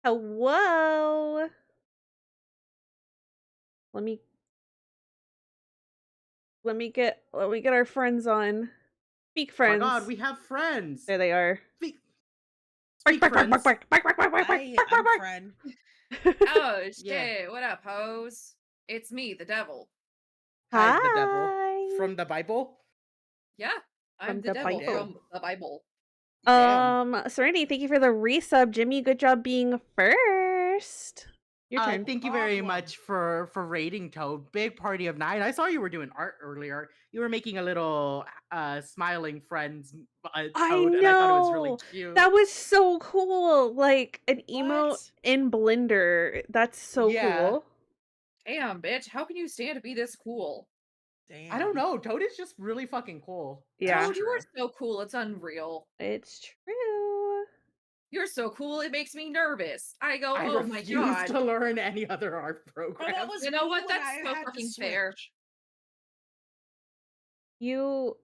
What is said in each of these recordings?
Hello. Let me let me get our friends on. Speak Oh my god, friends. we have friends. There they are. Speak, Bark speak bark bark bark friends. bark bark bark bark bark bark Hi, bark I'm bark Fred. bark. Oh Yeah. shit, what up, hoes? It's me, the devil. Hi, the devil Hi. from the Bible. Yeah, I'm From the the devil Damn. Bible. from the Bible. Damn. Serenity, thank you for the resub. Jimmy, good job being first. Your turn. Thank you very much for raiding Toad. Big party of 9. I saw you were doing art earlier. You were making a little smiling friends I Toad, and I thought it was really know. cute. That was so cool. Like an emote What? in Blender. That's so Yeah. cool. Damn, bitch, how can you stand to be this cool? Damn. I don't know. Toad is just really fucking cool. Yeah. Toad, you are so cool, it's unreal. It's true. You're so cool, it makes me nervous. I go, I oh my refuse god. to learn any other art Oh, program. that was You know me what? when That's I so had to fucking fair. switch. You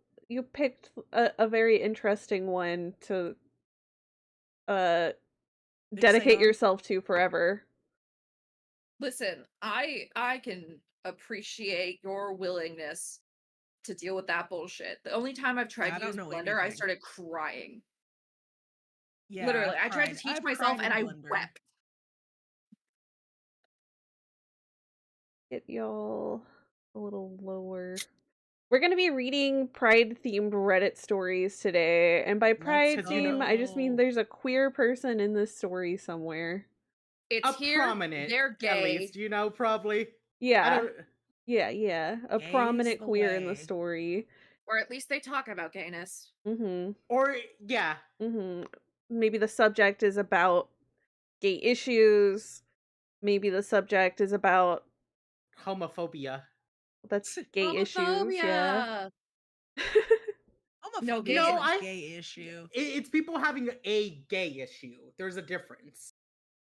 picked a very interesting one to dedicate on. yourself to forever. Listen, I can appreciate your willingness to deal with that bullshit. The only time I've tried I to don't use know Blender, I anything. started crying. Yeah, Literally, I tried to teach I've myself cried and in I Blender. wept. Get y'all a little lower. We're gonna be reading Pride-themed Reddit stories today, and by Let's Pride 'Cause you theme, I just mean go. there's a queer person in this story somewhere. It's a here, prominent, they're at gay. least, probably. I Yeah, don't. yeah, a Gay's prominent the queer in the way. story. Or at least they talk about gayness. Mm-hmm. Or yeah, Mm-hmm. Maybe the subject is about gay issues. Maybe the subject is about homophobia. that's gay issues, yeah. Homophobia! No Homophobia gay. is No, a gay issue. it's people having a gay issue. There's a difference.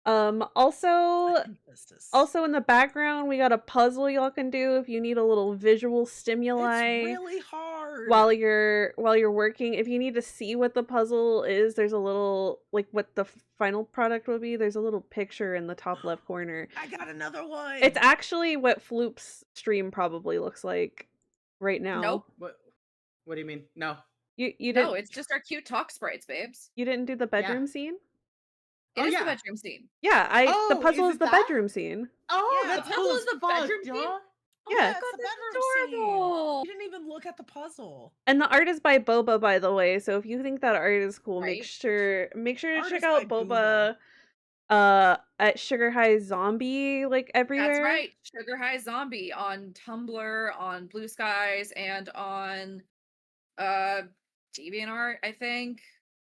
Also Emphasis. in the background we got a puzzle y'all can do if you need a little visual stimuli It's really hard. while you're working. If you need to see what the puzzle is, there's a little, like, what the final product will be. There's a little picture in the top left corner. I got another one. It's actually what Floop's stream probably looks like right now. Nope. What do you mean? No. You No, didn't it's just our cute talk sprites, babes. you didn't do the bedroom scene? It Oh, is yeah. the bedroom scene. Yeah, the Oh, puzzle is is it the that? bedroom scene. Oh, Yeah. that's The cool puzzle as is the fuck, bedroom scene? duh. Oh Yeah. my god, God, the that's bedroom scene. adorable. You didn't even look at the puzzle. And the art is by Boba, by the way. So if you think that art is cool, make Right? sure to Art check is out by Boba at SugahHighZombie, like, everywhere. That's right. SugahHighZombie on Tumblr, on Blue Skies, and on DeviantArt, I think.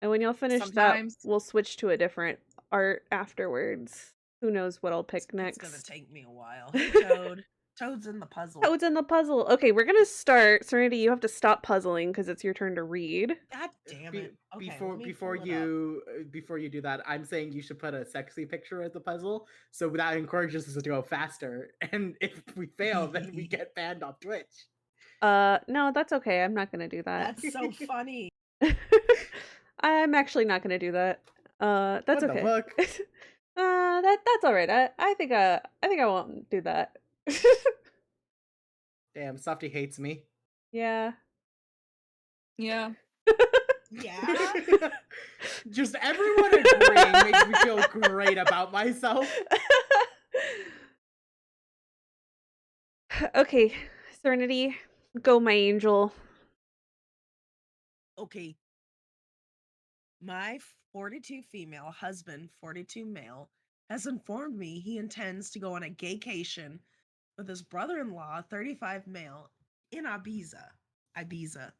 And when y'all finish Sometimes. that, we'll switch to a different art afterwards. Who knows what I'll pick next. It's gonna take me a while. Hey, Toad. Toad's in the puzzle. Toad's in the puzzle. Okay, we're gonna start. Serenity, you have to stop puzzling because it's your turn to read. God damn it. Okay, before let me before pull it up. you do that, I'm saying you should put a sexy picture as the puzzle, so that encourages us to go faster. And if we fail, then we get banned off Twitch. No, that's okay. I'm not gonna do that. That's so funny. I'm actually not gonna do that. That's What the okay. fuck? That's all right. I think I won't do that. Damn, Softy hates me. Yeah. Yeah. Yeah. Just everyone agreeing makes me feel great about myself. Okay, Serenity, go, my angel. Okay. My 42 female husband, 42 male, has informed me he intends to go on a gaycation with his brother-in-law, 35 male, in Ibiza. Ibiza.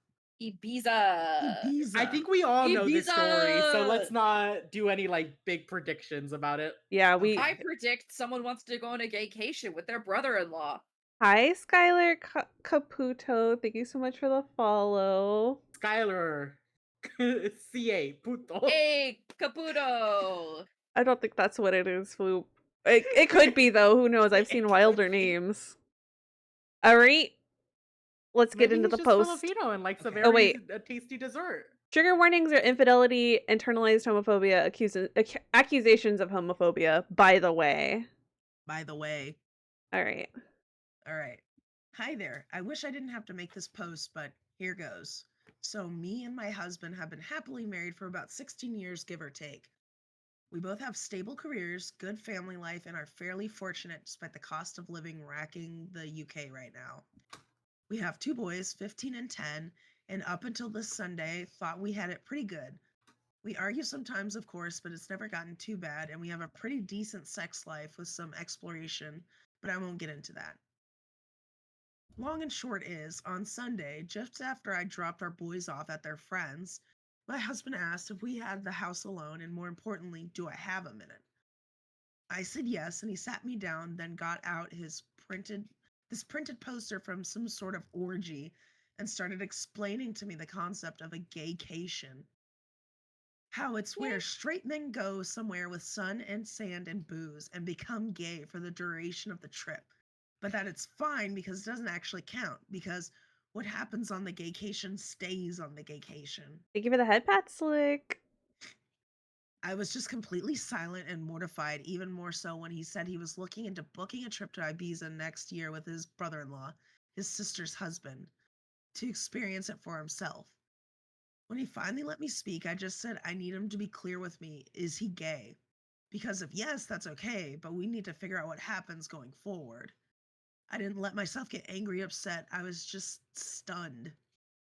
Ibiza. I think we all know this story, so Ibiza! let's not do any like big predictions about it. Yeah, we. I predict someone wants to go on a gaycation with their brother-in-law. Hi, Skylar Caputo. Thank you so much for the follow. Skylar, CA puto. Hey, Caputo! I don't think that's what it is, Floop. It could be, though. Who knows? I've seen wilder names. All right. Let's get Maybe into he's the just post. Filipino and likes a Okay. very Oh, wait. tasty dessert. Trigger warnings are infidelity, internalized homophobia, accusations of homophobia, by the way. By the way. All right. All right. Hi there. I wish I didn't have to make this post, but here goes. So, me and my husband have been happily married for about 16 years, give or take. We both have stable careers, good family life, and are fairly fortunate despite the cost of living racking the UK right now. We have 2 boys, 15 and 10, and up until this Sunday, thought we had it pretty good. We argue sometimes, of course, but it's never gotten too bad, and we have a pretty decent sex life with some exploration, but I won't get into that. Long and short is, on Sunday, just after I dropped our boys off at their friends, my husband asked if we had the house alone, and more importantly, do I have a minute? I said yes, and he sat me down, then got out this printed poster from some sort of orgy and started explaining to me the concept of a gaycation. How it's where straight men go somewhere with sun and sand and booze and become gay for the duration of the trip. But that it's fine because it doesn't actually count, because what happens on the gaycation stays on the gaycation. Thank you for the head pat, Slick. I was just completely silent and mortified, even more so when he said he was looking into booking a trip to Ibiza next year with his brother-in-law, his sister's husband, to experience it for himself. When he finally let me speak, I just said I need him to be clear with me. Is he gay? Because if yes, that's okay, but we need to figure out what happens going forward. I didn't let myself get angry, upset. I was just stunned.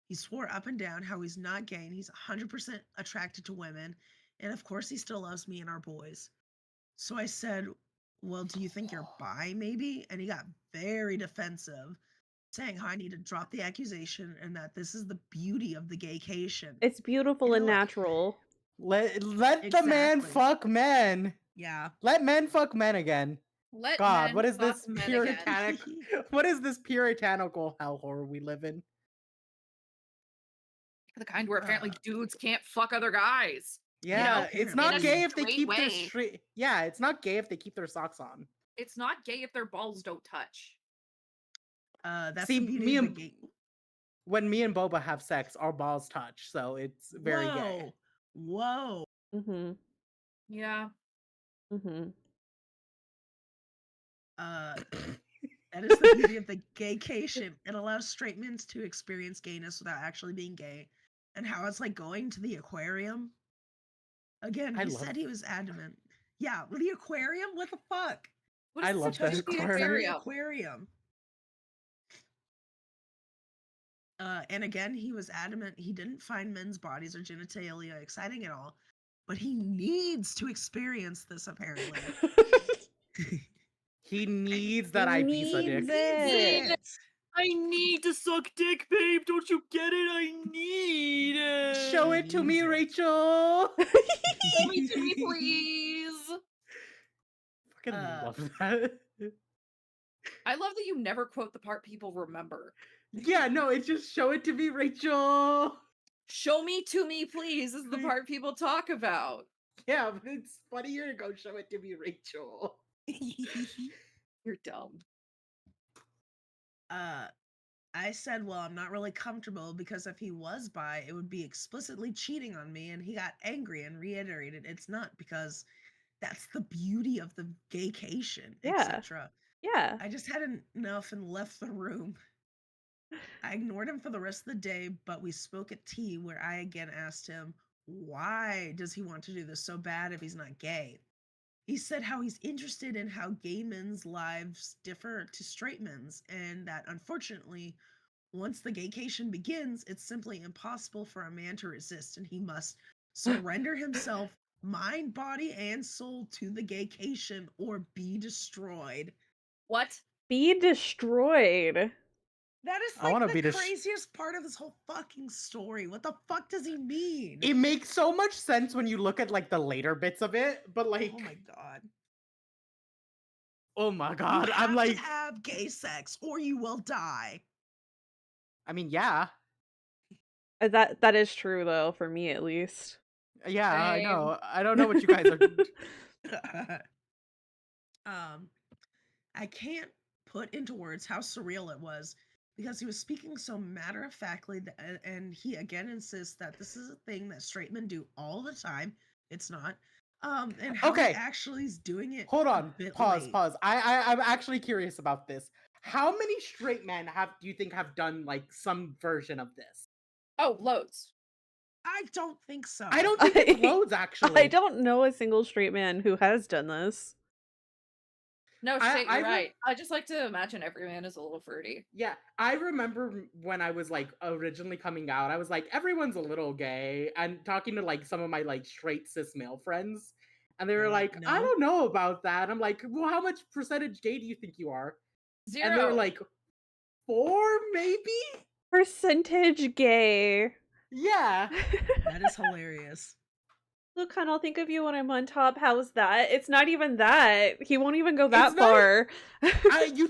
He swore up and down how he's not gay and he's 100% attracted to women. And of course, he still loves me and our boys. So I said, well, do you think you're bi, maybe? And he got very defensive, saying how I need to drop the accusation and that this is the beauty of the gaycation. It's beautiful and natural. Let the man Exactly. fuck men. Yeah. Let men fuck men again. Let God, men what is fuck this men puritanic? again. What is this puritanical hellhole we live in? The kind where apparently dudes can't fuck other guys. Yeah, it's not in a gay if they straight keep their way. straight. Yeah, it's not gay if they keep their socks on. It's not gay if their balls don't touch. That's See, the beauty me of the and gay. when me and Boba have sex, our balls touch, so it's very gay. Whoa. Mm-hmm. Yeah. Mm-hmm. That is the beauty of the gaycation. It allows straight men to experience gayness without actually being gay. And how it's like going to the aquarium. Again, he said he was adamant. Yeah, the aquarium? What the fuck? What I is love such the a aquarium. Aquarium. And again, he was adamant he didn't find men's bodies or genitalia exciting at all, but he needs to experience this, apparently. He needs that Ibiza dick. it. I need to suck dick, babe. Don't you get it? I need it. Show it to me, Rachel. Show me to me, please. Fucking love that. I love that you never quote the part people remember. Yeah, no, it's just show it to me, Rachel. Show me to me, please, is the part people talk about. Yeah, but it's funnier to go show it to me, Rachel. You're dumb. I said, well, I'm not really comfortable because if he was bi, it would be explicitly cheating on me. And he got angry and reiterated it's not, because that's the beauty of the gaycation, Yeah. etc. Yeah. I just had enough and left the room. I ignored him for the rest of the day, but we spoke at tea where I again asked him, why does he want to do this so bad if he's not gay? He said how he's interested in how gay men's lives differ to straight men's, and that unfortunately, once the gaycation begins, it's simply impossible for a man to resist, and he must surrender himself, mind, body, and soul to the gaycation or be destroyed. What? Be destroyed. That is I wanna be the craziest part of this whole fucking story. What the fuck does he mean? It makes so much sense when you look at like the later bits of it, but like, oh my god. Oh my god, You I'm have like, to have gay sex or you will die. I mean, yeah, That is true though, for me at least. yeah, I Same. know. I don't know what you guys are. I can't put into words how surreal it was, because he was speaking so matter-of-factly, and he again insists that this is a thing that straight men do all the time. It's not. And how he Okay. actually is doing it Hold a on. bit Pause. late. Pause. I'm actually curious about this. How many straight men do you think have done like some version of this? Oh, loads. I don't think so. I don't think it's loads, actually. I don't know a single straight man who has done this. No shit, I you're re- right. I just like to imagine every man is a little fruity. Yeah, I remember when I was like originally coming out, I was like, everyone's a little gay, and talking to like some of my like straight cis male friends, and they were They're like, like, I "No." don't know about that. I'm like, well, how much percentage gay do you think you are? 0. And they were like, 4, maybe? Percentage gay. Yeah. That is hilarious. Look, hon, I'll think of you when I'm on top. How's that? It's not even that. He won't even go that It's not far. you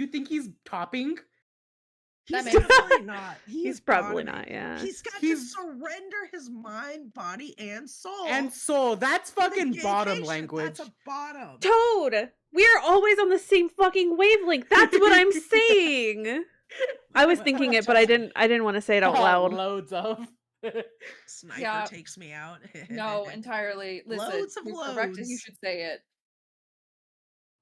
think he's topping? He's makes definitely not. He He's is probably bottoming. not, yeah. He's got to He's- surrender his mind, body, and soul. And soul, that's for the fucking bottom gaycation. language. That's a bottom. Toad! We are always on the same fucking wavelength. That's what I'm saying. I was thinking it, but I didn't want to say it out loud. Loads of. Sniper Yeah. takes me out. No, entirely. Listen, Loads of you're correct and you loads. should say it.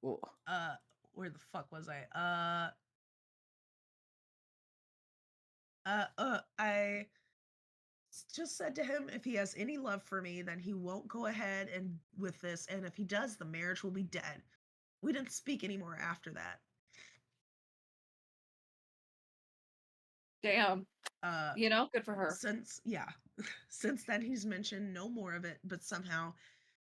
Where the fuck was I? I just said to him, if he has any love for me, then he won't go ahead and with this, and if he does, the marriage will be dead. We didn't speak anymore after that. Damn. You know, good for her. Since then he's mentioned no more of it, but somehow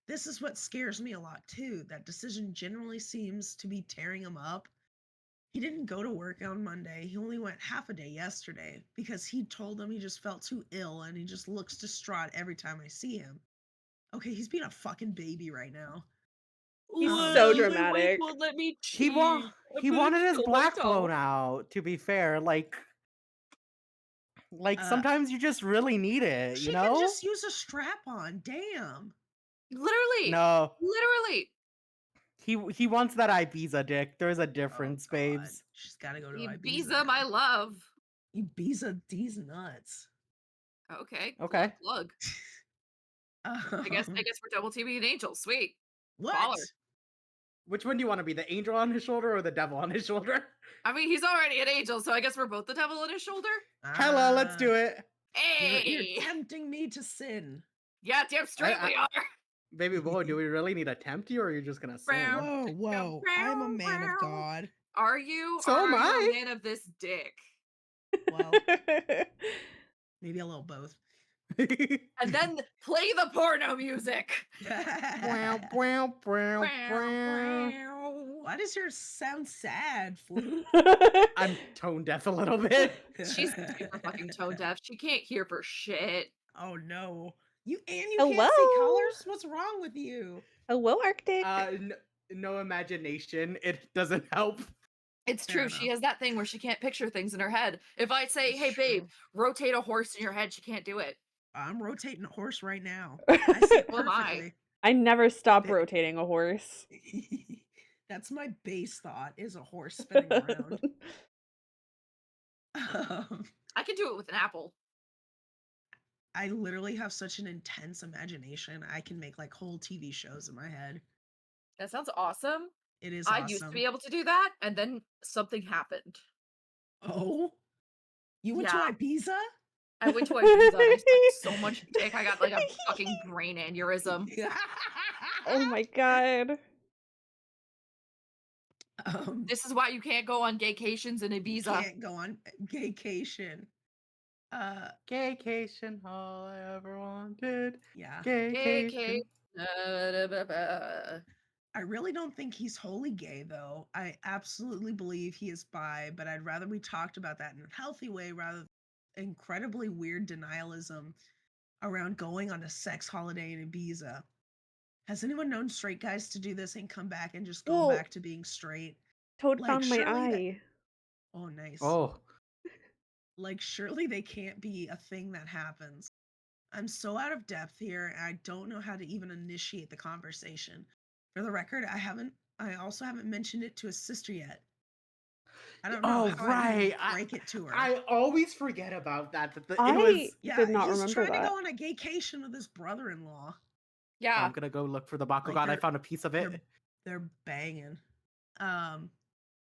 this is what scares me a lot too. That decision generally seems to be tearing him up. He didn't go to work on Monday. He only went half a day yesterday because he told them he just felt too ill and he just looks distraught every time I see him. Okay, he's being a fucking baby right now. He's so My dramatic. wife won't let me He cheat. wanted his kill black myself. blown out, to be fair. Like sometimes you just really need it, She you can know? just use a strap on. Damn. Literally. No. Literally. He wants that Ibiza dick. There's a difference, Oh, God. babes. She's got to go to Ibiza, Ibiza. my now. love. Ibiza, these nuts. Okay. Okay. Plug. I guess we're double teaming an angel. Sweet. What? Baller. Which one do you want to be? The angel on his shoulder or the devil on his shoulder? I mean, he's already an angel, so I guess we're both the devil on his shoulder. Hello, let's do it. Hey. You're tempting me to sin. Yeah, damn straight we are. Baby boy, do we really need to tempt you, or are you just gonna sin? Whoa. I'm a man of God. Are you? So or am are you I. a man of this dick? Well, maybe a little both. And then play the porno music. Wow, wow, wow, wow. Why does yours sound sad? For? I'm tone deaf a little bit. She's super fucking tone deaf. She can't hear for shit. Oh no. You can't see Hello? colors? What's wrong with you? Hello, Arctic. No imagination. It doesn't help. It's Fair true. She enough. has that thing where she can't picture things in her head. If I say, It's "Hey, babe, true. rotate a horse in your head," she can't do it. I'm rotating a horse right now. I see it So am I. perfectly. I never stop Bit- rotating a horse. That's my base thought, is a horse spinning around. I can do it with an apple. I literally have such an intense imagination. I can make like whole TV shows in my head. That sounds awesome. It is I awesome. used to be able to do that, and then something happened. Oh? You went Yeah. to Ibiza? I went to Ibiza. I sucked so much dick. I got like a fucking brain aneurysm. Oh my god. This is why you can't go on gaycations in Ibiza. Can't go on gaycation. Gaycation, all I ever wanted. Yeah. Gaycation. I really don't think he's wholly gay, though. I absolutely believe he is bi, but I'd rather we talked about that in a healthy way rather than incredibly weird denialism around going on a sex holiday in Ibiza. Has anyone known straight guys to do this and come back and just go Whoa. back to being straight? Toad Like, found my surely that- eye. Oh, nice. Oh. Like, surely they can't be a thing that happens. I'm so out of depth here, and I don't know how to even initiate the conversation. For the record, I also haven't mentioned it to his sister yet. I don't know Oh, how I right. didn't break it to her. I always forget about that. It I was. Yeah, did not he's remember trying to that. go on a gaycation with his brother-in-law. Yeah. I'm gonna go look for the Bakugan. Like, I found a piece of it. They're banging.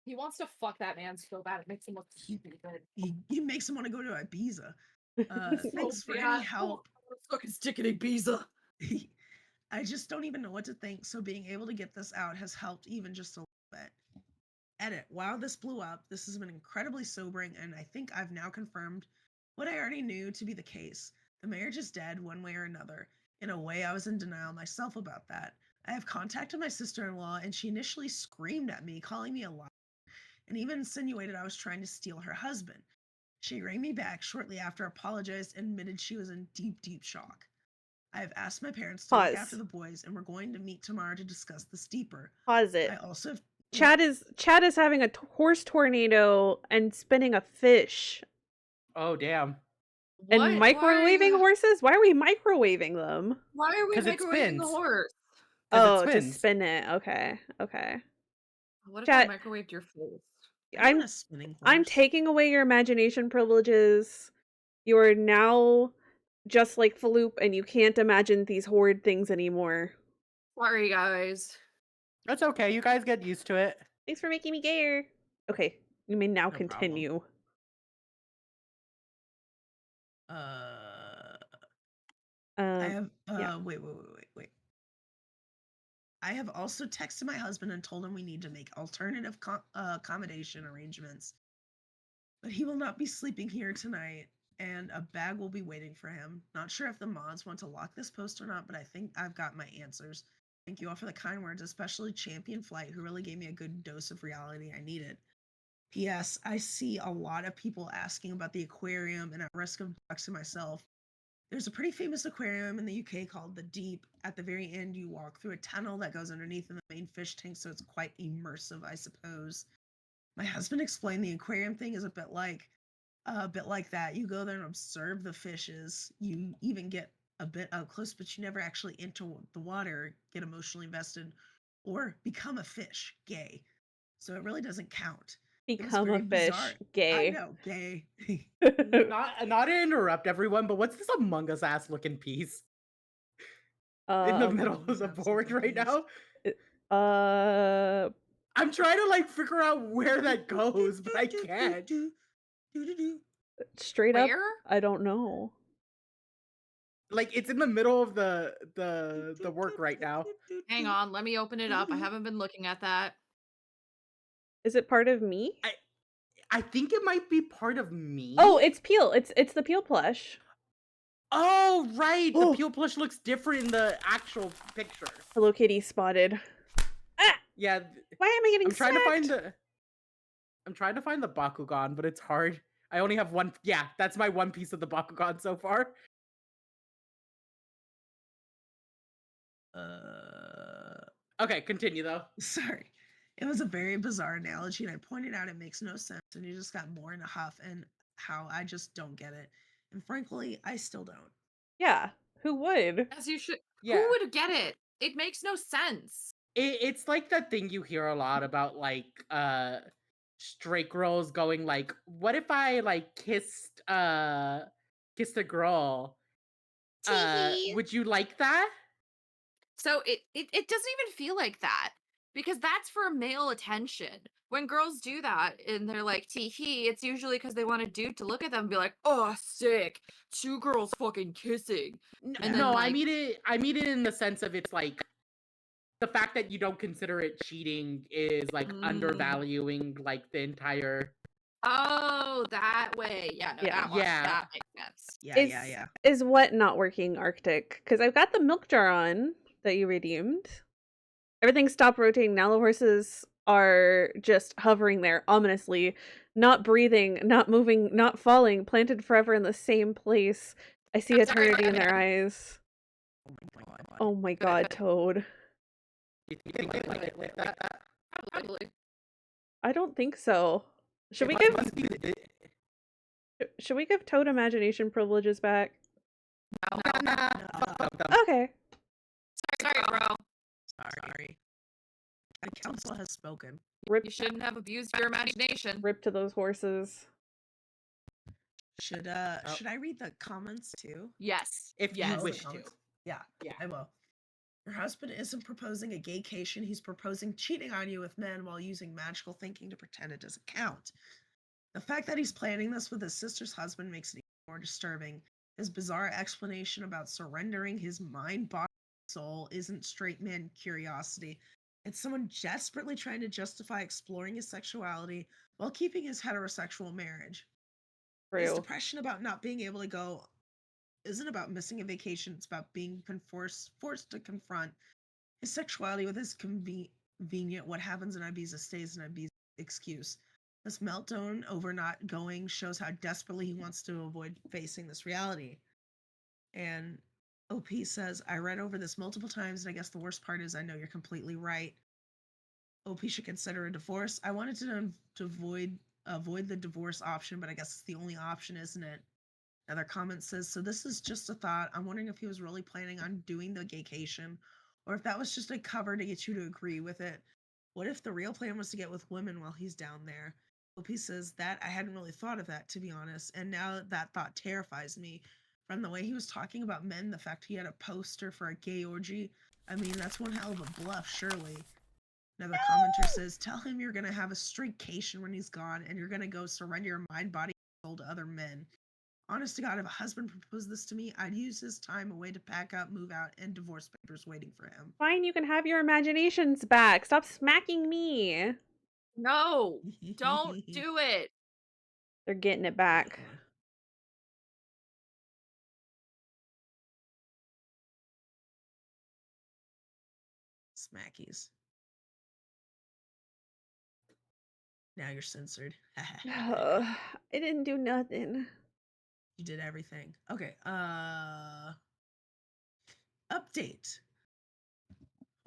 He wants to fuck that man so bad it makes him look stupid. He makes him want to go to Ibiza. Thanks for yeah. any help. Fucking stick in Ibiza. I just don't even know what to think, so being able to get this out has helped even just a little bit. Edit. Wow, this blew up. This has been incredibly sobering, and I think I've now confirmed what I already knew to be the case. The marriage is dead one way or another. In a way, I was in denial myself about that. I have contacted my sister-in-law, and she initially screamed at me, calling me a liar, and even insinuated I was trying to steal her husband. She rang me back shortly after, apologized, and admitted she was in deep, deep shock. I have asked my parents to look after the boys, and we're going to meet tomorrow to discuss this deeper. Pause it. I also Chad is having a horse tornado and spinning a fish. Oh, damn. And What? microwaving horses? Why are we microwaving them? Why are we 'Cause it microwaving the spins. horse? 'Cause it Oh, to spins. spin it. Okay. Okay. What if Chat- I microwaved your face? I want a spinning horse. I'm taking away your imagination privileges. You are now just like Faloop, and you can't imagine these horrid things anymore. Sorry, guys. That's okay. You guys get used to it. Thanks for making me gayer. Okay, you may now No problem. continue. I have yeah. wait. I have also texted my husband and told him we need to make alternative accommodation arrangements. But he will not be sleeping here tonight, and a bag will be waiting for him. Not sure if the mods want to lock this post or not, but I think I've got my answers. Thank you all for the kind words, especially Champion Flight, who really gave me a good dose of reality I needed. P.S. I see a lot of people asking about the aquarium, and at risk of doxing myself, there's a pretty famous aquarium in the UK called The Deep. At the very end, you walk through a tunnel that goes underneath in the main fish tank, so it's quite immersive, I suppose. My husband explained the aquarium thing is a bit like that. You go there and observe the fishes. You even get a bit up close, but you never actually enter the water, get emotionally invested, or become a fish, gay. So it really doesn't count. Become a fish, bizarre. gay. I know, gay. Not to interrupt everyone, but what's this Among Us ass looking piece in the middle of the board right now? I'm trying to like figure out where that goes, but I can't. Straight up, Where? I don't know. Like it's in the middle of the work right now. Hang on, let me open it up. I haven't been looking at that. Is it part of me? I think it might be part of me. Oh, it's Peel. It's the Peel plush. Oh, right. The Peel plush looks different in the actual picture. Hello Kitty spotted. Ah! Yeah. Why am I getting I'm trying to find the Bakugan, but it's hard. I only have one. Yeah, that's my one piece of the Bakugan so far. Okay, continue though. Sorry. It was a very bizarre analogy, and I pointed out it makes no sense, and you just got more in a huff, and how I just don't get it. And frankly, I still don't. Yeah, who would? As you should. Yeah. Who would get it? It makes no sense. It's like that thing you hear a lot about, like, straight girls going like, what if I like kissed a girl? Would you like that? So it doesn't even feel like that, because that's for male attention. When girls do that and they're like tee-hee, it's usually because they want a dude to look at them and be like, oh, sick, two girls fucking kissing. And No, then, I mean it in the sense of it's like the fact that you don't consider it cheating is like undervaluing like the entire. Oh, that way. Yeah, no, Yeah. that makes sense. Yeah. Is what not working, Arctic? Because I've got the milk jar on that you redeemed. Everything stopped rotating. Now the horses are just hovering there ominously, not breathing, not moving, not falling, planted forever in the same place. I see eternity in their eyes. Oh my god, Toad. You think they like it like that? Probably. I don't think so. Should we give Toad imagination privileges back? Nah. Okay. Sorry, bro. Sorry. The council has spoken. Rip, You shouldn't have abused your imagination. rip to those horses. Should I read the comments too? Yes. If you yes. The wish to. comments? Yeah, Yeah. I will. Your husband isn't proposing a gaycation, he's proposing cheating on you with men while using magical thinking to pretend it doesn't count. The fact that he's planning this with his sister's husband makes it even more disturbing. His bizarre explanation about surrendering his mind, body, and soul isn't straight man curiosity. It's someone desperately trying to justify exploring his sexuality while keeping his heterosexual marriage. His True. depression about not being able to go isn't about missing a vacation, it's about being forced to confront his sexuality with his convenient what happens in Ibiza stays in Ibiza excuse. This meltdown over not going shows how desperately he wants to avoid facing this reality. And OP says, I read over this multiple times, and I guess the worst part is I know you're completely right. OP should consider a divorce. I wanted to avoid the divorce option, but I guess it's the only option, isn't it? Another comment says, so this is just a thought. I'm wondering if he was really planning on doing the gaycation, or if that was just a cover to get you to agree with it. What if the real plan was to get with women while he's down there? OP says that I hadn't really thought of that, to be honest, and now that thought terrifies me. From the way he was talking about men, the fact he had a poster for a gay orgy, I mean, that's one hell of a bluff, surely. Another commenter says, tell him you're going to have a staycation when he's gone, and you're going to go surrender your mind, body, and soul to other men. Honest to God, if a husband proposed this to me, I'd use his time away to pack up, move out, and divorce papers waiting for him. Fine, you can have your imaginations back. Stop smacking me. No, don't do it. They're getting it back. Smackies. Now you're censored. I didn't do nothing. You did everything. Okay. Update.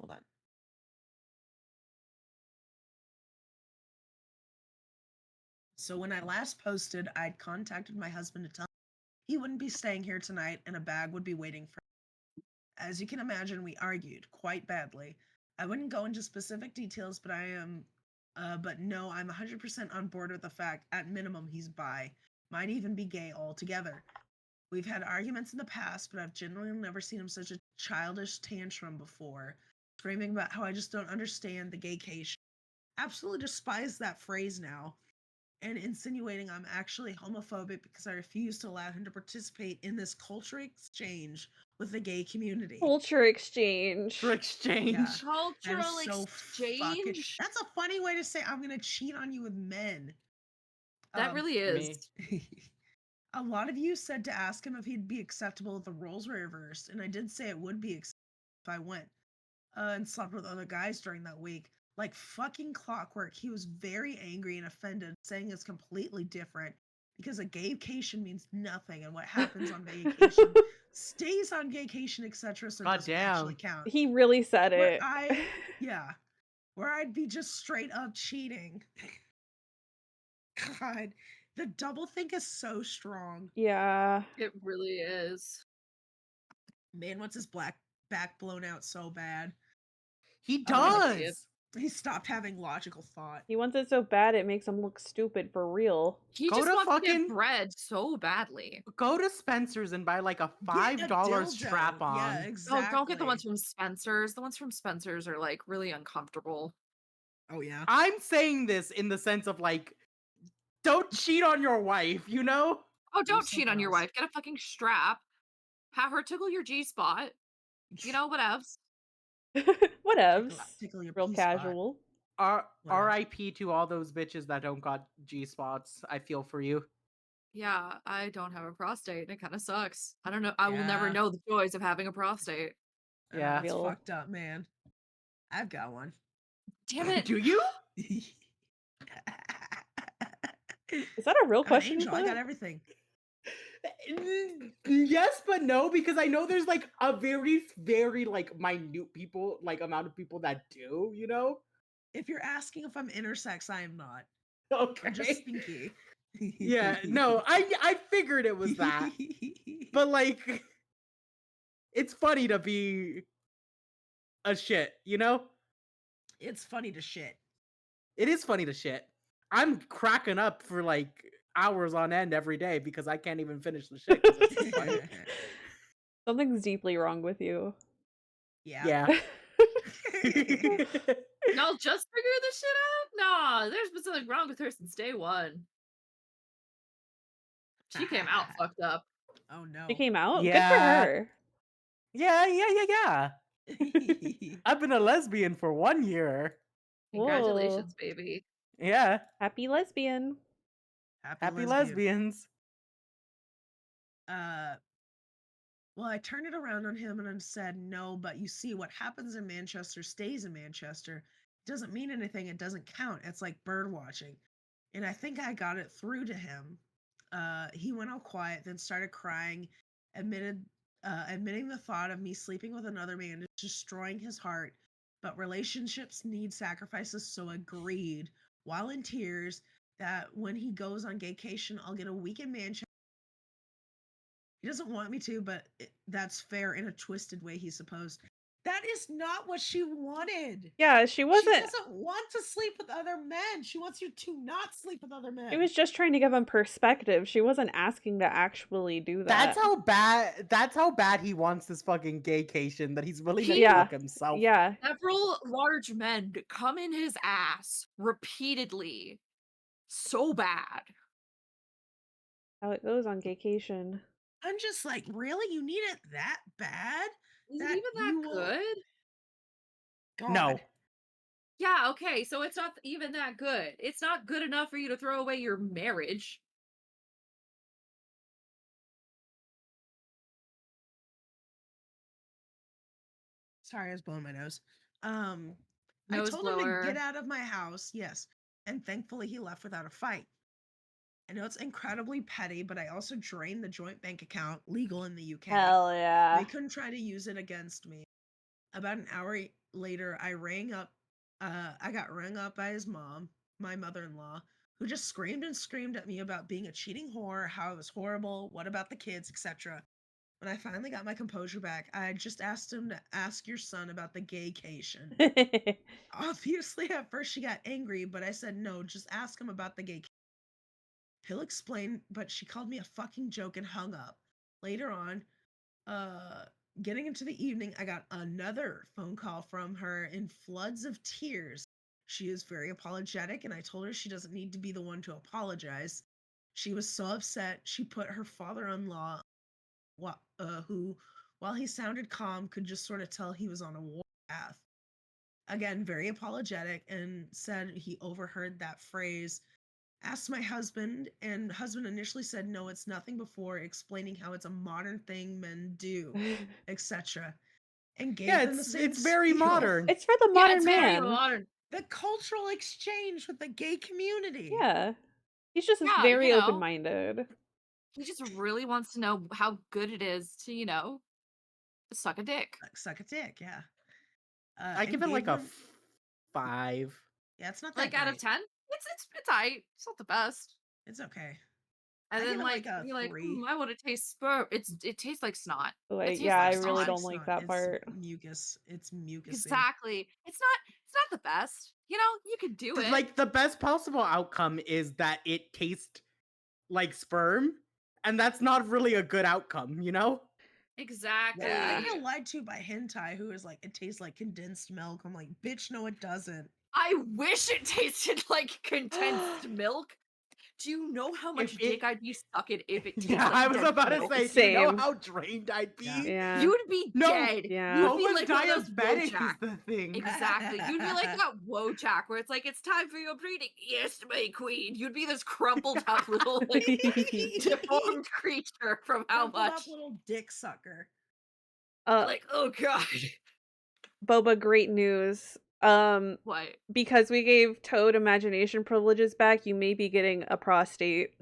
Hold on. So when I last posted, I'd contacted my husband to tell him he wouldn't be staying here tonight and a bag would be waiting for him. As you can imagine, we argued quite badly. I wouldn't go into specific details, but I'm 100% on board with the fact, at minimum, he's bi. Might even be gay altogether. We've had arguments in the past, but I've generally never seen him such a childish tantrum before, screaming about how I just don't understand the gaycation. Absolutely despise that phrase now, and insinuating I'm actually homophobic because I refuse to allow him to participate in this culture exchange with the gay community. Culture exchange. For exchange. Yeah. Cultural That is so exchange. That's a funny way to say I'm gonna cheat on you with men. That really is. A lot of you said to ask him if he'd be acceptable if the roles were reversed, and I did say it would be acceptable if I went and slept with other guys during that week. Like fucking clockwork, he was very angry and offended, saying it's completely different because a gaycation means nothing, and what happens on vacation stays on gaycation, etc. So it doesn't actually count. He really said it. Where I'd be just straight up cheating. God, the doublethink is so strong. Yeah. It really is. Man wants his back blown out so bad. He does. He stopped having logical thought. He wants it so bad it makes him look stupid for real. He just wants to get bread so badly. Go to Spencer's and buy like a $5 strap on. Yeah, exactly. Oh, don't get the ones from Spencer's. The ones from Spencer's are like really uncomfortable. Oh yeah. I'm saying this in the sense of like, don't cheat on your wife, you know? Oh, don't cheat on your wife. Get a fucking strap. Have her tickle your G-spot. You know, whatevs. Whatevs. Tickle your real casual. R.I.P. to all those bitches that don't got G-spots. I feel for you. Yeah, I don't have a prostate, and it kind of sucks. I don't know. I will never know the joys of having a prostate. Yeah. It's fucked up, man. I've got one. Damn it. Do you? Is that a real question? Angel, I got everything. Yes, but no, because I know there's like a very, very like minute people, like amount of people that do, you know? If you're asking if I'm intersex, I am not. Okay. I'm just stinky. Yeah, no, I figured it was that. But like, it's funny to be a shit, you know? It's funny to shit. It is funny to shit. I'm cracking up for like hours on end every day because I can't even finish the shit because it's so funny. Something's deeply wrong with you. Yeah. Y'all just figured this shit out? Nah, there's been something wrong with her since day one. She came out fucked up. Oh no. She came out? Good for Yeah. her. Yeah. I've been a lesbian for 1 year. Congratulations, baby. Yeah. Happy lesbian. Happy lesbians. Well, I turned it around on him and I said, no, but you see, what happens in Manchester stays in Manchester. It doesn't mean anything. It doesn't count. It's like bird watching. And I think I got it through to him. He went all quiet, then started crying, admitting the thought of me sleeping with another man is destroying his heart. But relationships need sacrifices, so agreed, while in tears, that when he goes on gaycation, I'll get a week in Manchester. He doesn't want me to, but that's fair in a twisted way, he's supposed. That is not what she wanted. Yeah, she wasn't. She doesn't want to sleep with other men. She wants you to not sleep with other men. She was just trying to give him perspective. She wasn't asking to actually do that. That's how bad he wants this fucking gaycation that he's willing to Yeah. fuck himself. Yeah. Several large men come in his ass repeatedly. So bad. How it goes on gaycation. I'm just like, really? You need it that bad? Is That it even you that will- good? God. No. Yeah, okay, so it's not even that good. It's not good enough for you to throw away your marriage. Sorry, I was blowing my nose. Nose I told blower. him to get out of my house, yes. And thankfully he left without a fight. I know it's incredibly petty, but I also drained the joint bank account, legal in the UK. Hell yeah. They couldn't try to use it against me. About an hour later, I got rang up by his mom, my mother-in-law, who just screamed and screamed at me about being a cheating whore, how it was horrible, what about the kids, etc. When I finally got my composure back, I just asked him to ask your son about the gaycation. Obviously, at first she got angry, but I said, no, just ask him about the gaycation. He'll explain, but she called me a fucking joke and hung up. Later on, getting into the evening, I got another phone call from her in floods of tears. She is very apologetic, and I told her she doesn't need to be the one to apologize. She was so upset, she put her father-in-law, who, while he sounded calm, could just sort of tell he was on a war path. Again, very apologetic, and said he overheard that phrase. Asked my husband, and husband initially said, no, it's nothing, before explaining how it's a modern thing men do, etc. And gave them the same it's very spiel. modern. It's for the modern it's man. very modern. The cultural exchange with the gay community. Yeah. He's just Yeah, very you know. open-minded. He just really wants to know how good it is to, suck a dick. Suck a dick, yeah. I give it like a 5. Yeah, it's not that Like out of great. 10? It's aight. It's not the best. It's okay. And I then give it like a you're like, 3. I want to taste sperm. It tastes like snot. Like, It tastes yeah, like I really snot. don't like that It's part. mucus. It's mucusy. Exactly. It's not the best. You can do it. Like, the best possible outcome is that it tastes like sperm, and that's not really a good outcome, you know? Exactly. Yeah, I got lied to by hentai, who is like, it tastes like condensed milk. I'm like, bitch, no, it doesn't. I wish it tasted like condensed milk. Do you know how much dick I'd be sucking if it tasted Yeah, like I was about to milk? say, do you know Same. how drained I'd be? Yeah. You'd be dead. Yeah. You'd What be was like one of those diabetic is Wojak. the thing. Exactly. You'd be like that Wojak where it's like, it's time for your breeding. Yes, my queen. You'd be this crumpled up little deformed creature from how Crumpled up much. little dick sucker. Like, oh god. Boba, great news. What? Because we gave Toad imagination privileges back, you may be getting a prostate.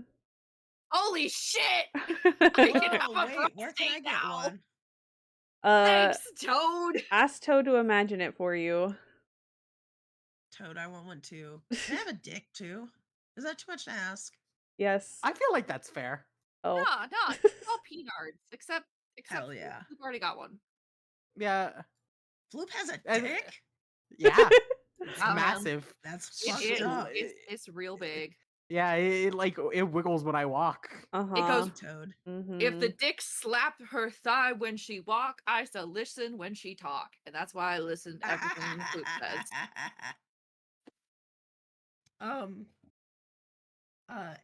Holy shit! Oh, I can have a wait, where can I prostate get now. one? Thanks, Toad. Ask Toad to imagine it for you. Toad, I want one too. Can I have a dick too? Is that too much to ask? Yes. I feel like that's fair. Oh. No, it's all peanards. Except Hell yeah. We've already got one. Yeah. Floop has a And- dick? Yeah. It's Oh, man. massive. That's It fucked is. up. It's real big. Yeah, it like it wiggles when I walk. It goes, Toad. if the dick slap her thigh when she walk, I shall listen when she talk. And that's why I listen to everything Poop says.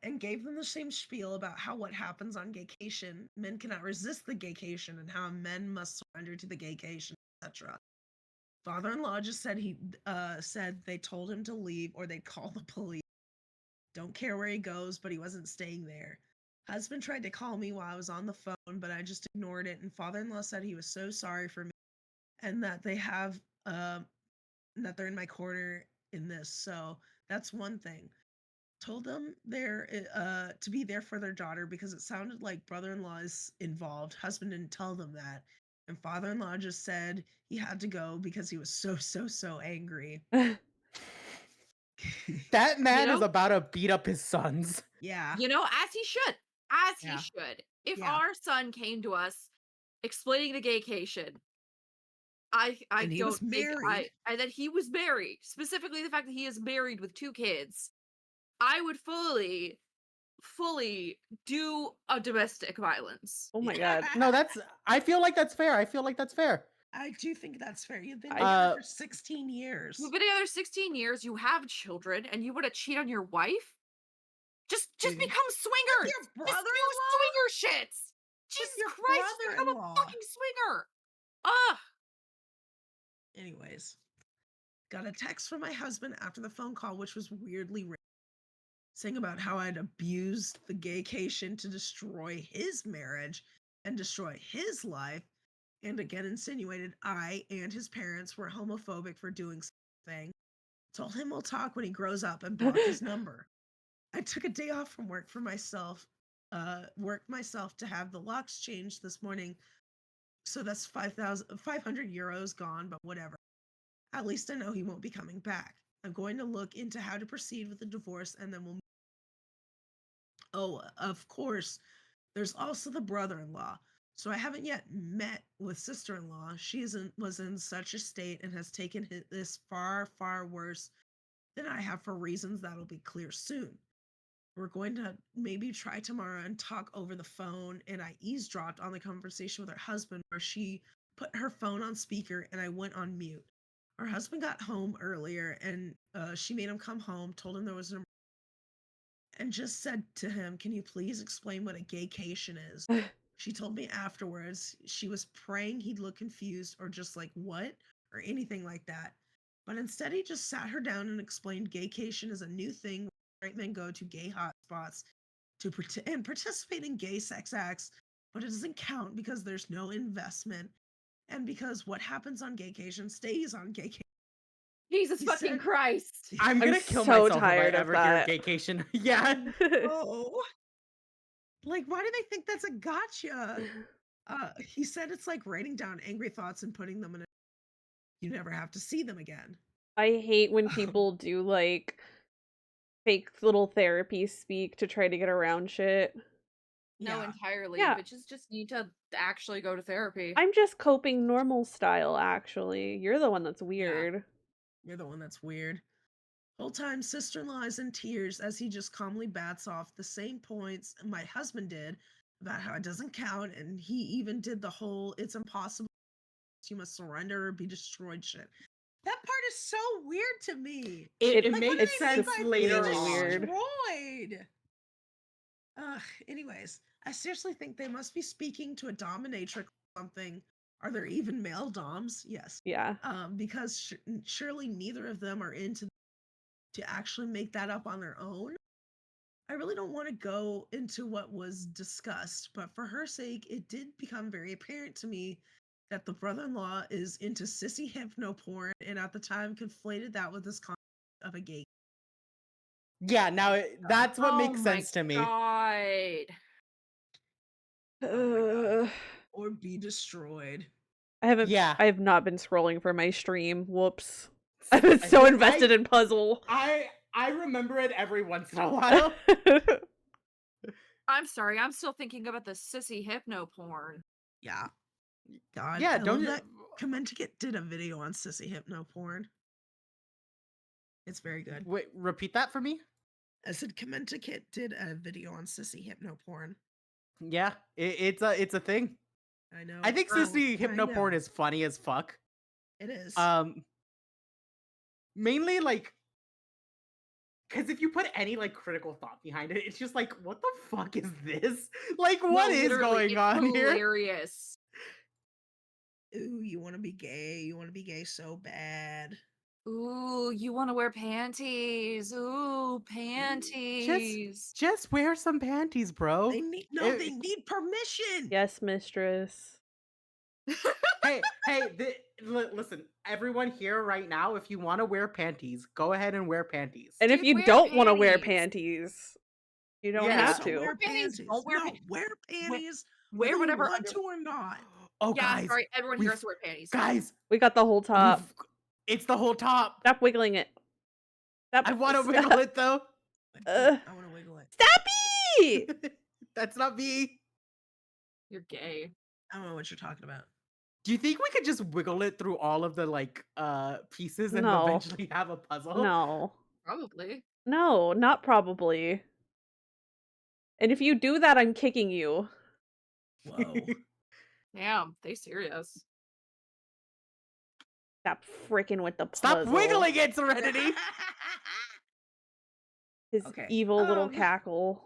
And gave them the same spiel about how what happens on gaycation, men cannot resist the gaycation, and how men must surrender to the gaycation, etc. Father-in-law just said said they told him to leave or they'd call the police. Don't care where he goes, but he wasn't staying there. Husband tried to call me while I was on the phone, but I just ignored it, and father-in-law said he was so sorry for me and that they have that they're in my corner in this. So that's one thing. Told them they're to be there for their daughter because it sounded like brother-in-law is involved. Husband didn't tell them that. And father-in-law just said he had to go because he was so angry. That man know- is about to beat up his sons. Yeah. You know, as he should. As Yeah. he should. If Yeah. our son came to us explaining the gaycation, I And he was don't think married. and that he was married, specifically the fact that he is married with 2 kids, I would fully do a domestic violence. Oh my god. No, I feel like that's fair. I do think that's fair. You've been I- together for 16 years. You've been together 16 years, you have children, and you want to cheat on your wife? Just Dude. become swingers! Your Just do brother-in-law? swinger shits! Jesus your Christ, just become a brother-in-law. fucking swinger! Ugh! Anyways, got a text from my husband after the phone call, which was weirdly written, saying about how I'd abused the gaycation to destroy his marriage and destroy his life, and again insinuated I and his parents were homophobic for doing something. Told him we'll talk when he grows up and blocked his number. I took a day off from work for myself, worked myself to have the locks changed this morning. So that's 500 euros gone, but whatever. At least I know he won't be coming back. I'm going to look into how to proceed with the divorce and then we'll. Oh, of course, there's also the brother-in-law. So I haven't yet met with sister-in-law. She was in such a state and has taken this far worse than I have for reasons that'll be clear soon. We're going to maybe try tomorrow and talk over the phone. And I eavesdropped on the conversation with her husband where she put her phone on speaker and I went on mute. Her husband got home earlier and she made him come home, told him there was an and just said to him, "Can you please explain what a gaycation is?" She told me afterwards she was praying he'd look confused or just like, "What?" or anything like that. But instead he just sat her down and explained gaycation is a new thing where straight men go to gay hotspots to and participate in gay sex acts, but it doesn't count because there's no investment and because what happens on gaycation stays on gaycation. Jesus He fucking said- Christ! I'm gonna kill so myself tired if I of ever that. hear gaycation. Yeah. Oh, like why do they think that's a gotcha? He said it's like writing down angry thoughts and putting them in a. You never have to see them again. I hate when people do like fake little therapy speak to try to get around shit. No, Yeah. entirely. Yeah. Bitches just need to actually go to therapy. I'm just coping normal style, actually. You're the one that's weird. You're the one that's weird. Whole time, sister-in-law is in tears as he just calmly bats off the same points my husband did about how it doesn't count, and he even did the whole "it's impossible, you must surrender or be destroyed" shit. That part is so weird to me. It Like, makes it's sense just later really on. weird. Destroyed. Anyways, I seriously think they must be speaking to a dominatrix or something. Are there even male doms? Yes. Yeah. Because surely neither of them are into to actually make that up on their own. I really don't want to go into what was discussed, but for her sake, it did become very apparent to me that the brother-in-law is into sissy hypno porn, and at the time conflated that with this concept of a gay. Yeah, now that's what Oh makes my sense to me. God. Oh my God. Or be destroyed. I have not been scrolling for my stream. Whoops. I've been so invested in puzzle. I remember it every once in a while. I'm sorry, I'm still thinking about the sissy hypno porn. Yeah. God. Yeah, I don't love that Commenticate did a video on sissy hypno porn. It's very good. Wait, repeat that for me. I said Commenta Kit did a video on sissy hypno porn. Yeah, it's a thing. I know. I think Oh, sissy I hypno porn know. is funny as fuck. It is. Mainly like, because if you put any like critical thought behind it, it's just like, what the fuck is this? Like, what No, is literally, going it's on here? hilarious. Ooh, you want to be gay. You want to be gay so bad. Ooh, you want to wear panties. Ooh, panties. Just wear some panties, bro. They need they need permission. Yes, mistress. Hey, listen, everyone here right now, if you want to wear panties, go ahead and wear panties. And if Dude, you wear don't want to wear panties. panties, you don't Yeah. have So to. wear panties, panties. don't wear No, panties. wear panties. Wear whether whatever you want under- to or not. Oh, Yeah, guys, sorry, everyone here has to wear panties. guys, We got the whole top. it's the whole top. Stop wiggling it. Stop. I want to wiggle it though. I want to wiggle it. Stop. That's not me. You're gay. I don't know what you're talking about. Do you think we could just wiggle it through all of the like pieces and No. eventually have a puzzle? No. Probably. No, not probably. And if you do that, I'm kicking you. Whoa. Damn, they serious. Stop freaking with the puzzle. Stop wiggling it, Serenity. His Okay, evil little cackle.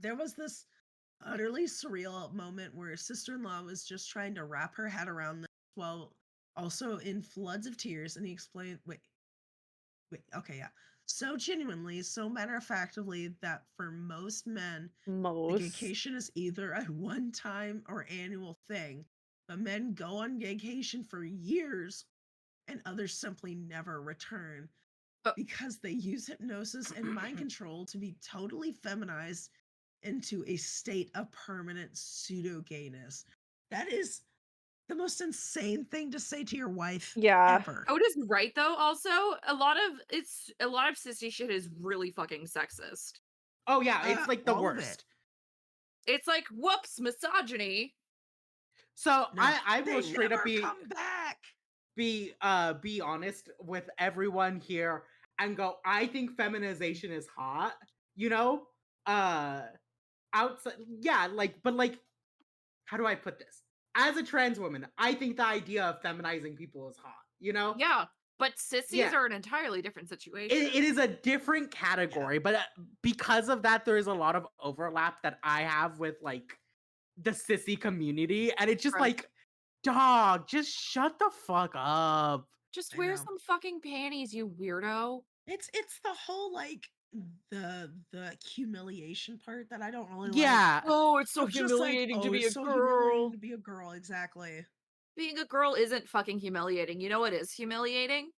There was this utterly surreal moment where sister-in-law was just trying to wrap her head around this while also in floods of tears, and he explained okay, yeah. So genuinely, so matter-of-factly that for most men, the Most. gaycation is either a one-time or annual thing, but men go on gaycation for years and others simply never return because they use hypnosis and mind control to be totally feminized into a state of permanent pseudo-gayness. That is the most insane thing to say to your wife ever. Oh, it is right though. Also, a lot of sissy shit is really fucking sexist. Oh yeah, it's like the all of worst. It's like, whoops, misogyny. So No, I will they straight up never come back. be honest with everyone here and go, I think feminization is hot, you know? Outside, yeah, like, but like, how do I put this? As a trans woman, I think the idea of feminizing people is hot, you know? Yeah, but sissies are an entirely different situation. It is a different category, but because of that, there is a lot of overlap that I have with like the sissy community, and it's just like, dog, just shut the fuck up. Just wear some fucking panties, you weirdo. It's the whole like the humiliation part that I don't really Yeah. like. Oh, it's so Of just like, humiliating to oh, be it's a so girl. humiliating to be a girl, exactly. Being a girl isn't fucking humiliating. You know what is humiliating?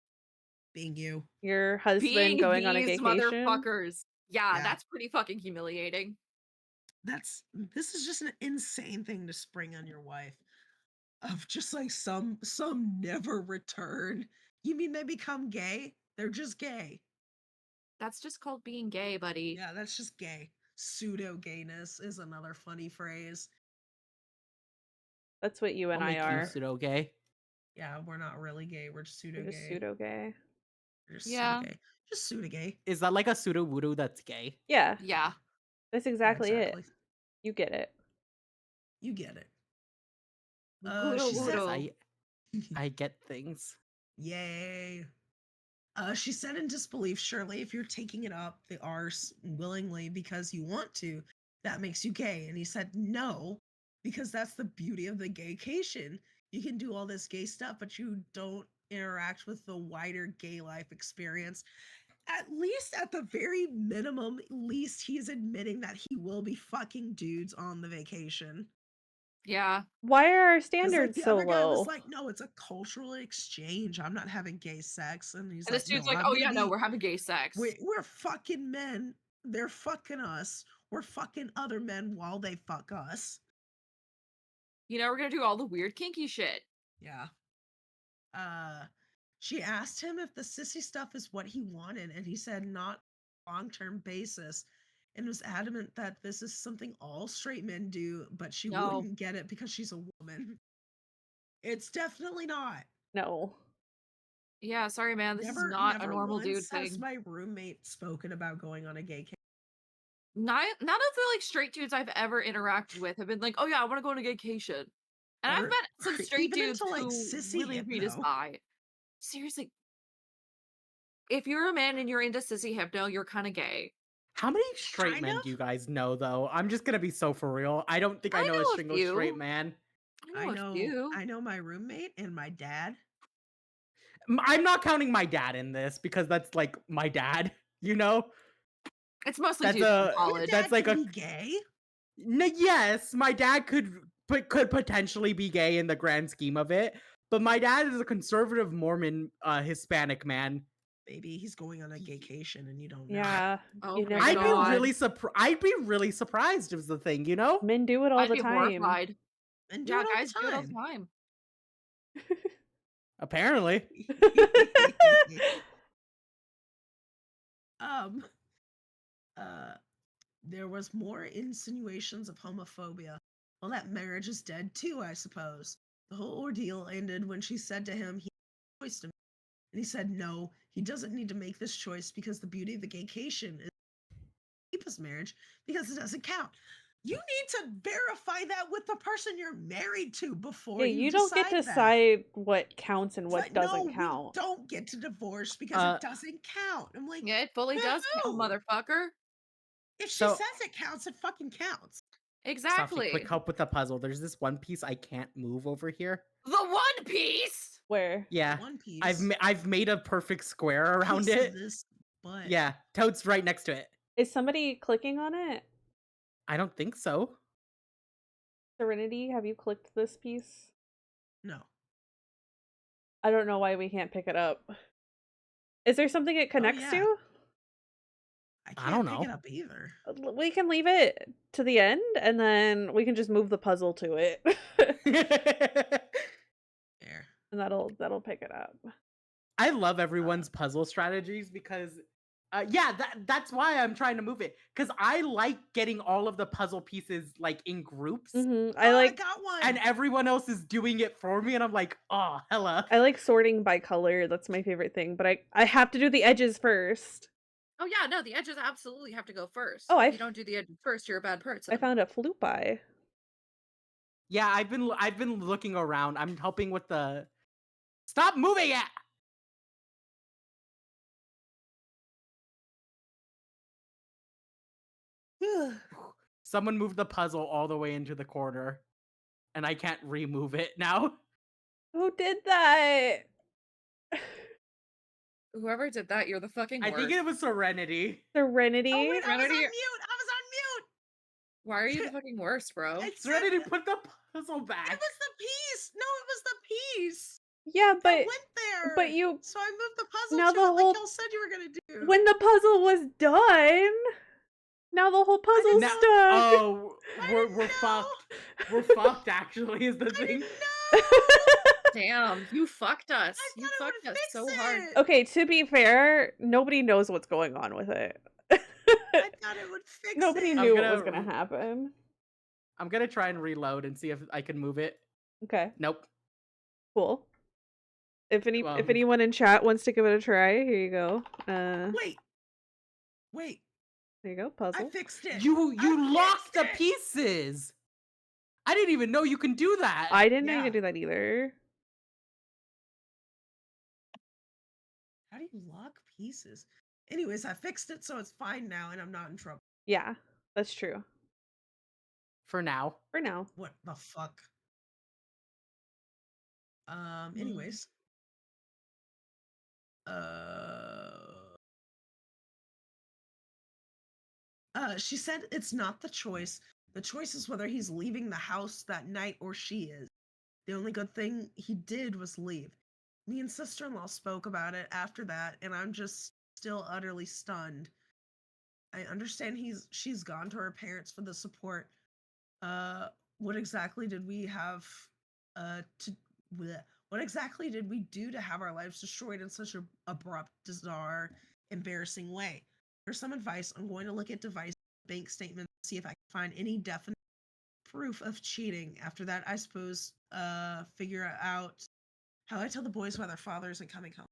Being you. Your husband Being going on a these gaycation. motherfuckers. Yeah, Yeah. that's pretty fucking humiliating. This is just an insane thing to spring on your wife. Of just like some never return. You mean they become gay? They're just gay. That's just called being gay, buddy. Yeah, that's just gay. Pseudo gayness is another funny phrase. That's what you and I are. Pseudo gay. Yeah, we're not really gay. We're just pseudo We're just gay. pseudo gay. We're just Yeah. pseudo gay. Just pseudo gay. Is that like a pseudo voodoo that's gay? Yeah. Yeah. That's exactly Exactly. it. You get it. You get it. Voodoo, She said, voodoo. I get things. Yay. She said in disbelief, surely if you're taking it up the arse willingly because you want to, that makes you gay. And he said, no, because that's the beauty of the gaycation. You can do all this gay stuff, but you don't interact with the wider gay life experience. At least at the very minimum, at least he's admitting that he will be fucking dudes on the vacation. Yeah. Why are our 'Cause, like, standards the so other guy low? was like, no, it's a cultural exchange. I'm not having gay sex. And he's And like, this dude's no, like, I'm oh gonna yeah, no, be- we're having gay sex. we're fucking men. They're fucking us. We're fucking other men while they fuck us. You know, we're gonna do all the weird kinky shit. Yeah. She asked him if the sissy stuff is what he wanted, and he said not long-term basis, and was adamant that this is something all straight men do, but she No. wouldn't get it because she's a woman. It's definitely not. No. Yeah, sorry, man. This is Never, not a never normal dude once has thing. my roommate spoken about going on a gay None of the like straight dudes I've ever interacted with have been like, "Oh yeah, I want to go on a gaycation." And I've or met some straight even dudes into like who sissy really read as hypno. bi. Seriously, if you're a man and you're into sissy hypno, you're kind of gay. How many straight Kind men of. do you guys know, though? I'm just gonna be so for real. I don't think I I know a know a single straight few. man. I know a few. I know my roommate and my dad. I'm not counting my dad in this because that's like my dad, you know? It's mostly That's dudes from a college. Dad that's like can a be gay. yes, my dad could potentially be gay in the grand scheme of it, but my dad is a conservative Mormon Hispanic man. Maybe he's going on a gaycation and you don't know. Yeah. Oh You my never I'd know. God. I'd be really surprised is the thing, you know? Men do it all I'd the be time. horrified. And do Yeah, it all guys the do it all the time. time. Apparently. um there was more insinuations of homophobia. Well, that marriage is dead too, I suppose. The whole ordeal ended when she said to him he had a choice to make. And he said no, he doesn't need to make this choice because the beauty of the gaycation is to keep his marriage because it doesn't count. You need to verify that with the person you're married to before Yeah, you you don't get to decide that. decide what counts and It's what like, doesn't no, count. we don't get to divorce because it doesn't count. I'm like, Yeah, it fully does count, no. motherfucker. If she So- says it counts, it fucking counts. Sophie, Exactly. quick help with the puzzle. There's this one piece I can't move over here. The One Piece. Where? Yeah. One piece. I've made a perfect square around piece it. Of this butt. Yeah, Toad's right next to it. Is somebody clicking on it? I don't think so. Serenity, have you clicked this piece? No. I don't know why we can't pick it up. Is there something it connects yeah. to? I I can't don't pick know. it up either. We can leave it to the end and then we can just move the puzzle to it. There. And that'll pick it up. I love everyone's puzzle strategies because that's why I'm trying to move it, because I like getting all of the puzzle pieces like in groups. I got one. And everyone else is doing it for me and I'm like, oh, hella. I like sorting by color. That's my favorite thing, but I have to do the edges first. Oh yeah, no, the edges absolutely have to go first. Oh, if you don't do the edges first, you're a bad person. I found a flute eye. Yeah, I've been looking around. I'm helping with the stop moving it. Someone moved the puzzle all the way into the corner, and I can't remove it now. Who did that? Whoever did that, you're the fucking I worst. think it was Serenity. Serenity? Oh wait, I was on Serenity- mute. I was on mute. Why are you the fucking worst, bro? It said Serenity, that- put the puzzle back. It was the piece. No, it was the piece. Yeah, That but went there. but you So I moved the puzzle now to the it whole- like y'all said you were gonna do. when the puzzle was done, now the whole puzzle's Now- stuck. Oh, I we're didn't know. fucked. We're fucked. Actually, is the I thing. didn't know. Damn, you fucked us. I You thought it fucked would us fix so hard. it. Okay, to be fair, nobody knows what's going on with it. I thought it would fix Nobody it. knew gonna- what was gonna happen. I'm gonna try and reload and see if I can move it. Okay, Nope. cool. If anyone in chat wants to give it a try, here you go. Wait. There you go, I puzzle. fixed it. You I locked fixed the it. pieces. I didn't even know you can do that. I didn't know you Yeah. could do that either. How do you lock pieces? Anyways, I fixed it, so it's fine now, and I'm not in trouble. Yeah, that's true. For now. For now. What the fuck? Anyways. She said it's not the choice. The choice is whether he's leaving the house that night or she is. The only good thing he did was leave. Me and sister-in-law spoke about it after that, and I'm just still utterly stunned. I understand she's gone to her parents for the support. What exactly did we have what exactly did we do to have our lives destroyed in such an abrupt, bizarre, embarrassing way? For some advice, I'm going to look at device bank statements, see if I can find any definite proof of cheating. After that, I suppose, figure out how I tell the boys why their father isn't coming home.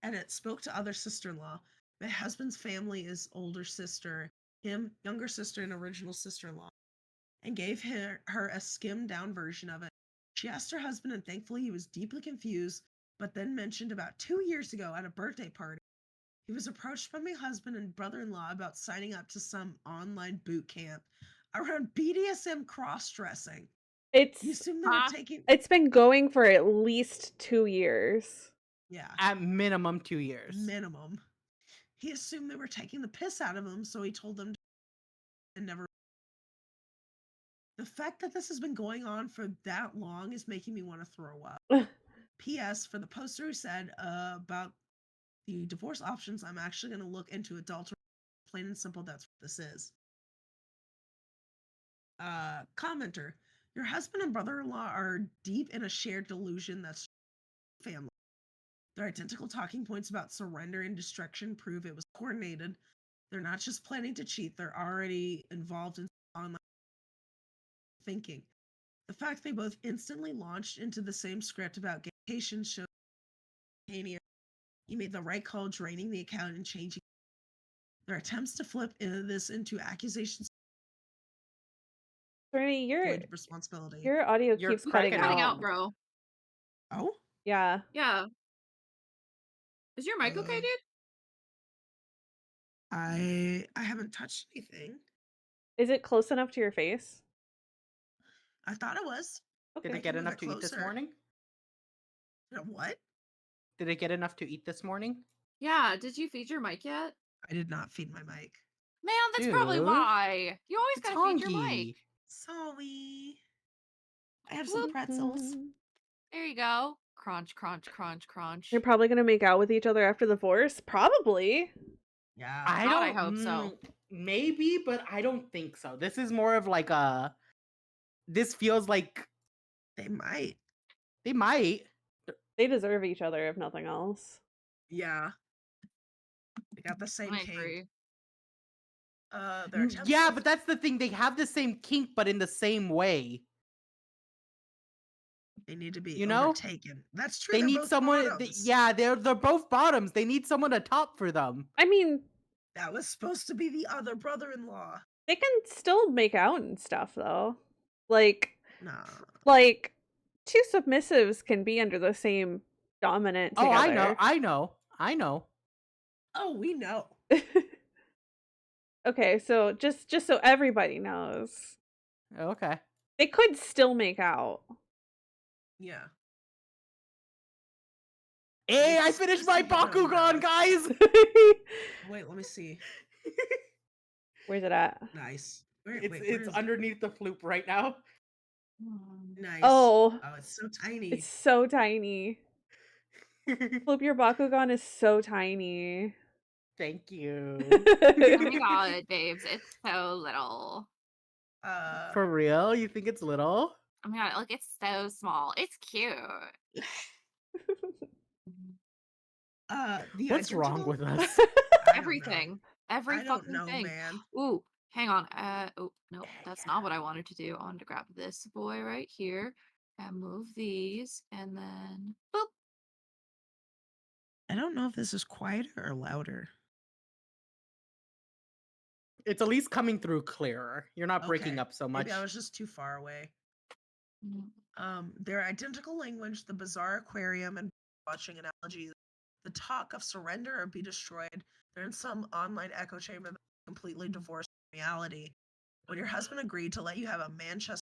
And it spoke to other sister-in-law. My husband's family is older sister, him, younger sister, and original sister-in-law, and gave her a skimmed-down version of it. She asked her husband, and thankfully he was deeply confused, but then mentioned about 2 years ago at a birthday party, he was approached by my husband and brother-in-law about signing up to some online boot camp around BDSM cross-dressing. He It's assumed they were Huh? taking... it's been going for at least 2 years. Yeah, At minimum 2 years. minimum. He assumed they were taking the piss out of him, so he told them to and never... The fact that this has been going on for that long is making me want to throw up. P.S. For the poster who said about the divorce options, I'm actually going to look into adultery. Plain and simple, that's what this is. Commenter. Your husband and brother-in-law are deep in a shared delusion that's family. Their identical talking points about surrender and destruction prove it was coordinated. They're not just planning to cheat, they're already involved in online thinking. The fact they both instantly launched into the same script about gaycation shows he made the right call draining the account and changing. Their attempts to flip this into accusations Bernie, avoid responsibility. your audio You're keeps cutting cracking Cutting out. out, bro. Oh? Yeah. Yeah. Is your mic okay, Uh, dude? I haven't touched anything. Is it close enough to your face? I thought it was. Did Okay. it get Move enough it to eat this closer. morning? What? Did it get enough to eat this morning? Yeah. Did you feed your mic yet? I did not feed my mic. Man, that's probably Dude, why. You always it's gotta feed your mic. hungry. Sorry. I have some Whoop. pretzels. Mhm. There you go. Crunch, crunch, crunch, crunch. You're probably gonna make out with each other after the divorce? Probably. Yeah. I God, don't. I hope so. Maybe, but I don't think so. This is more of like a. This feels like They might. they might. They deserve each other if nothing else. Yeah. They got the same I kink. agree. Their attempts Yeah, to- but that's the thing. They have the same kink, but in the same way. They need to be You know? overtaken. That's true. They they're need both someone. bottoms. Yeah, they're both bottoms. They need someone to top for them. I mean, That was supposed to be the other brother-in-law. they can still make out and stuff though. Like Nah. two submissives can be under the same dominant Oh, I together. I know. Oh, we know. Okay, so just so everybody knows, Okay. they could still make out. Yeah. Hey, I It's finished just my a different Bakugan, umbrella. guys. Wait, let me see. Where's it at? Nice. It's where it's is it? underneath the floop right now. Nice. Oh, Oh, it's so tiny. it's so tiny. Flip your Bakugan is so tiny. Thank you. Oh my god, babes, it's so little. For real? You think it's little? Oh my god, look, it's so small. It's cute. The What's wrong identical- with us? I don't know. Everything. Every I don't fucking know, thing. man. Ooh, hang on. Oh, no, that's not what I wanted to do. I wanted to grab this boy right here and move these and then boop. I don't know if this is quieter or louder. It's at least coming through clearer. You're not breaking Okay, up so much. Maybe I was just too far away. Mm. Their identical language, the bizarre aquarium, and watching analogies, the talk of surrender or be destroyed. They're in some online echo chamber that's completely divorced from reality. When your husband agreed to let you have a Manchester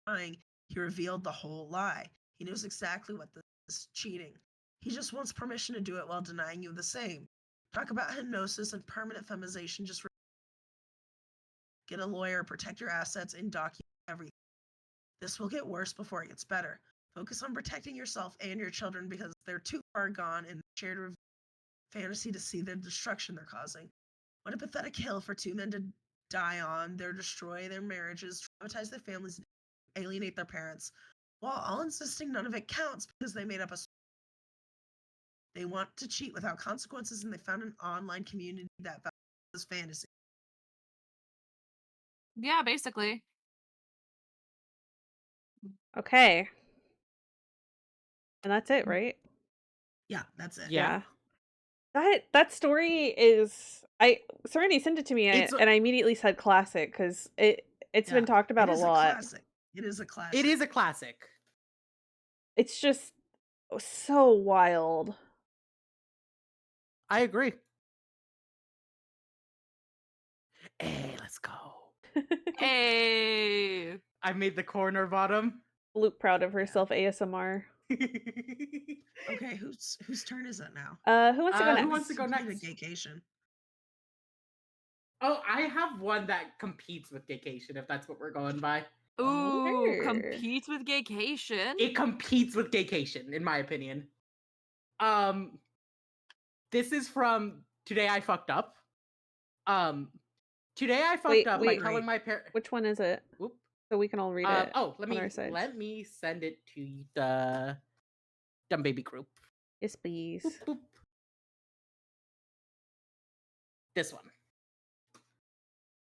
lying, he revealed the whole lie. He knows exactly what this is cheating. He just wants permission to do it while denying you the same. Talk about hypnosis and permanent feminization. Just get a lawyer, protect your assets, and document everything. This will get worse before it gets better. Focus on protecting yourself and your children because they're too far gone in the shared fantasy to see the destruction they're causing. What a pathetic hill for two men to die on. They'll destroy their marriages, traumatize their families, alienate their parents, while all insisting none of it counts because they made up a... They want to cheat without consequences, and they found an online community that values fantasy. Yeah, basically. Okay. And that's it, Mm. right? Yeah, that's it. Yeah. That story is Serenity sent it to me It's and I immediately said classic because it's been Yeah. talked about It a is a lot. classic. It is a classic. it is a classic. It's just so wild. I agree. Hey, let's go. Hey. I made the corner bottom. Luke proud of herself ASMR. Okay, whose turn is it now? Who wants to go Who next? wants to go Complete next? a gaycation. Oh, I have one that competes with gaycation, if that's what we're going by. Ooh, Sure. competes with gaycation. It competes with gaycation, in my opinion. This is from Today I Fucked Up. Today I fucked up by wait. telling my parents. Which one is it? Whoop. So we can all read it. Let on our sides. me send it to the Dumb Baby group. Yes, please. Boop, boop. This one.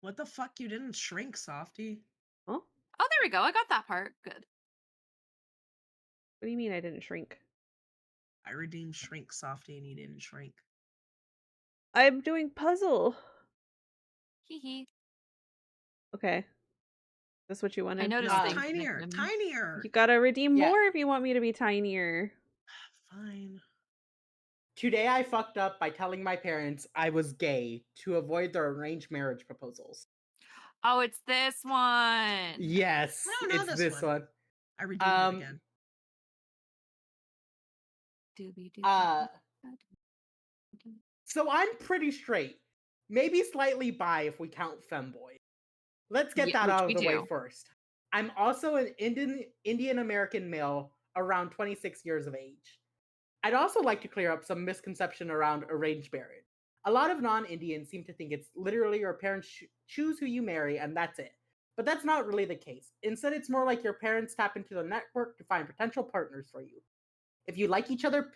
What the fuck? You didn't shrink, Softy. Huh? Oh, there we go. I got that part. Good. What do you mean I didn't shrink? I redeemed shrink, Softy, and you didn't shrink. I'm doing puzzle. Hee hee. Okay. That's what you wanted? I noticed No, things. tinier, Nickman. tinier. You gotta redeem Yeah. more if you want me to be tinier. Fine. Today I fucked up by telling my parents I was gay to avoid their arranged marriage proposals. Oh, it's this one. Yes, No, not it's this this one. one. I redeemed it again. So I'm pretty straight. Maybe slightly bi if we count femboy. Let's get that which out we of the way do. first. I'm also an Indian American male around 26 years of age. I'd also like to clear up some misconception around arranged marriage. A lot of non-Indians seem to think it's literally your parents choose who you marry and that's it. But that's not really the case. Instead, it's more like your parents tap into the network to find potential partners for you. If you like each other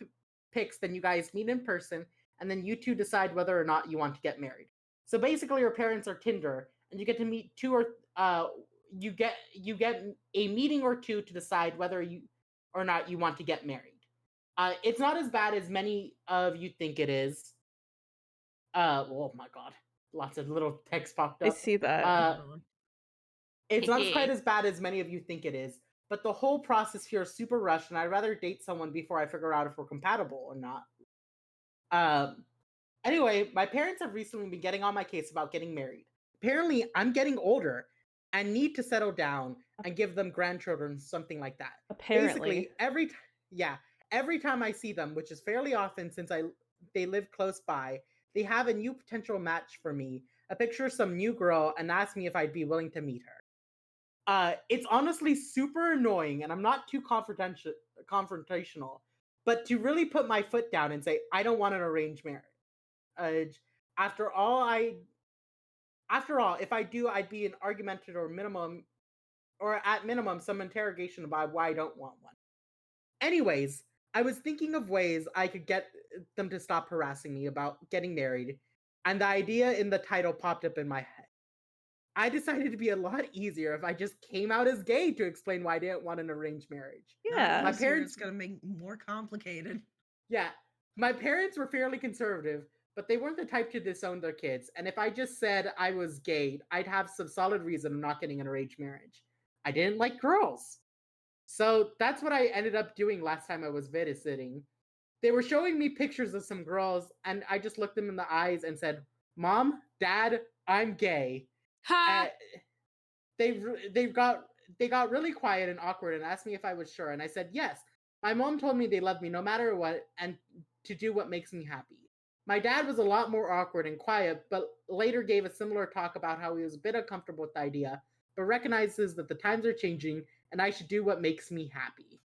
picks, then you guys meet in person, and then you two decide whether or not you want to get married. So basically, your parents are Tinder, and you get to meet you get a meeting or two to decide whether you or not you want to get married. It's not as bad as many of you think it is. Oh my god, lots of little text popped I up. see that. It's not quite as bad as many of you think it is, but the whole process here is super rushed, and I'd rather date someone before I figure out if we're compatible or not. Anyway, my parents have recently been getting on my case about getting married. Apparently, I'm getting older and need to settle down and give them grandchildren, something like that. Apparently. Basically, every time I see them, which is fairly often since they live close by, they have a new potential match for me, a picture of some new girl, and ask me if I'd be willing to meet her. It's honestly super annoying, and I'm not too confrontational, but to really put my foot down and say, I don't want an arranged marriage. After all, if I do, I'd be an argumentative or at minimum, some interrogation about why I don't want one. Anyways, I was thinking of ways I could get them to stop harassing me about getting married, and the idea in the title popped up in my head. I decided to be a lot easier if I just came out as gay to explain why I didn't want an arranged marriage. Yeah. My parents, it's gonna make more complicated. Yeah, my parents were fairly conservative, but they weren't the type to disown their kids. And if I just said I was gay, I'd have some solid reason of not getting an arranged marriage. I didn't like girls. So that's what I ended up doing last time I was visiting. They were showing me pictures of some girls, and I just looked them in the eyes and said, Mom, Dad, I'm gay. They got really quiet and awkward and asked me if I was sure, and I said yes. My mom told me they love me no matter what and to do what makes me happy. My dad was a lot more awkward and quiet, but later gave a similar talk about how he was a bit uncomfortable with the idea, but recognizes that the times are changing and I should do what makes me happy.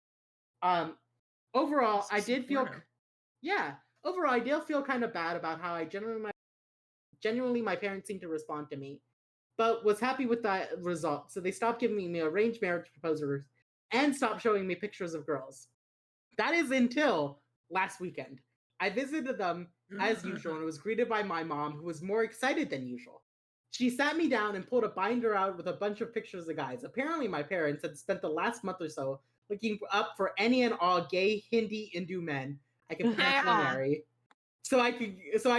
Overall, I did feel kind of bad about how I genuinely my parents seemed to respond to me, but was happy with the result. So they stopped giving me arranged marriage proposals and stopped showing me pictures of girls. That is until last weekend. I visited them as usual and was greeted by my mom, who was more excited than usual. She sat me down and pulled a binder out with a bunch of pictures of guys. Apparently, my parents had spent the last month or so looking up for any and all gay Hindi Hindu men I could potentially Yeah. marry. So I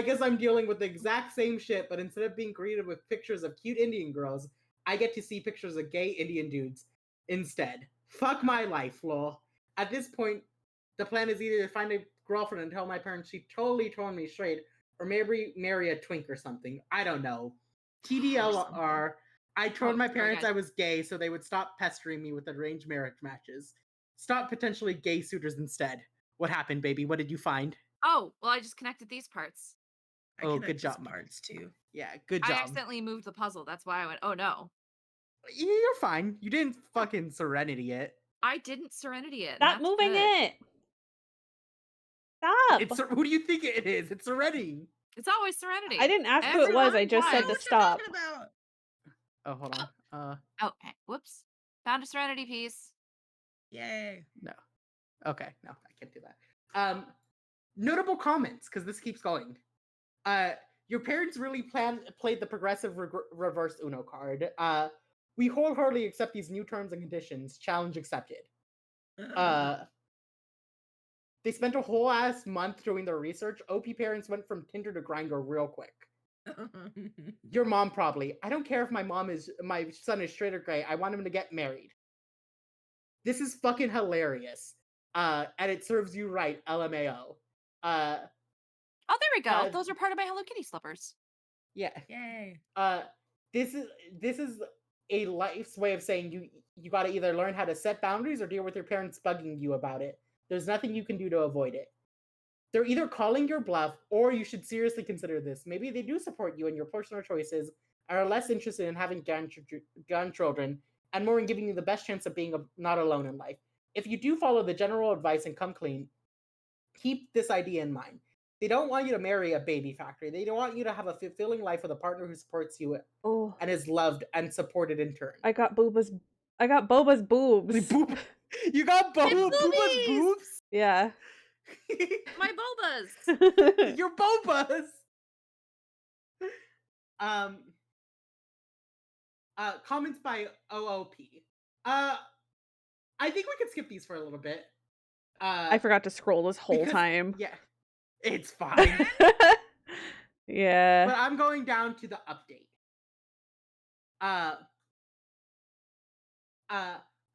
guess I'm dealing with the exact same shit, but instead of being greeted with pictures of cute Indian girls, I get to see pictures of gay Indian dudes instead. Fuck my life, lol. At this point, the plan is either to find a girlfriend and tell my parents she totally torn me straight, or maybe marry a twink or something. I don't know. TDLR, I told my parents I was gay so they would stop pestering me with arranged marriage matches. Stop potentially gay suitors instead. What happened, baby? What did you find? Oh, well, I just connected these parts. Oh, good job. Parts too. Yeah, good I job. accidentally moved the puzzle. That's why I went, oh no. You're fine. You didn't fucking Serenity it. I didn't Serenity it. Stop moving it. Stop. Who do you think it is? It's Serenity. It's always Serenity. I didn't ask who it was. I just said to stop. About? Oh, hold on. Oh, whoops. Found a Serenity piece. Yay. No. Okay, no, I can't do that. Notable comments, because this keeps going. Your parents really played the progressive reverse Uno card. We wholeheartedly accept these new terms and conditions. Challenge accepted. They spent a whole ass month doing their research. OP parents went from Tinder to Grindr real quick. Your mom probably. I don't care if my son is straight or gay. I want him to get married. This is fucking hilarious. And it serves you right, LMAO. Oh, there we go. Those are part of my Hello Kitty slippers. Yeah. Yay. This is a life's way of saying you got to either learn how to set boundaries or deal with your parents bugging you about it. There's nothing you can do to avoid it. They're either calling your bluff, or you should seriously consider this. Maybe they do support you in your personal choices and are less interested in having gun children and more in giving you the best chance of being not alone in life. If you do follow the general advice and come clean, keep this idea in mind. They don't want you to marry a baby factory. They don't want you to have a fulfilling life with a partner who supports you and is loved and supported in turn. I got Boba's boobs. You got Boba's boobs? Yeah. My Bobas. Your Bobas. Comments by OOP. I think we could skip these for a little bit. I forgot to scroll this whole time. Yeah, it's fine. Yeah. But I'm going down to the update.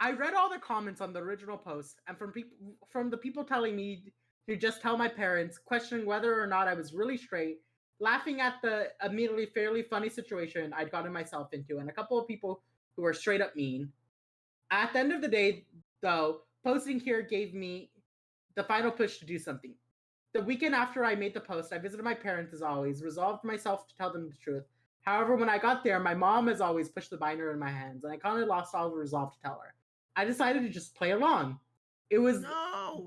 I read all the comments on the original post, and from the people telling me to just tell my parents, questioning whether or not I was really straight, laughing at the immediately fairly funny situation I'd gotten myself into, and a couple of people who were straight up mean. At the end of the day, though, posting here gave me the final push to do something. The weekend after I made the post, I visited my parents as always, resolved myself to tell them the truth. However, when I got there, my mom as always pushed the binder in my hands, and I kind of lost all the resolve to tell her. I decided to just play along. It was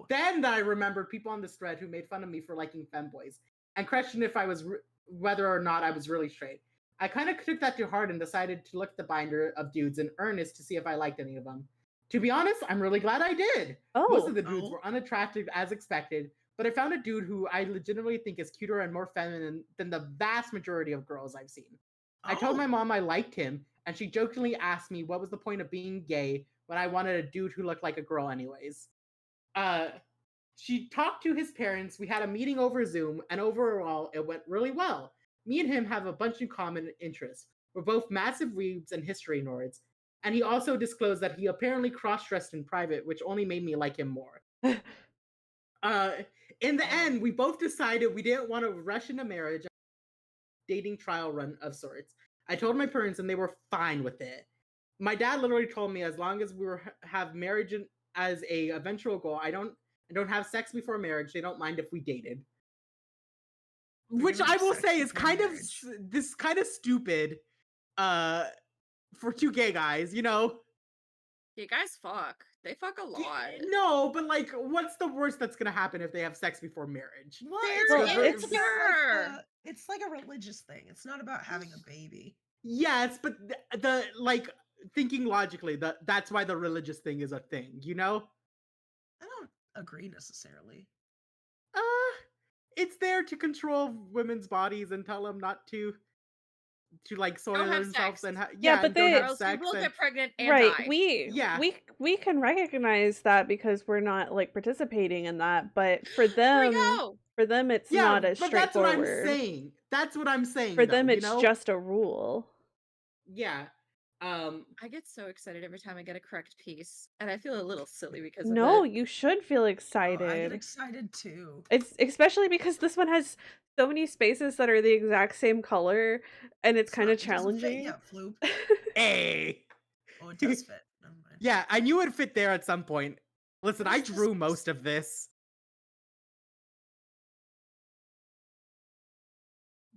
then that I remembered people on this thread who made fun of me for liking femboys and questioned if I was whether or not I was really straight. I kind of took that to heart and decided to look at the binder of dudes in earnest to see if I liked any of them. To be honest, I'm really glad I did. Most of the dudes were unattractive as expected, but I found a dude who I legitimately think is cuter and more feminine than the vast majority of girls I've seen. I told my mom I liked him, and she jokingly asked me what was the point of being gay when I wanted a dude who looked like a girl anyways. She talked to his parents, we had a meeting over Zoom, and overall, it went really well. Me and him have a bunch of common interests. We're both massive weebs and history nerds, and he also disclosed that he apparently cross-dressed in private, which only made me like him more. In the end, we both decided we didn't want to rush into marriage, dating trial run of sorts. I told my parents, and they were fine with it. My dad literally told me as long as we have marriage as a eventual goal, I don't have sex before marriage. They don't mind if we dated. Which I will say is kind of stupid for two gay guys, you know? Yeah, guys fuck. They fuck a lot. No, but like, what's the worst that's gonna happen if they have sex before marriage? Well, it's like a religious thing. It's not about having a baby. Yes, but the like thinking logically, that's why the religious thing is a thing, you know? I don't agree necessarily. It's there to control women's bodies and tell them not to like soil have themselves sex. and Yeah, but and don't they- Or have else you sex. will and- get pregnant and right, die. Yeah. we can recognize that because we're not like participating in that, but for There we them, go. it's yeah, not as but that's what I'm straightforward. saying. That's what I'm saying. For though, them, you it's know? just a rule. Yeah. I get so excited every time I get a correct piece, and I feel a little silly because of No, it. you should feel Oh, I get excited. excited too. It's especially because this one has so many spaces that are the exact same color, and it's kind of It doesn't fit challenging. yet, Floop. Hey. Oh, it does fit. Never mind. Yeah, I knew it'd fit there at some point. Listen, I Where's this drew piece? most of this.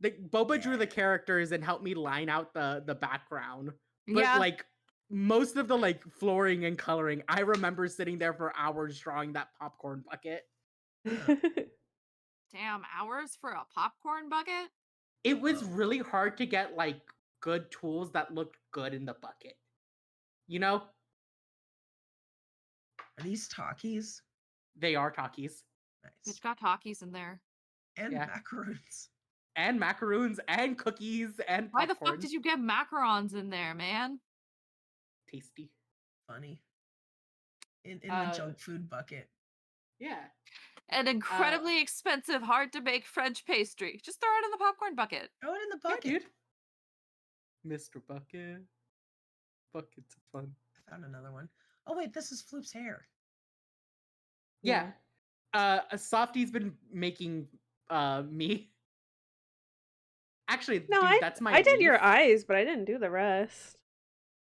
Boba drew the Yeah. characters and helped me line out the background. But Yeah. like most of the like flooring and coloring, I remember sitting there for hours drawing that popcorn bucket. Damn, hours for a popcorn bucket? It was Oh. really hard to get like good tools that looked good in the bucket. You know? Are these Takis? They are Takis. Nice. It's got Takis in there. And Yeah. macaroons. And macaroons and cookies and Why popcorn. the fuck did you get macarons in there, man? Tasty. Funny. In the junk food bucket. Yeah. An incredibly expensive, hard to make French pastry. Just throw it in the popcorn bucket. Throw it in the Yeah, bucket. dude. Mr. Bucket. Buckets of fun. I found another one. Oh wait, this is Floop's hair. Yeah. Softy's been making me. Actually, No, dude, that's my I did your leaf. eyes, but I didn't do the rest.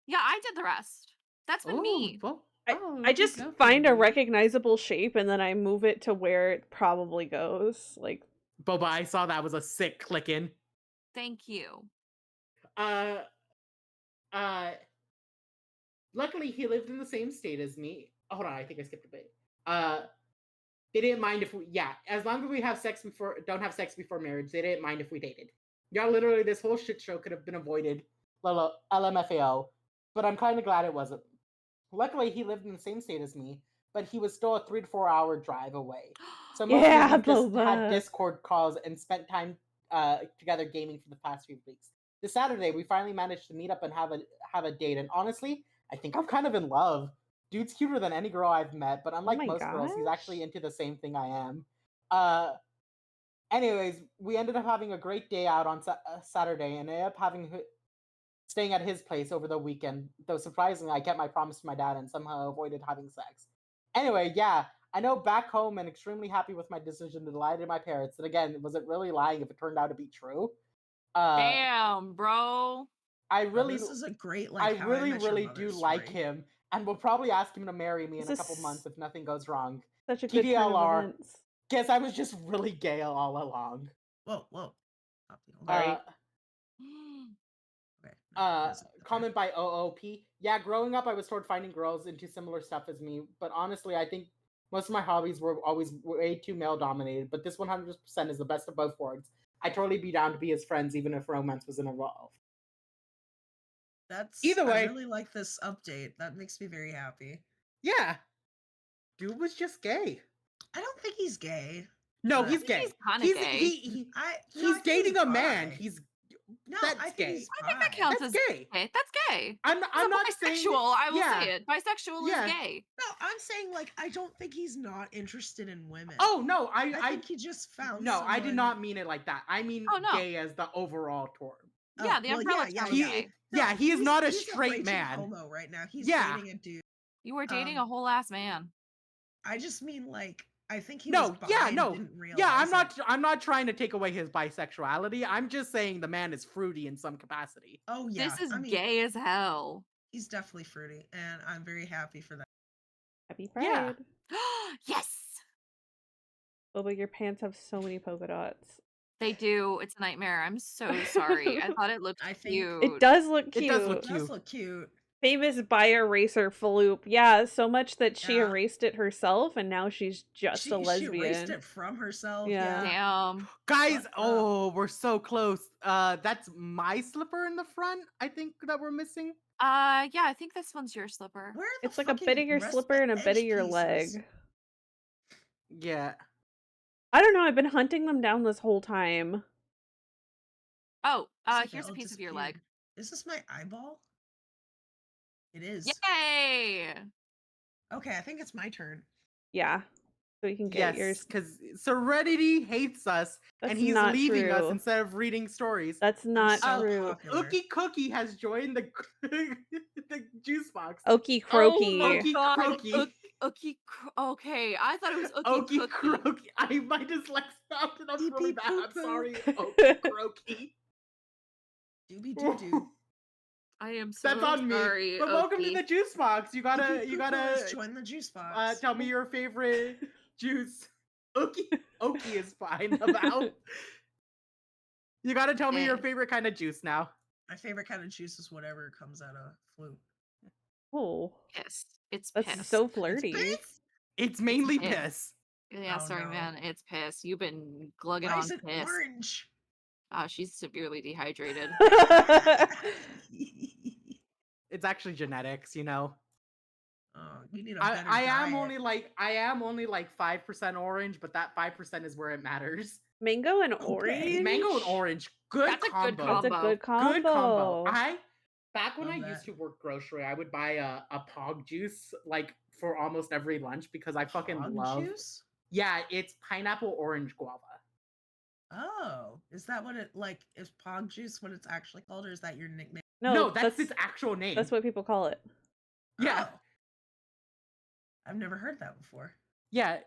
Yeah, I did the rest. That's been me. Well, I just find a recognizable shape and then I move it to where it probably goes. Like, Boba, I saw that was a sick clicking. Thank you. Luckily he lived in the same state as me. Oh, hold on, I think I skipped a bit. They didn't mind if we, as long as we don't have sex before marriage, they didn't mind if we dated. Yeah, literally this whole shit show could have been avoided. LMFAO. But I'm kind of glad it wasn't. Luckily, he lived in the same state as me, but he was still a 3 to 4 hour drive away. So mostly Yeah, we just Boba. had Discord calls and spent time together gaming for the past few weeks. This Saturday, we finally managed to meet up and have a date, and honestly, I think I'm kind of in love. Dude's cuter than any girl I've met, but unlike my most girls, he's gosh. actually into the same thing I am. Anyways, we ended up having a great day out on Saturday, and ended up staying at his place over the weekend. Though surprisingly, I kept my promise to my dad and somehow avoided having sex. Anyway, yeah, I know back home and extremely happy with my decision to lie to my parents. And again, was it really lying if it turned out to be true? Damn, bro. This is a great like. I really do like him, and will probably ask him to marry me in This a couple is months if nothing goes wrong. such a good turn of TDLR. events. Guess I was just really gay all along. Whoa. Sorry. Okay, no, it isn't. Okay. Comment by OOP. Yeah, growing up, I was toward finding girls into similar stuff as me, but honestly, I think most of my hobbies were always way too male dominated. But this 100% is the best of both worlds. I'd totally be down to be his friends, even if romance wasn't involved. Either way, I really like this update. That makes me very happy. Yeah, dude was just gay. I don't think he's gay. No, I he's think gay. he's kinda gay. He's dating a man. bi. He's No, that's I think gay. he's I think that bi. counts That's as gay. gay. That's gay. I'm not saying Bisexual, I will yeah. say it. Bisexual Yeah. is gay. No, I'm saying like I don't think he's not interested in women. Oh no, I think he just found. no, I did someone- not mean it like that. I mean Oh, no. gay as the overall term. Yeah, the umbrella term is gay. He is not a he's straight raging man. Homo right now. He's Yeah. dating a dude. You were dating a whole ass man. I just mean like I think he No, was bi yeah, and no. didn't realize Yeah, it. I'm not trying to take away his bisexuality. I'm just saying the man is fruity in some capacity. Oh yeah, This is I mean, gay as hell. He's definitely fruity, and I'm very happy for that. Happy Pride. Yeah. Yes, Boba, your pants have so many polka dots. they do. It's a nightmare. I'm so sorry. I thought it looked I think- cute. It does look cute. It does look It cute. does look cute. Famous buyer racer Floop. Yeah, so much that she Yeah. erased it herself and now she's just She a lesbian. She erased it from herself. Yeah. Damn. Guys, Fucked up. oh, we're so close. That's my slipper in the front, I think, that we're missing. Yeah, I think this one's your slipper. Where are the It's like a bit fucking of your rest slipper the and a bit edge of your pieces? leg. Yeah. I don't know, I've been hunting them down this whole time. Oh, This here's a veil piece of your leg. disappeared. Is this my eyeball? It is. Yay! Okay, I think it's my turn. Yeah. So you can get Yes, yours. because Serenity hates us, That's and he's not leaving us true. instead of reading stories. That's not so true. popular. Ookie Cookie has joined the the juice box. Okie Oh croaky. my Okie god. croaky. Okay, I thought it was Okie Cookie. croaky. I my dyslexia sounded up Beep, really beep, bad. boop, I'm sorry. boop. Okie croaky. Doobie doo doo. I am so That's on me. sorry. But welcome to Okie. the juice box. You gotta Let's join the juice box. tell me your favorite juice. Okie is fine about. You gotta tell me your Dang. favorite kind of juice now. My favorite kind of juice is whatever comes out of flute. Oh, Piss. It's that's piss. so It's flirty. piss? It's mainly piss. piss. Yeah, Oh, sorry, no. man. It's piss. You've been glugging Why on is it piss. orange? She's severely dehydrated. It's actually genetics, you know. Oh, you need a better I diet. am only like 5% orange, but that 5% is where it matters. Mango and Okay. orange. Mango and orange, good That's a combo. good That's a combo. good combo. Good combo. Back when Love I that. used to work grocery, I would buy a Pog juice like for almost every lunch because I fucking Hog love. juice? Yeah, it's pineapple orange guava. Oh, is that what it like? Is Pog juice what it's actually called, or is that your nickname? No, that's its actual name. That's what people call it. Yeah. Oh. I've never heard that before. Yeah.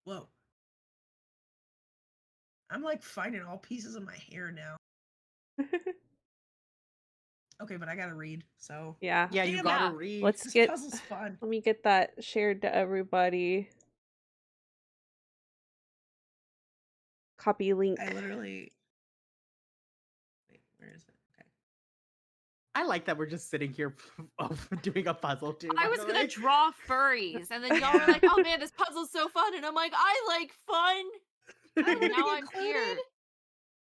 Whoa. I'm like finding all pieces of my hair now. Okay, but I gotta read, so Yeah. Yeah, you Damn gotta it. read. Let's this get. puzzle's fun. Let me get that shared to everybody. Copy link. I literally. Wait, where is it? Okay. I like that we're just sitting here doing a puzzle too. I by was the gonna way. draw furries, and then y'all were like, "Oh man, this puzzle's so fun," and I'm like, "I like fun." I And wanna now be I'm here. included.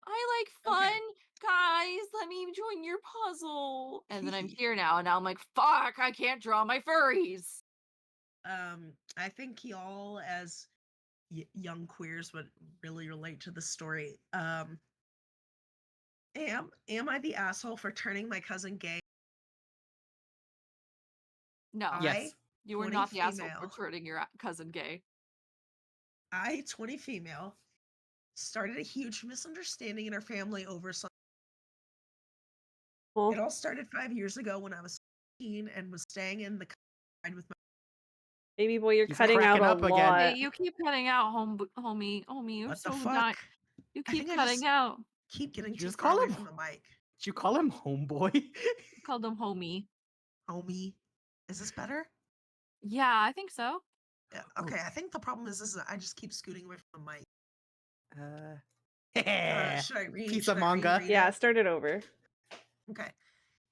I like Okay. fun, guys. Let me join your puzzle. And then I'm Hee. here now, and now I'm like, "Fuck! I can't draw my furries." I think y'all as young queers would really relate to the story. Am I the asshole for turning my cousin gay? No, Yes. you were 20 not the asshole female. for turning your cousin gay. 20 female, started a huge misunderstanding in our family over something. Well, It all started 5 years ago when I was 15 and was staying in the countryside with my. baby boy, you're He's cutting out cracking a up again. lot. Hey, you keep cutting out, homie. You're What so the not. fuck? You I keep think I cutting just- out. Keep getting You too just far call away him- from the mic. Did you call him homeboy? Called him homie. Homie. Is this better? Yeah, I think so. Yeah, okay, I think the problem is that I just keep scooting away from the mic. Should I read? Piece Should of I read manga. Yeah, it? start it over. Okay.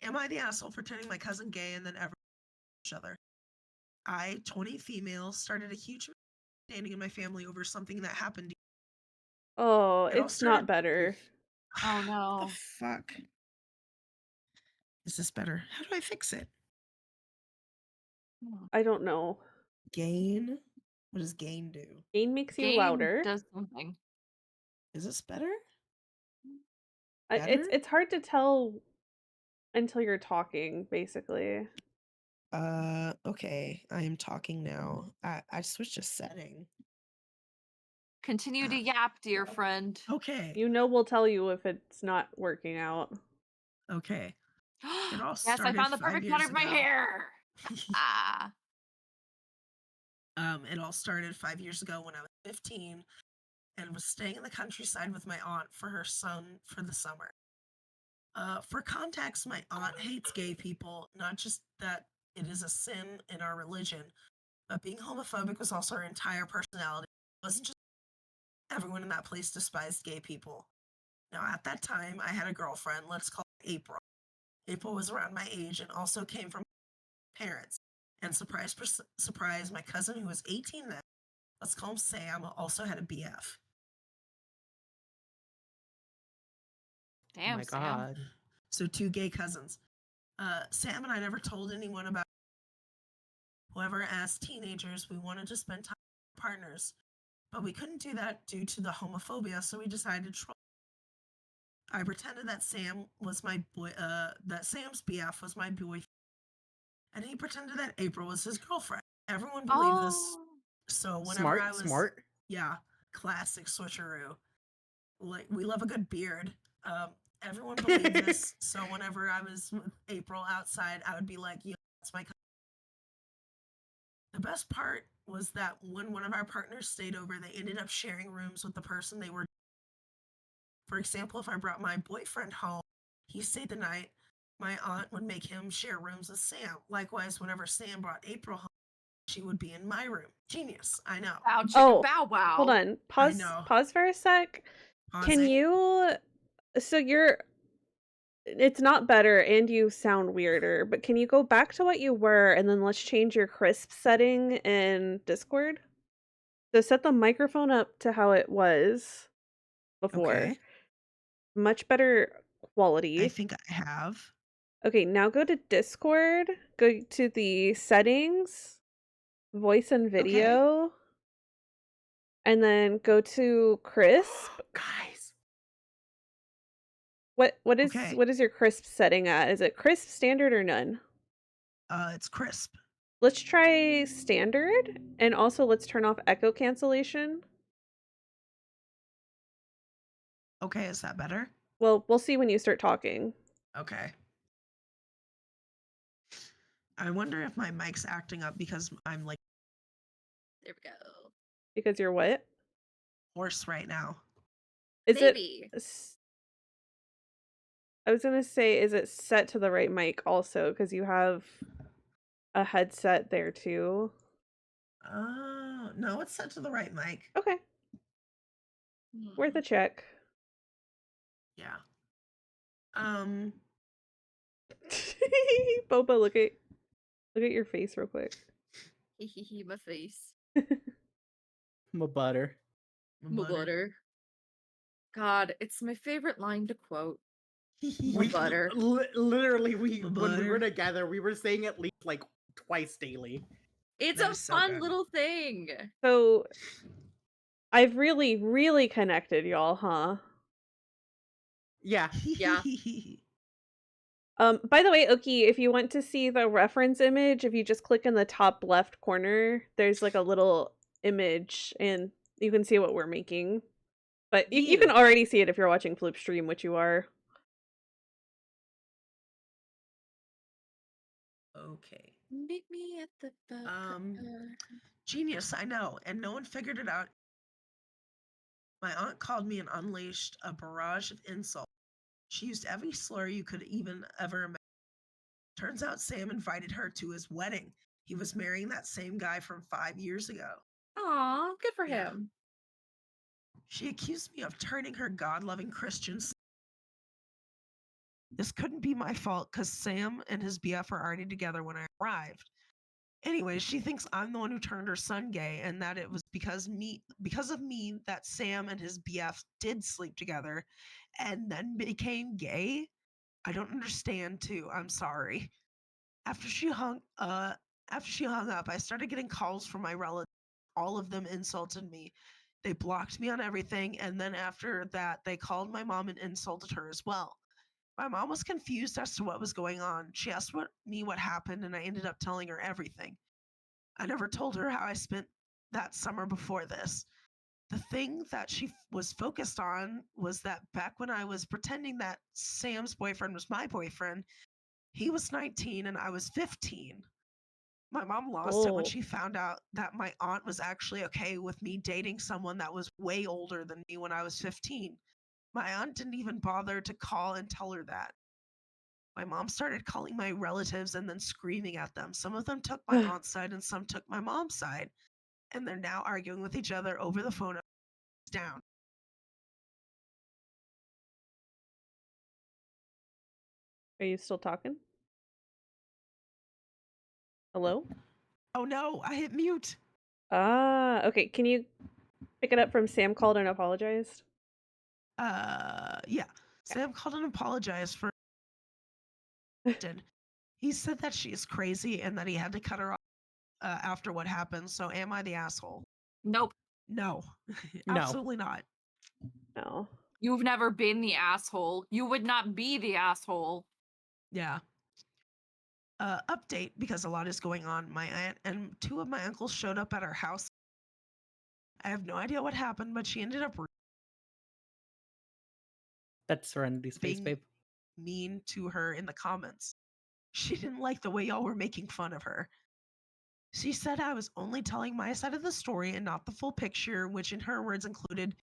Am I the asshole for turning my cousin gay and then ever each other? 20 female, started a huge misunderstanding in my family over something that happened. Oh, It all it's not started- better. Oh What no. the fuck? Is this better? How do I fix it? I don't know. Gain? What does gain do? Gain makes you Game louder. does something. Is this better? It's better? it's hard to tell until you're talking, basically. Okay. I am talking now. I switched a setting. Continue to yap, dear friend. Okay. You know we'll tell you if it's not working out. Okay. It all Yes, I started found the 5 perfect color years for my ago. hair. Ah. It all started 5 years ago when I was 15 and was staying in the countryside with my aunt for her son for the summer. For context, my aunt hates gay people, not just that it is a sin in our religion, but being homophobic was also her entire personality. It wasn't just everyone in that place despised gay people. Now, at that time, I had a girlfriend, let's call her April. April was around my age and also came from parents. And surprise, surprise, my cousin who was 18 then, let's call him Sam, also had a BF. Damn, oh my Sam. god. So 2 gay cousins. Sam and I never told anyone about. However, as teenagers, we wanted to spend time with partners, but we couldn't do that due to the homophobia, so we decided to troll. I pretended that Sam was my boy. That Sam's BF was my boyfriend, and he pretended that April was his girlfriend. Everyone believed this. Oh. So whenever I was, Smart. yeah, classic switcheroo. Like we love a good beard. Everyone believed this. So whenever I was with April outside, I would be like, "Yo, that's my." The best part was that when one of our partners stayed over, they ended up sharing rooms with the person they were. For example, if I brought my boyfriend home, he stayed the night. My aunt would make him share rooms with Sam. Likewise, whenever Sam brought April home, she would be in my room. Genius, I know. Bow chicka Oh, bow wow. hold on. I know. Pause for a sec. Can Pausing. you so it's not better and you sound weirder, but can you go back to what you were and then let's change your crisp setting in Discord? So set the microphone up to how it was before. Okay. Much better I quality. think I have. Okay, now go to Discord, go to the settings, voice and video, and then go to crisp. Guys. What Okay. is your crisp setting at? Is it crisp, standard, or none? It's crisp. Let's try standard, and also let's turn off echo cancellation. Okay, is that better? Well, we'll see when you start talking. Okay. I wonder if my mic's acting up because I'm like There we go. Because you're what? hoarse right now. Is Maybe. I was gonna say, is it set to the right mic also? Because you have a headset there too. No, it's set to the right mic. Okay, worth a check. Yeah. Boba, look at your face real quick. My face. My butter. My butter. God, it's my favorite line to quote. My We butter. literally My when we were butter. together, we were saying at least like twice daily. It's That a is so fun good. little thing. So, I've really, really connected y'all, huh? Yeah. Yeah. By the way, Oki, if you want to see the reference image, if you just click in the top left corner, there's like a little image and you can see what we're making. But you can already see it if you're watching Flip Stream, which you are. Okay. Meet me at the Genius, I know, and no one figured it out. My aunt called me and unleashed a barrage of insults. She used every slur you could even ever imagine. Turns out Sam invited her to his wedding. He was marrying that same guy from 5 years ago. Aw, good for Yeah. him. She accused me of turning her God-loving Christian. This couldn't be my fault because Sam and his BF are already together when I arrived. Anyway, she thinks I'm the one who turned her son gay and that it was because of me that Sam and his BF did sleep together and then became gay. I don't understand too. I'm sorry. After she hung up, I started getting calls from my relatives. All of them insulted me. They blocked me on everything, and then after that, they called my mom and insulted her as well. My mom was confused as to what was going on. She asked me what happened, and I ended up telling her everything. I never told her how I spent that summer before this. The thing that she was focused on was that back when I was pretending that Sam's boyfriend was my boyfriend, he was 19 and I was 15. My mom lost it when she found out that my aunt was actually okay with me dating someone that was way older than me when I was 15. My aunt didn't even bother to call and tell her that. My mom started calling my relatives and then screaming at them. Some of them took my aunt's side and some took my mom's side. And they're now arguing with each other over the phone. Down. Are you still talking? Hello? Oh no, I hit mute. Okay. Can you pick it up from Sam called and apologized? Yeah. Sam called and apologized for. He said that she's crazy and that he had to cut her off after what happened. So am I the asshole? Nope. No, No. absolutely not. No. You've never been the asshole. You would not be the asshole. Yeah. Update, because a lot is going on. My aunt and two of my uncles showed up at our house. I have no idea what happened, but she ended up That's Serenity's face, being babe. mean to her in the comments. She didn't like the way y'all were making fun of her. She said I was only telling my side of the story and not the full picture, which in her words included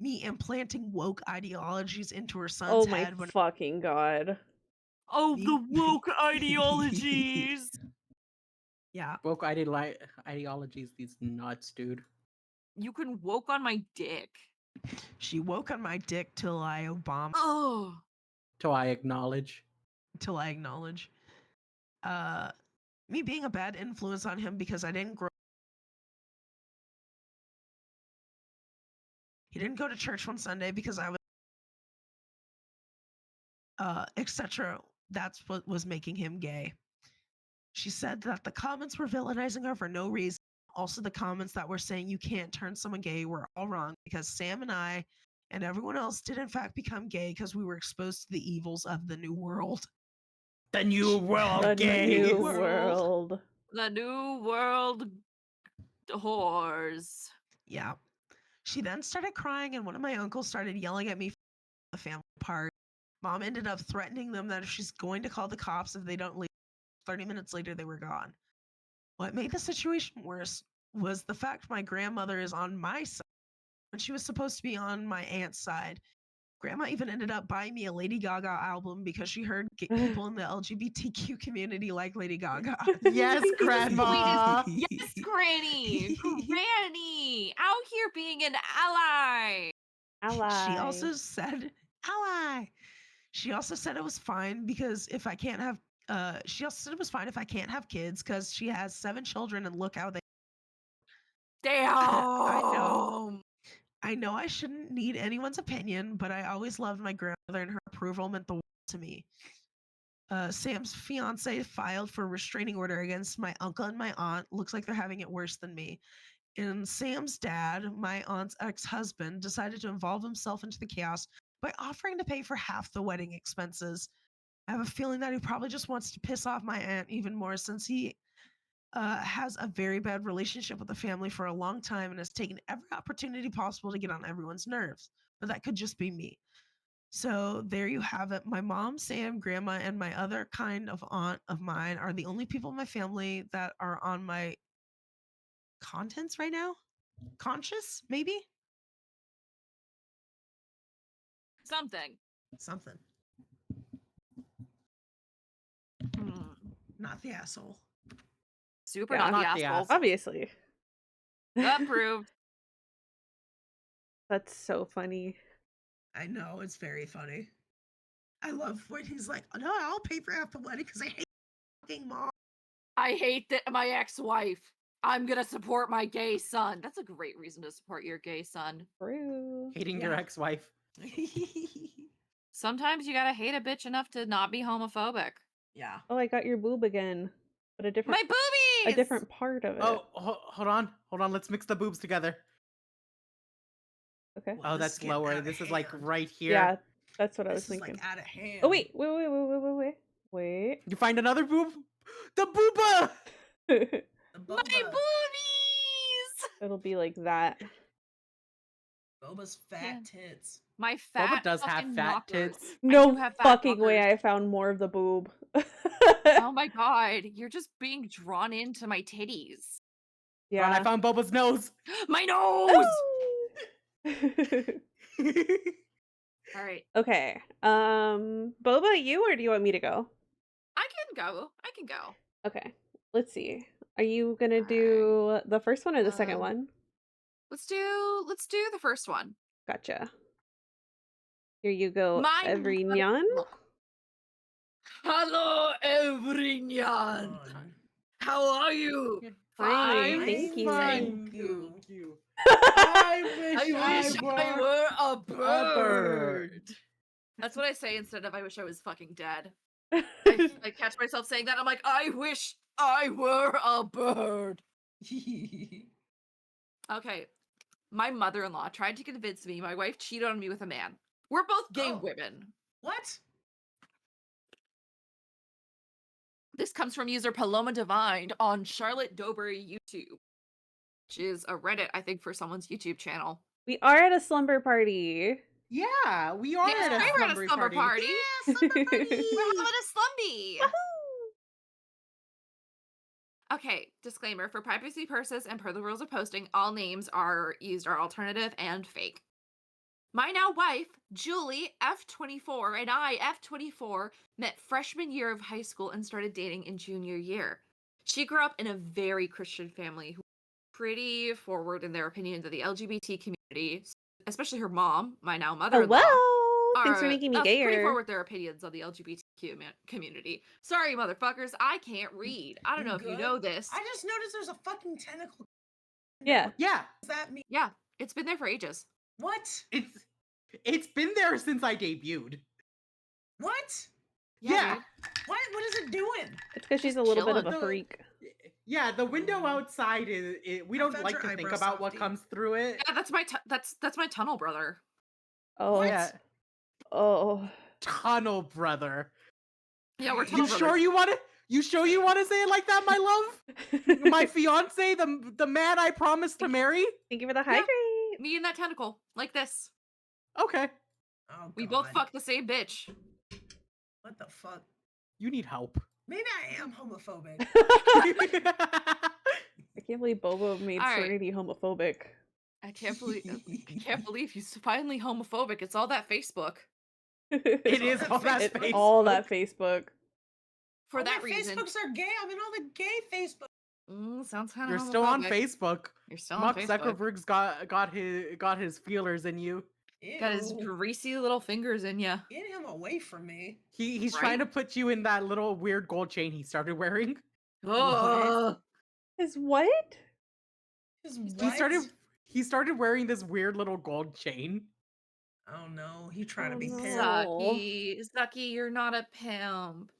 me implanting woke ideologies into her son's Oh my head when fucking god. Oh, Me- the woke ideologies. yeah. Woke ideologies, these nuts, dude. You can woke on my dick. She woke on my dick till I Obama Oh. Till I acknowledge. till I acknowledge. Me being a bad influence on him because I didn't grow. He didn't go to church one Sunday because I was etc. That's what was making him gay. She said that the comments were villainizing her for no reason. Also, the comments that were saying you can't turn someone gay were all wrong because Sam and I and everyone else did in fact become gay because we were exposed to the evils of the new world. The new world The gays. new world. The new world whores. Yeah. She then started crying, and one of my uncles started yelling at me for the family part. Mom ended up threatening them that if she's going to call the cops if they don't leave, 30 minutes later they were gone. What made the situation worse was the fact my grandmother is on my side when she was supposed to be on my aunt's side. Grandma even ended up buying me a Lady Gaga album because she heard people in the LGBTQ community like Lady Gaga. Yes, Grandma. Yes, Granny. Granny. Out here being an ally. Ally. She also said, ally. She also said it was fine because if I can't have, she also said it was fine if I can't have kids because she has 7 children and look how they. Damn. I know I shouldn't need anyone's opinion, but I always loved my grandmother and her approval meant the world to me. Sam's fiance filed for a restraining order against my uncle and my aunt. Looks like they're having it worse than me. And Sam's dad, my aunt's ex-husband, decided to involve himself into the chaos by offering to pay for half the wedding expenses. I have a feeling that he probably just wants to piss off my aunt even more since he has a very bad relationship with the family for a long time and has taken every opportunity possible to get on everyone's nerves. But that could just be me. So there you have it. My mom, Sam, grandma, and my other kind of aunt of mine are the only people in my family that are on my contents right now. Conscious, maybe? Something. Something. Hmm. Not the asshole. Super Yeah. not the Not the asshole. asshole. Obviously. Approved. That's so funny. I know, it's very funny. I love when he's like, no, I'll pay for half the wedding because I hate fucking mom. I hate that my ex-wife. I'm gonna support my gay son. That's a great reason to support your gay son. True. Hating your Yeah. ex-wife. Sometimes you gotta hate a bitch enough to not be homophobic. Yeah. Oh, I got your boob again. But a different My boobies! a different part of it. Oh, hold on. Hold on. Let's mix the boobs together. Okay. Well, Oh, this that's is getting lower. out of This is like hand. right here. Yeah, that's what I was This is thinking. like out of hand. Oh wait. You find another boob? The booba! The My boba. boobies! It'll be like that. Boba's fat tits. My fat does have fucking fat knockers. tits. I No do have fat fucking way knockers. I found more of the boob. Oh my god, you're just being drawn into my titties. Ron, I Yeah. found Boba's nose. My nose! All right, Okay. Boba, you or do you want me to go? I can go. Okay. Let's see. Are you gonna do the first one or the second Um, one? Let's do the first one. Gotcha. Here you go, My everyone. Hello, everyone. How are you? Fine, Fine, thank you. Thank you. I I wish I were a bird. bird. That's what I say instead of I wish I was fucking dead. I catch myself saying that. I'm like, I wish I were a bird. Okay. My mother-in-law tried to convince me my wife cheated on me with a man. We're both gay Oh. women. What? This comes from user Paloma Divine on Charlotte Doberry YouTube, which is a Reddit, I think, for someone's YouTube channel. We are at a slumber party. Yeah, we are Yeah, at a we were at a slumber slumber party. party. Yeah, slumber party. We're having a slumbie. Woohoo! Okay, disclaimer, for privacy purposes and per the rules of posting, all names are used are alternative and fake. My now wife, Julie, F24, and I, F24, met freshman year of high school and started dating in junior year. She grew up in a very Christian family who were pretty forward in their opinions of the LGBT community, especially her mom, my now mother-in-law. Hello! Thanks for making me pretty gayer. forward with their opinions on the LGBTQ community. Sorry, motherfuckers, I can't read. I don't know if you good? know this. I just noticed there's a fucking tentacle. Yeah. Yeah, What does that mean? Yeah, it's been there for ages. What? it's been there since I debuted. What? Yeah. Dude. What is it doing? It's because she's Just a little bit of chilling. a freak. Yeah, the window outside we don't found like your to think eyebrow about what softy. comes through it. Yeah, that's my that's my tunnel brother. Oh. What? Yeah, Oh. tunnel brother. Yeah, we're You tunnel You brothers. sure you want to? You sure you want to say it like that, my love? My fiance, the man I promised to marry. Thank you for the Yeah. hydrate. Me and that tentacle, like this. Okay, Oh, We both God. fuck the same bitch. What the fuck? you need help. Maybe I am homophobic. I can't believe Bobo made All right. Serenity homophobic. I can't believe he's finally homophobic. It's all that Facebook. It is all that It's Facebook. all that Facebook. For All that my reason. Facebooks are gay. I'm in all the gay Facebook. Sounds kind of You're still on homophobic. Facebook. You're still on Mark Facebook. Zuckerberg's got his feelers in you. Ew. Got his greasy little fingers in ya. Get him away from me. He's Right? trying to put you in that little weird gold chain he started wearing. Oh, Is what? Just He started wearing this weird little gold chain. Oh no, he trying to Oh, be no. pimp. Zucky, you're not a pimp.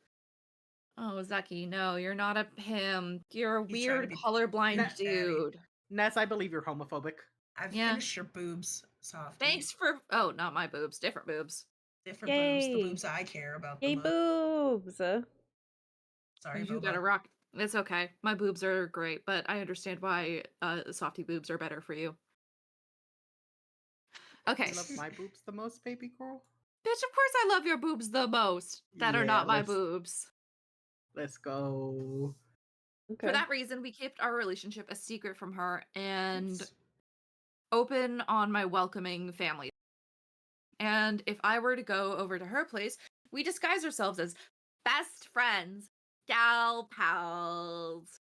Oh, Zucky, no, you're not a pimp. You're a He's trying to weird be colorblind Daddy. dude. Ness, I believe you're homophobic. I've Yeah. finished your boobs, Softy. Thanks for not my boobs, different boobs. Different boobs, the Yay. boobs I care about Yay, the most. boobs. Sorry, You Bobo. gotta rock. It's okay. My boobs are great, but I understand why softy boobs are better for you. Okay. You love my boobs the most, baby girl? Bitch, of course I love your boobs the most. That are Yeah, not my let's- boobs. Let's go. Okay. For that reason, we kept our relationship a secret from her and Oops. open on my welcoming family. And if I were to go over to her place, we disguise ourselves as best friends, gal pals.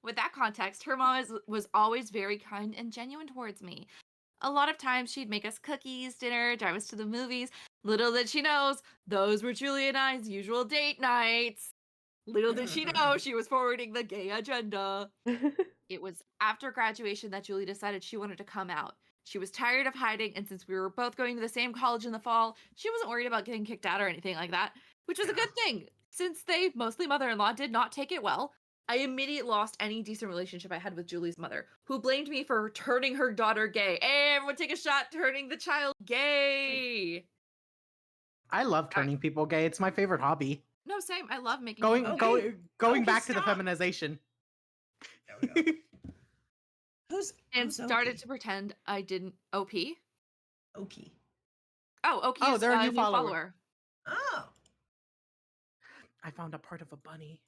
With that context, her mom was always very kind and genuine towards me. A lot of times she'd make us cookies, dinner, drive us to the movies. Little did she knows, those were Julie and I's usual date nights. Little did she know she was forwarding the gay agenda. It was after graduation that Julie decided she wanted to come out. She was tired of hiding, and since we were both going to the same college in the fall, she wasn't worried about getting kicked out or anything like that, which was a good thing. Since they, mostly mother-in-law, did not take it well, I immediately lost any decent relationship I had with Julie's mother, who blamed me for turning her daughter gay. Hey, everyone take a shot turning the child gay! I love turning people gay. It's my favorite hobby. No, same. I love making Going people Okay. gay. going Okay, back to the stop. feminization. There we go. Who's And started to pretend I didn't OP. Okie. Oh, OP Oh, is they're a a new new follower. follower. Oh. I found a part of a bunny.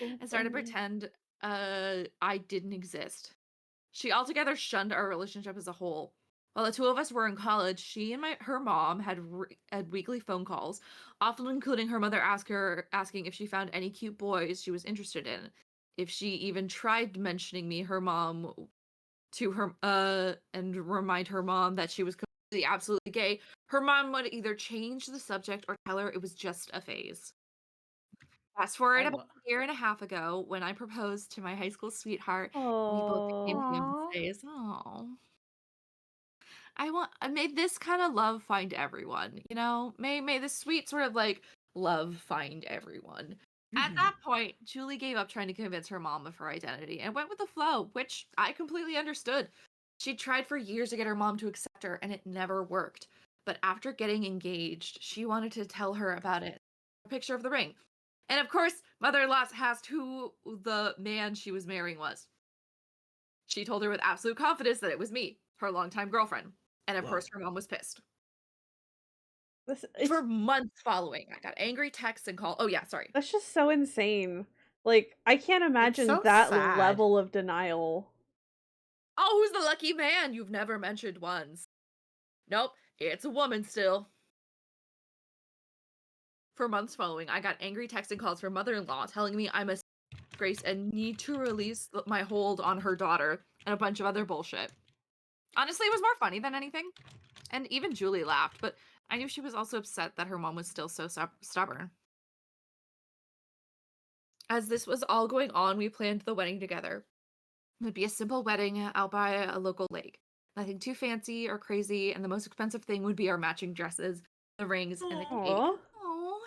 And started to pretend I didn't exist. She altogether shunned our relationship as a whole. While the two of us were in college, she and her mom had weekly phone calls, often including her mother asking if she found any cute boys she was interested in. If she even tried mentioning me, her mom to her and remind her mom that she was completely absolutely gay, her mom would either change the subject or tell her it was just a phase. Fast forward about a year and a half ago when I proposed to my high school sweetheart. We both became fiancés. Oh. I made this kind of love find everyone, you know? May this sweet sort of like love find everyone. At that point, Julie gave up trying to convince her mom of her identity and went with the flow, which I completely understood. She tried for years to get her mom to accept her, and it never worked. But after getting engaged, she wanted to tell her about it. A picture of the ring. And of course, mother-in-law asked who the man she was marrying was. She told her with absolute confidence that it was me, her longtime girlfriend. And of Whoa. course, her mom was pissed. It's For months following, I got angry texts and calls. Oh, yeah, sorry. That's just so insane. Like, I can't imagine so that sad. level of denial. Oh, who's the lucky man you've never mentioned once? Nope, it's a woman still. For months following, I got angry texts and calls from mother-in-law telling me I'm a disgrace and need to release my hold on her daughter and a bunch of other bullshit. Honestly, it was more funny than anything. And even Julie laughed, but I knew she was also upset that her mom was still so stubborn. As this was all going on, we planned the wedding together. It would be a simple wedding out by a local lake. Nothing too fancy or crazy, and the most expensive thing would be our matching dresses, the rings, and the cake. Aw. Aww.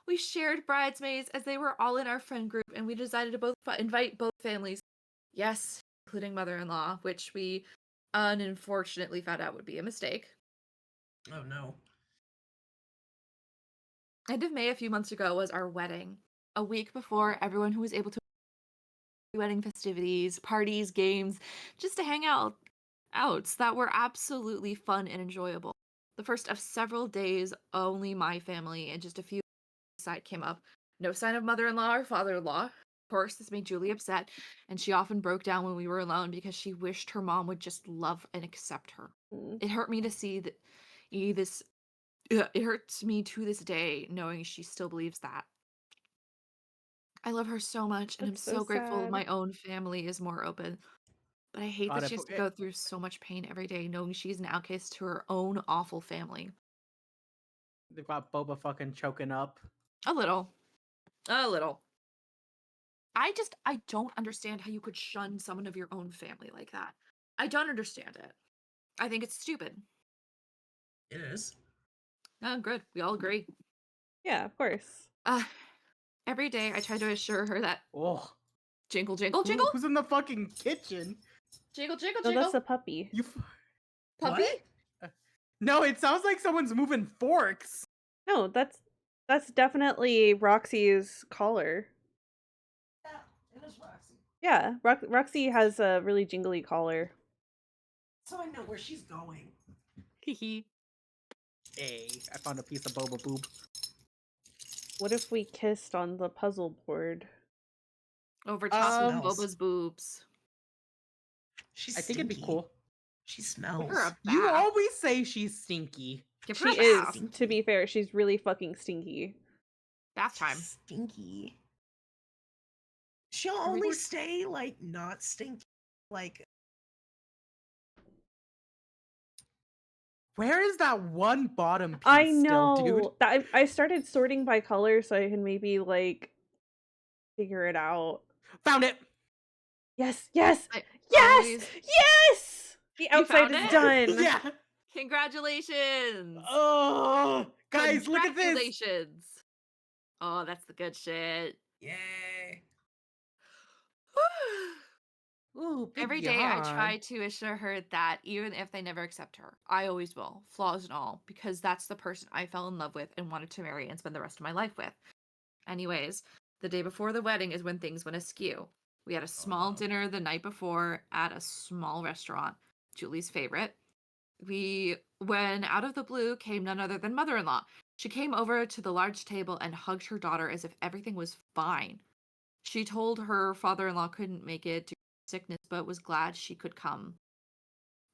We shared bridesmaids as they were all in our friend group, and we decided to both invite both families. Yes, including mother-in-law, which we unfortunately found out would be a mistake. Oh no. End of May a few months ago was our wedding. A week before, everyone who was able to wedding festivities, parties, games, just to hang outs that were absolutely fun and enjoyable. The first of several days, only my family and just a few side came up. No sign of mother-in-law or father-in-law. Of course, this made Julie upset, and she often broke down when we were alone because she wished her mom would just love and accept her. Mm. It hurt me to see that this. It hurts me to this day knowing she still believes that. I love her so much, and I'm That's so so grateful sad. my own family is more open. But I hate God, that she if has to go through so much pain every day knowing she's an outcast to her own awful family. they've got Boba fucking choking up. A little. A little. I don't understand how you could shun someone of your own family like that. I don't understand it. I think it's stupid. It is. Oh, good. We all agree. Yeah, of course. Every day I try to assure her that Oh, jingle, jingle, jingle, who's in the fucking kitchen? jingle, jingle, No, jingle. that's a puppy. You. Puppy? What? No, it sounds like someone's moving forks. No, that's definitely Roxy's collar. Yeah, it is Roxy. Yeah, Roxy has a really jingly collar. So I know where she's going. Hee. Hey, I found a piece of Boba boob. What if we kissed on the puzzle board? Over top of Smells. Boba's boobs. She's I think it'd be stinky. cool. She Give smells. her a You bath. always say she's stinky. Give her She a is, bath. to be fair, she's really fucking stinky. Bath time. She's stinky. She'll Can we only go- stay like not stinky. Like Where is that one bottom piece I still, dude? know that I started sorting by color so I can maybe like figure it out. Found it. Yes, yes, I yes, always- yes. The outside found is it? done. Yeah. Congratulations. Oh, guys, look at this. Congratulations. Oh, that's the good shit. yay. Ooh, big Every day I yawn. try to assure her that even if they never accept her, I always will, flaws and all, because that's the person I fell in love with and wanted to marry and spend the rest of my life with. Anyways, the day before the wedding is when things went askew. We had a small wow. dinner the night before at a small restaurant, Julie's favorite. When out of the blue came none other than mother-in-law. She came over to the large table and hugged her daughter as if everything was fine. She told her father-in-law couldn't make it due to sickness, but was glad she could come.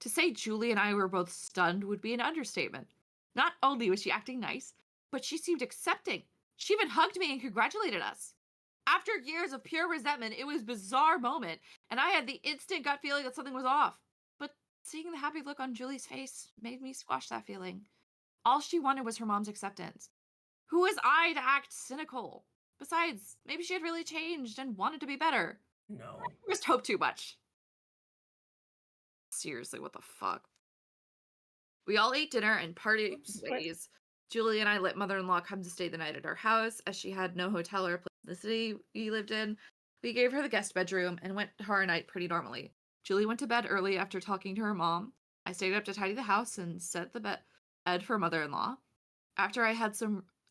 To say Julie and I were both stunned would be an understatement. Not only was she acting nice, but she seemed accepting. She even hugged me and congratulated us. After years of pure resentment, it was a bizarre moment, and I had the instant gut feeling that something was off. But seeing the happy look on Julie's face made me squash that feeling. All she wanted was her mom's acceptance. Who was I to act cynical? Besides, maybe she had really changed and wanted to be better. No. I just hope too much. Seriously, what the fuck? We all ate dinner and partied Oops, what? ways. Julie and I let mother-in-law come to stay the night at our house, as she had no hotel or place in the city we lived in. We gave her the guest bedroom and went to our night pretty normally. Julie went to bed early after talking to her mom. I stayed up to tidy the house and set the bed bed for mother-in-law. After I had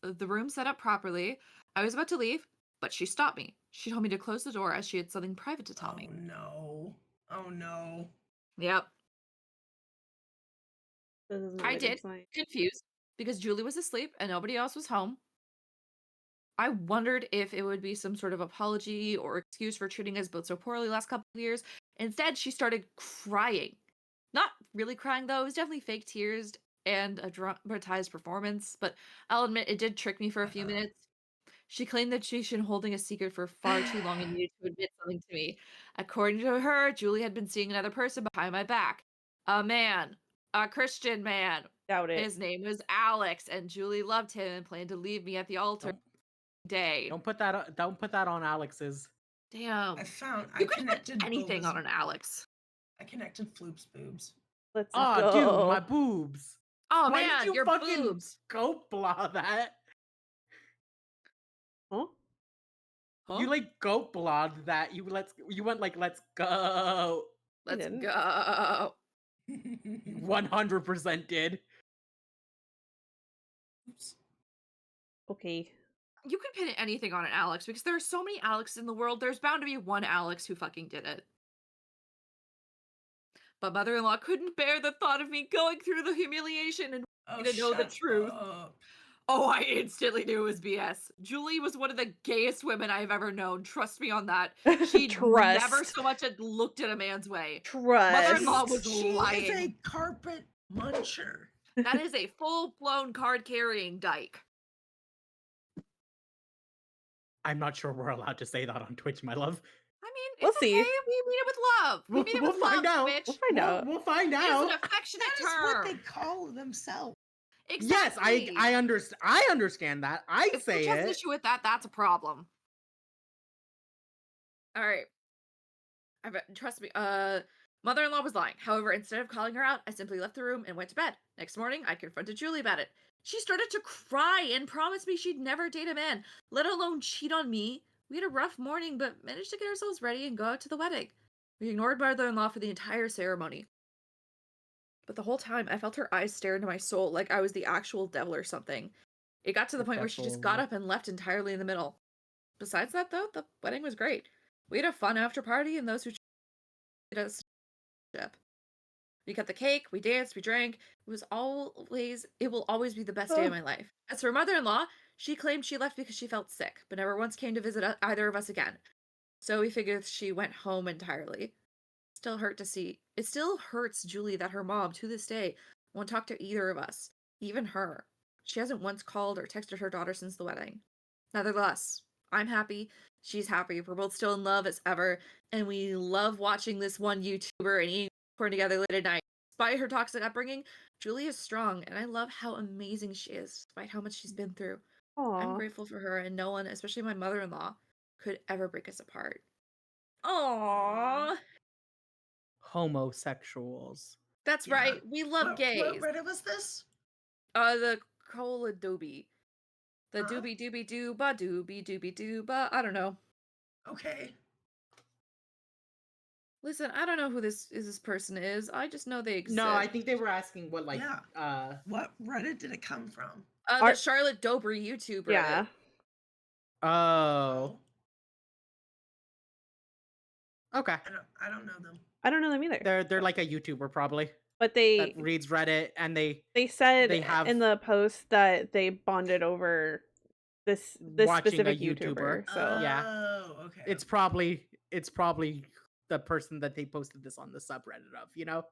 the room set up properly, I was about to leave, but she stopped me. She told me to close the door as she had something private to tell me. Oh no. Oh no. Yep. This is not I a good did, sign. confused, because Julie was asleep and nobody else was home. I wondered if it would be some sort of apology or excuse for treating us both so poorly last couple of years. Instead, she started crying. Not really crying, though. It was definitely fake tears and a dramatized performance, but I'll admit it did trick me for a few minutes. She claimed that she'd been holding a secret for far too long and needed to admit something to me. According to her, Julie had been seeing another person behind my back. A man. A Christian man. Doubt it. His name was Alex, and Julie loved him and planned to leave me at the altar day. Don't put that on Alex's. Damn. I You could put connected anything boobs. on an Alex. I connected Floop's boobs. Let's Oh, go. dude, my boobs. Oh Why man, did you your fucking boobs. go blah that? Huh? Huh? You like goat blawed that. You went like let's go. Let's didn't. go. 100% did. Oops. Okay. You can pin anything on an Alex because there are so many Alexes in the world. There's bound to be one Alex who fucking did it. But mother-in-law couldn't bear the thought of me going through the humiliation and to know the shut truth. up. Oh, I instantly knew it was BS. Julie was one of the gayest women I've ever known. Trust me on that. She never Trust. so much as looked at a man's way. Trust. Mother-in-law was She lying. is a carpet muncher. That is a full-blown card-carrying dyke. I'm not sure we're allowed to say that on Twitch, my love. I mean, We'll it's see. okay. We mean it with love. We mean it with love, find out. bitch. We'll find out. We'll find It is out. an affectionate That is term. what they call themselves. Exactly. Yes, I understand. I understand that. I If say Twitch has an it. issue with that, that's a problem. All right. Trust me. Mother-in-law was lying. However, instead of calling her out, I simply left the room and went to bed. Next morning, I confronted Julie about it. She started to cry and promised me she'd never date a man, let alone cheat on me. We had a rough morning, but managed to get ourselves ready and go out to the wedding. We ignored mother-in-law for the entire ceremony. But the whole time, I felt her eyes stare into my soul like I was the actual devil or something. It got to the point where she just got up and left entirely in the middle. Besides that, though, the wedding was great. We had a fun after party, and those who treated us ship. We cut the cake, we danced, we drank. It will always be the best day of my life. As for mother-in-law, she claimed she left because she felt sick, but never once came to visit either of us again. So we figured she went home entirely. It still hurts Julie that her mom, to this day, won't talk to either of us, even her. She hasn't once called or texted her daughter since the wedding. Nevertheless, I'm happy, she's happy, we're both still in love as ever, and we love watching this one YouTuber and eating popcorn together late at night. Despite her toxic upbringing, Julie is strong, and I love how amazing she is, despite how much she's been through. I'm Aww. grateful for her, and no one, especially my mother-in-law, could ever break us apart. Aww. Homosexuals. That's Yeah. right. We love What gays. Reddit was this? The Coladoobie. The doobie doobie dooba doobie doobie dooba. I don't know. Okay. Listen, I don't know who this person is. I just know they exist. No, I think they were asking what What Reddit did it come from? The Charlotte Dobry YouTuber. Yeah. Oh. Okay. I don't know them. I don't know them either. They're like a YouTuber probably But that they reads Reddit and they said they have- in the post that they bonded over this Watching a specific YouTuber. YouTuber. So Yeah. Oh, okay. it's probably the person that they posted this on the subreddit of, you know?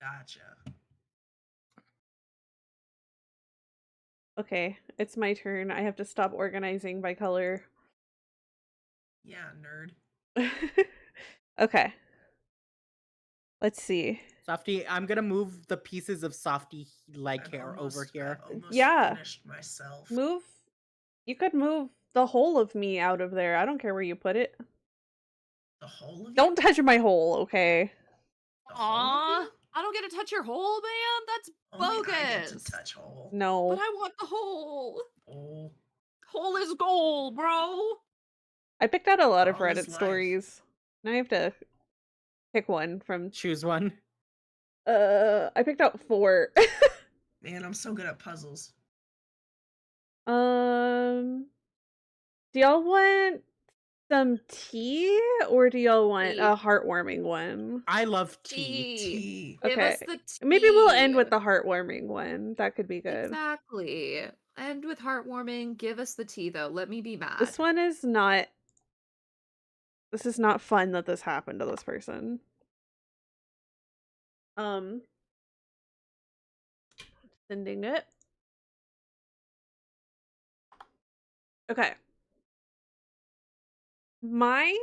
Gotcha. okay, it's my turn. I have to stop organizing by color. Yeah, nerd. Okay. Let's see. Softy, I'm gonna move the pieces of Softy leg I've hair almost- over here. I've almost Yeah. finished myself. Move. You could move the whole of me out of there. I don't care where you put it. The whole of you? Don't touch my hole, okay? The whole of Aw, you? I don't get to touch your hole, man. That's Only I get to bogus. touch hole. No. But I want the hole. Oh. Hole is gold, bro. I picked out a lot of All is Reddit life. stories. Now I have to pick one from Choose one. I picked out 4. Man, I'm so good at puzzles. Do y'all want some tea or do y'all want Tea. a heartwarming one? I love tea. Tea. Give us Okay. the tea. Maybe we'll end with the heartwarming one. That could be good. Exactly. End with heartwarming. Give us the tea, though. Let me be mad. This one is not. This is not fun that this happened to this person. Sending it. Okay. My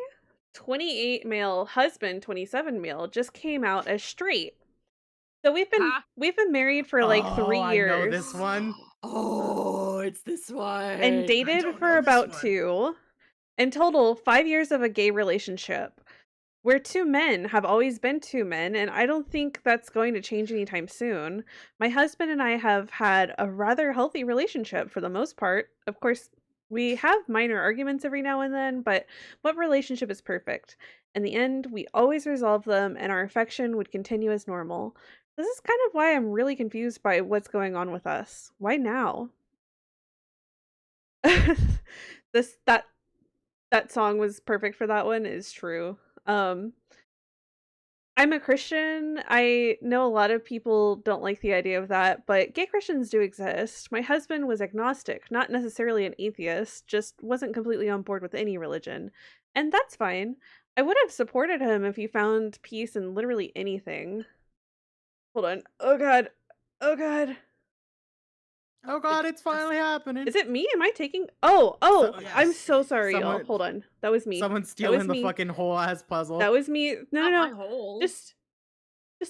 28 male husband, 27 male, just came out as straight. So we've been married for like 3 I years. know this one. Oh, it's this one. And dated for about 2. In total, 5 years of a gay relationship. We're 2 men, have always been 2 men, and I don't think that's going to change anytime soon. My husband and I have had a rather healthy relationship for the most part. Of course, we have minor arguments every now and then, but what relationship is perfect? In the end, we always resolve them, and our affection would continue as normal. This is kind of why I'm really confused by what's going on with us. Why now? That song was perfect for that one is true. I'm a Christian. I know a lot of people don't like the idea of that, but gay Christians do exist. My husband was agnostic, not necessarily an atheist, just wasn't completely on board with any religion. And that's fine. I would have supported him if he found peace in literally anything. Hold on. Oh god. Oh god. Oh god, it's finally happening. Is it me? Am I taking... Oh, yes. I'm so sorry, y'all. Someone- Hold on. That was me. Someone's was stealing the me. fucking whole ass puzzle. That was me. Not No. my hole. Just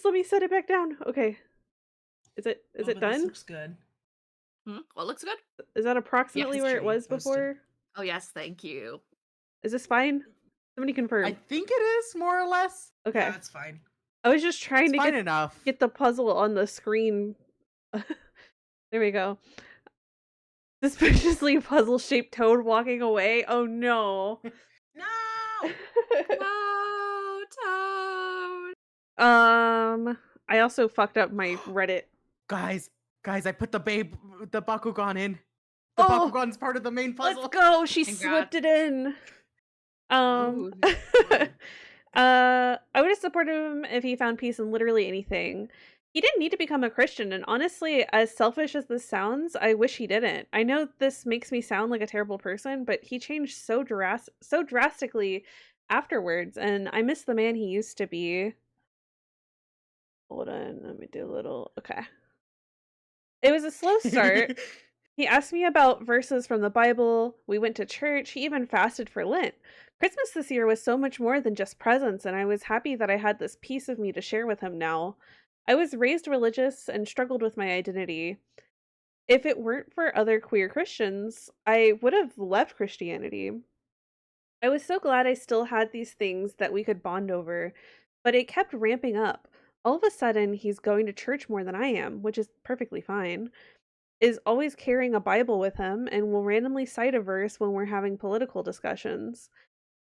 let me set it back down. Okay. Is it This done? looks good. What looks good? Is that approximately where it history was posted. before? Oh, yes, thank you. Is this fine? Somebody confirm. I think it is, more or less. Okay. Yeah, that's fine. I was just trying It's to fine enough. get the puzzle on the screen. There we go. Suspiciously puzzle-shaped toad walking away. Oh no. No! Oh, Toad. I also fucked up my Reddit. Guys, I put the Bakugan in. The Oh! Bakugan's part of the main puzzle. Let's go. She Congrats. slipped it in. Ooh. I would have supported him if he found peace in literally anything. He didn't need to become a Christian, and honestly, as selfish as this sounds, I wish he didn't. I know this makes me sound like a terrible person, but he changed so drastically afterwards, and I miss the man he used to be. Hold on, let me do a little... Okay. It was a slow start. He asked me about verses from the Bible, we went to church, he even fasted for Lent. Christmas this year was so much more than just presents, and I was happy that I had this piece of me to share with him now. I was raised religious and struggled with my identity. If it weren't for other queer Christians, I would have left Christianity. I was so glad I still had these things that we could bond over, but it kept ramping up. All of a sudden, he's going to church more than I am, which is perfectly fine. Is always carrying a Bible with him and will randomly cite a verse when we're having political discussions.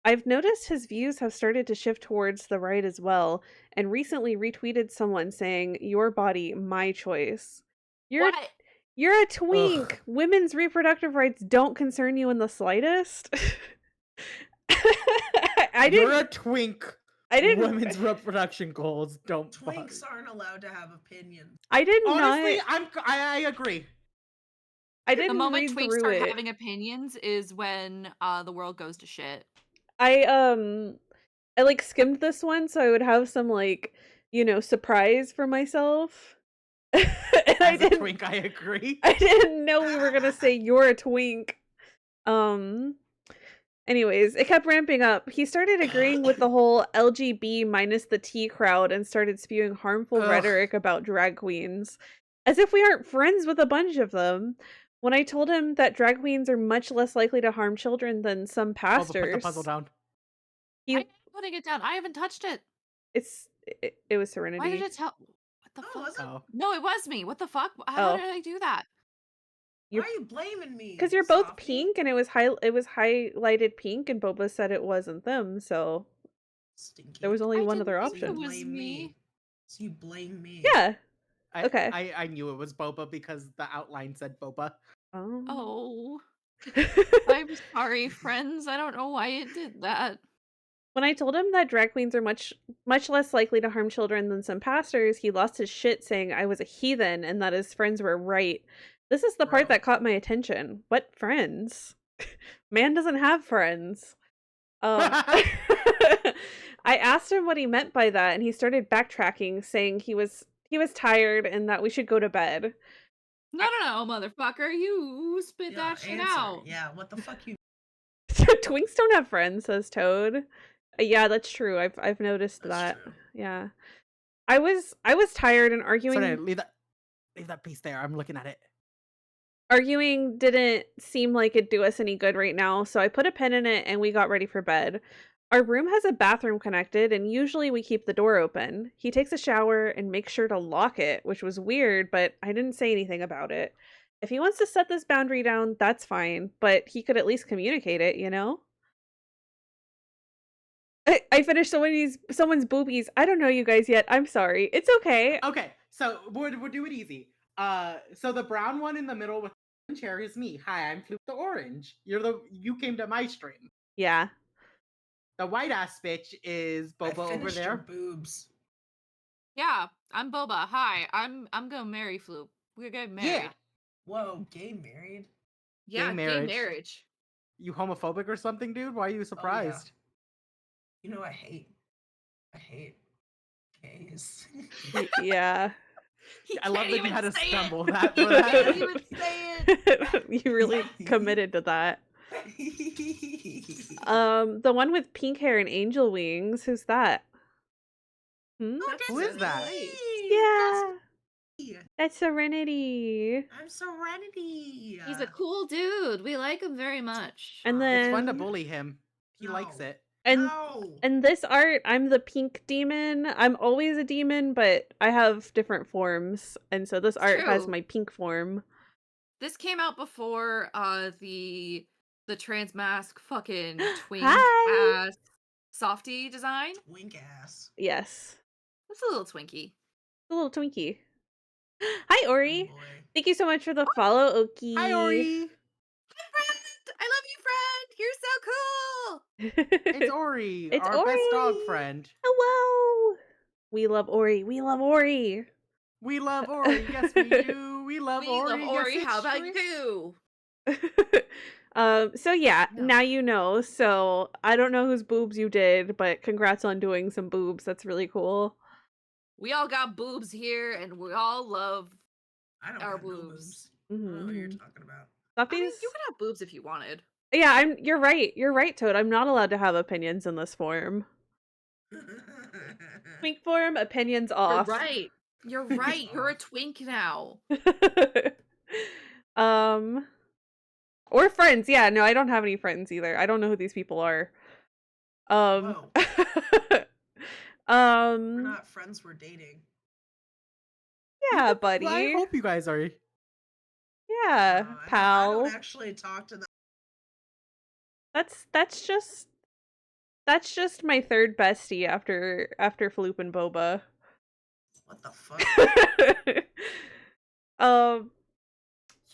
I've noticed his views have started to shift towards the right as well, and recently retweeted someone saying, "Your body, my choice." You're a twink. Ugh. Women's reproductive rights don't concern you in the slightest. You're a twink. I didn't. Women's reproduction goals don't. Twinks aren't allowed to have opinions. I did Honestly, not. I agree. I didn't. The moment read twinks through start it. having opinions is when the world goes to shit. I like skimmed this one so I would have some like, surprise for myself. And As a twink, I agree. I didn't know we were gonna say you're a twink. Anyways, it kept ramping up. He started agreeing with the whole LGB minus the T crowd and started spewing harmful rhetoric about drag queens. As if we aren't friends with a bunch of them. When I told him that drag queens are much less likely to harm children than some pastors. Put the puzzle down. I'm putting it down. I haven't touched it. It was Serenity. Why did it tell? What the fuck? Oh. No, it was me. What the fuck? How did I do that? Why are you blaming me? Because you're both pink, and it was highlighted pink, and Boba said it wasn't them, so Stinky. there was only one other think option. it was me. So you blame me. Yeah. Okay. I knew it was boba because the outline said boba. Oh, I'm sorry, friends. I don't know why it did that. When I told him that drag queens are much less likely to harm children than some pastors, he lost his shit saying I was a heathen and that his friends were right. This is the part Bro. that caught my attention. What friends? Man doesn't have friends. I asked him what he meant by that, and he started backtracking, saying he was tired and that we should go to bed. No, motherfucker. You spit that shit answer. out. Yeah, what the fuck you... Twinks don't have friends, says Toad. Yeah, that's true. I've noticed That's that. true. Yeah. I was tired and arguing. Sorry, leave that piece there. I'm looking at it. Arguing didn't seem like it'd do us any good right now, so I put a pin in it and we got ready for bed. Our room has a bathroom connected, and usually we keep the door open. He takes a shower and makes sure to lock it, which was weird, but I didn't say anything about it. If he wants to set this boundary down, that's fine, but he could at least communicate it, you know? I finished someone's boobies. I don't know you guys yet. I'm sorry. It's okay. Okay, so we'll do it easy. So the brown one in the middle with the chair is me. Hi, I'm Flip the Orange. You came to my stream. Yeah. The white ass bitch is I Boba over finished your there. boobs. Yeah, I'm Boba. Hi, I'm gonna marry Floop. We're getting married. Yeah. Whoa, gay married? Yeah, gay marriage. marriage. You homophobic or something, dude? Why are you surprised? You know, I hate gays. Yeah. I love that you had to say stumble it. that He for that. can't even say it. You really committed to that. The one with pink hair and angel wings. Who's that? Hmm? Who is that? Yeah. That's Serenity. I'm Serenity. He's a cool dude. We like him very much. And It's fun to then bully him. He likes No. it. and this art, I'm the pink demon. I'm always a demon, but I have different forms, and so this art has true. my pink form. This came out before the trans mask fucking twink Hi. ass softy design. Twink ass. Yes, It's a little twinky. a little Twinkie. Hi, Ori. Oh boy. Thank you so much for the follow, Oki. Hi, Ori. Hi, friend. I love you, friend. You're so cool. It's Ori, It's our best dog Ori. friend. Hello. We love Ori. We love Ori. We love Ori. Yes, we do. We love We Ori. love Ori. Yes, How it's about true. you? So yeah, No. now you know. So I don't know whose boobs you did, but congrats on doing some boobs. That's really cool. We all got boobs here, and we all love. I don't Our have no boobs. boobs. I don't know what you're Mhm. talking about. I mean, Softies? you could have boobs if you wanted. Yeah, you're right. You're right, Toad. I'm not allowed to have opinions in this form. Twink form, opinions off. You're right. You're right. You're a twink now. Or friends. Yeah, no, I don't have any friends either. I don't know who these people are. Whoa. We're not friends, we're dating. Yeah, buddy. I hope you guys are. Yeah, I pal. don't actually talk to them. That's just my third bestie after Floop and Boba. What the fuck?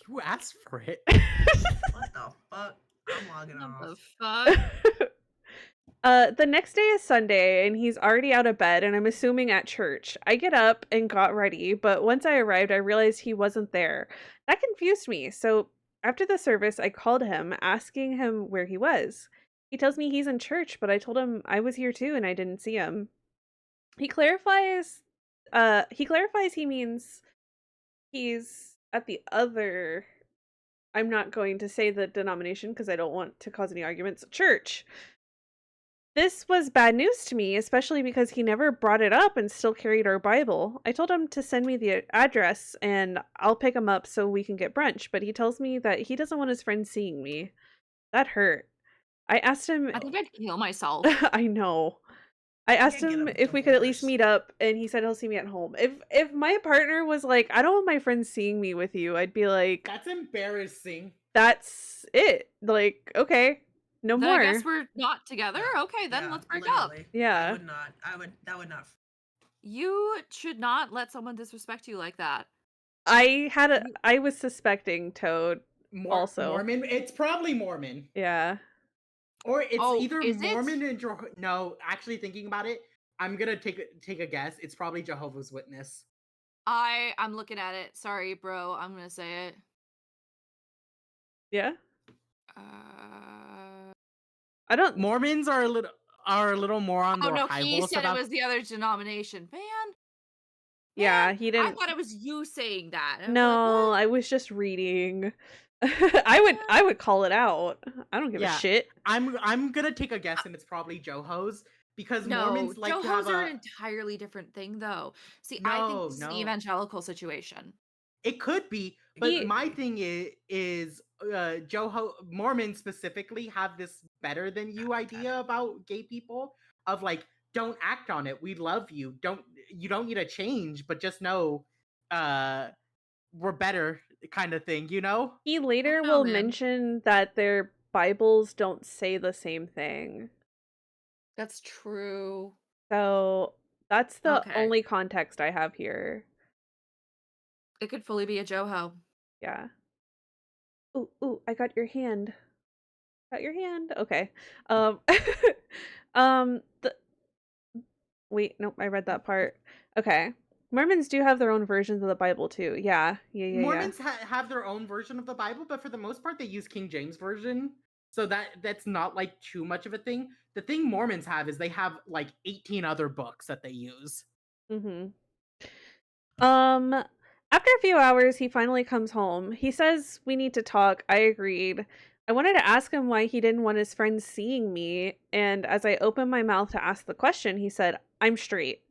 You asked for it. What the fuck? I'm logging What off. the fuck? The next day is Sunday, and he's already out of bed, and I'm assuming at church. I get up and got ready, but once I arrived, I realized he wasn't there. That confused me, so after the service, I called him, asking him where he was. He tells me he's in church, but I told him I was here too, and I didn't see him. He clarifies he means he's at the other... I'm not going to say the denomination because I don't want to cause any arguments. Church. This was bad news to me, especially because he never brought it up and still carried our Bible. I told him to send me the address and I'll pick him up so we can get brunch, but he tells me that he doesn't want his friends seeing me. That hurt. I asked him... I think I'd kill myself. I know. I asked can't get him a if we could at least divorce. meet up, and he said he'll see me at home. If my partner was like, I don't want my friends seeing me with you, I'd be like, That's embarrassing. that's it. Like, okay, no Then more. I guess we're not together. Okay, then Yeah, let's break up. literally. Yeah. I would not. That would not. You should not let someone disrespect you like that. You I was suspecting Toad also. Mormon. It's probably Mormon, Yeah. or it's Oh, either is it? Mormon and no. Actually, thinking about it, I'm gonna take a guess. It's probably Jehovah's Witness. I'm looking at it. Sorry, bro. I'm gonna say it. Yeah. Uh... I don't Mormons are a little more on Oh the no, high he horse said it about. was the other denomination. Man, Yeah, man, he I didn't thought it was you saying that. And I was No, like, I was just reading. what? I would call it out. I don't give a Yeah, shit. I'm gonna take a guess, and it's probably Johos because No, Mormons like to have Johos are an a entirely different thing, though. See, I think this is an no. evangelical situation. It could be, but He my thing is Mormons specifically have this better than you idea about gay people of like, don't act on it. We love you. You don't need to change, but just know we're better kind of thing, you know? he I later don't know, will man. mention that their Bibles don't say the same thing. That's true. So that's the Okay. only context I have here. It could fully be a Joho. Yeah. Ooh, I got your hand. Got your hand. Okay. Um the Wait, nope, I read that part. Okay. Mormons do have their own versions of the Bible too. Yeah. Mormons have their own version of the Bible, but for the most part, they use King James Version. So that's not like too much of a thing. The thing Mormons have is they have like 18 other books that they use. Mm-hmm. After a few hours, he finally comes home. He says we need to talk. I agreed. I wanted to ask him why he didn't want his friends seeing me, and as I opened my mouth to ask the question, he said, "I'm straight."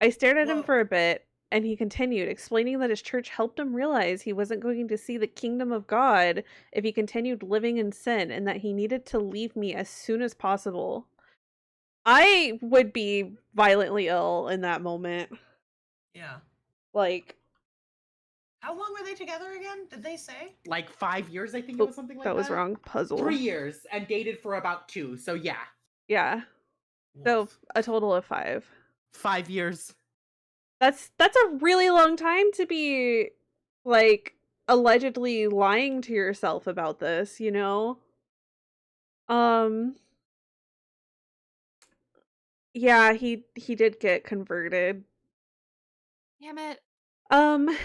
I stared at him Whoa. for a bit, and he continued, explaining that his church helped him realize he wasn't going to see the kingdom of God if he continued living in sin, and that he needed to leave me as soon as possible. I would be violently ill in that moment. Yeah. Like, How long were they together again? Did they say? Like 5 years, I think it oh, was something like that was wrong. Puzzle. 3 years and dated for about 2. So yeah, Yeah. So Woof. a total of 5. 5 years. That's a really long time to be like allegedly lying to yourself about this, you know? Yeah, he did get converted. Damn it. Um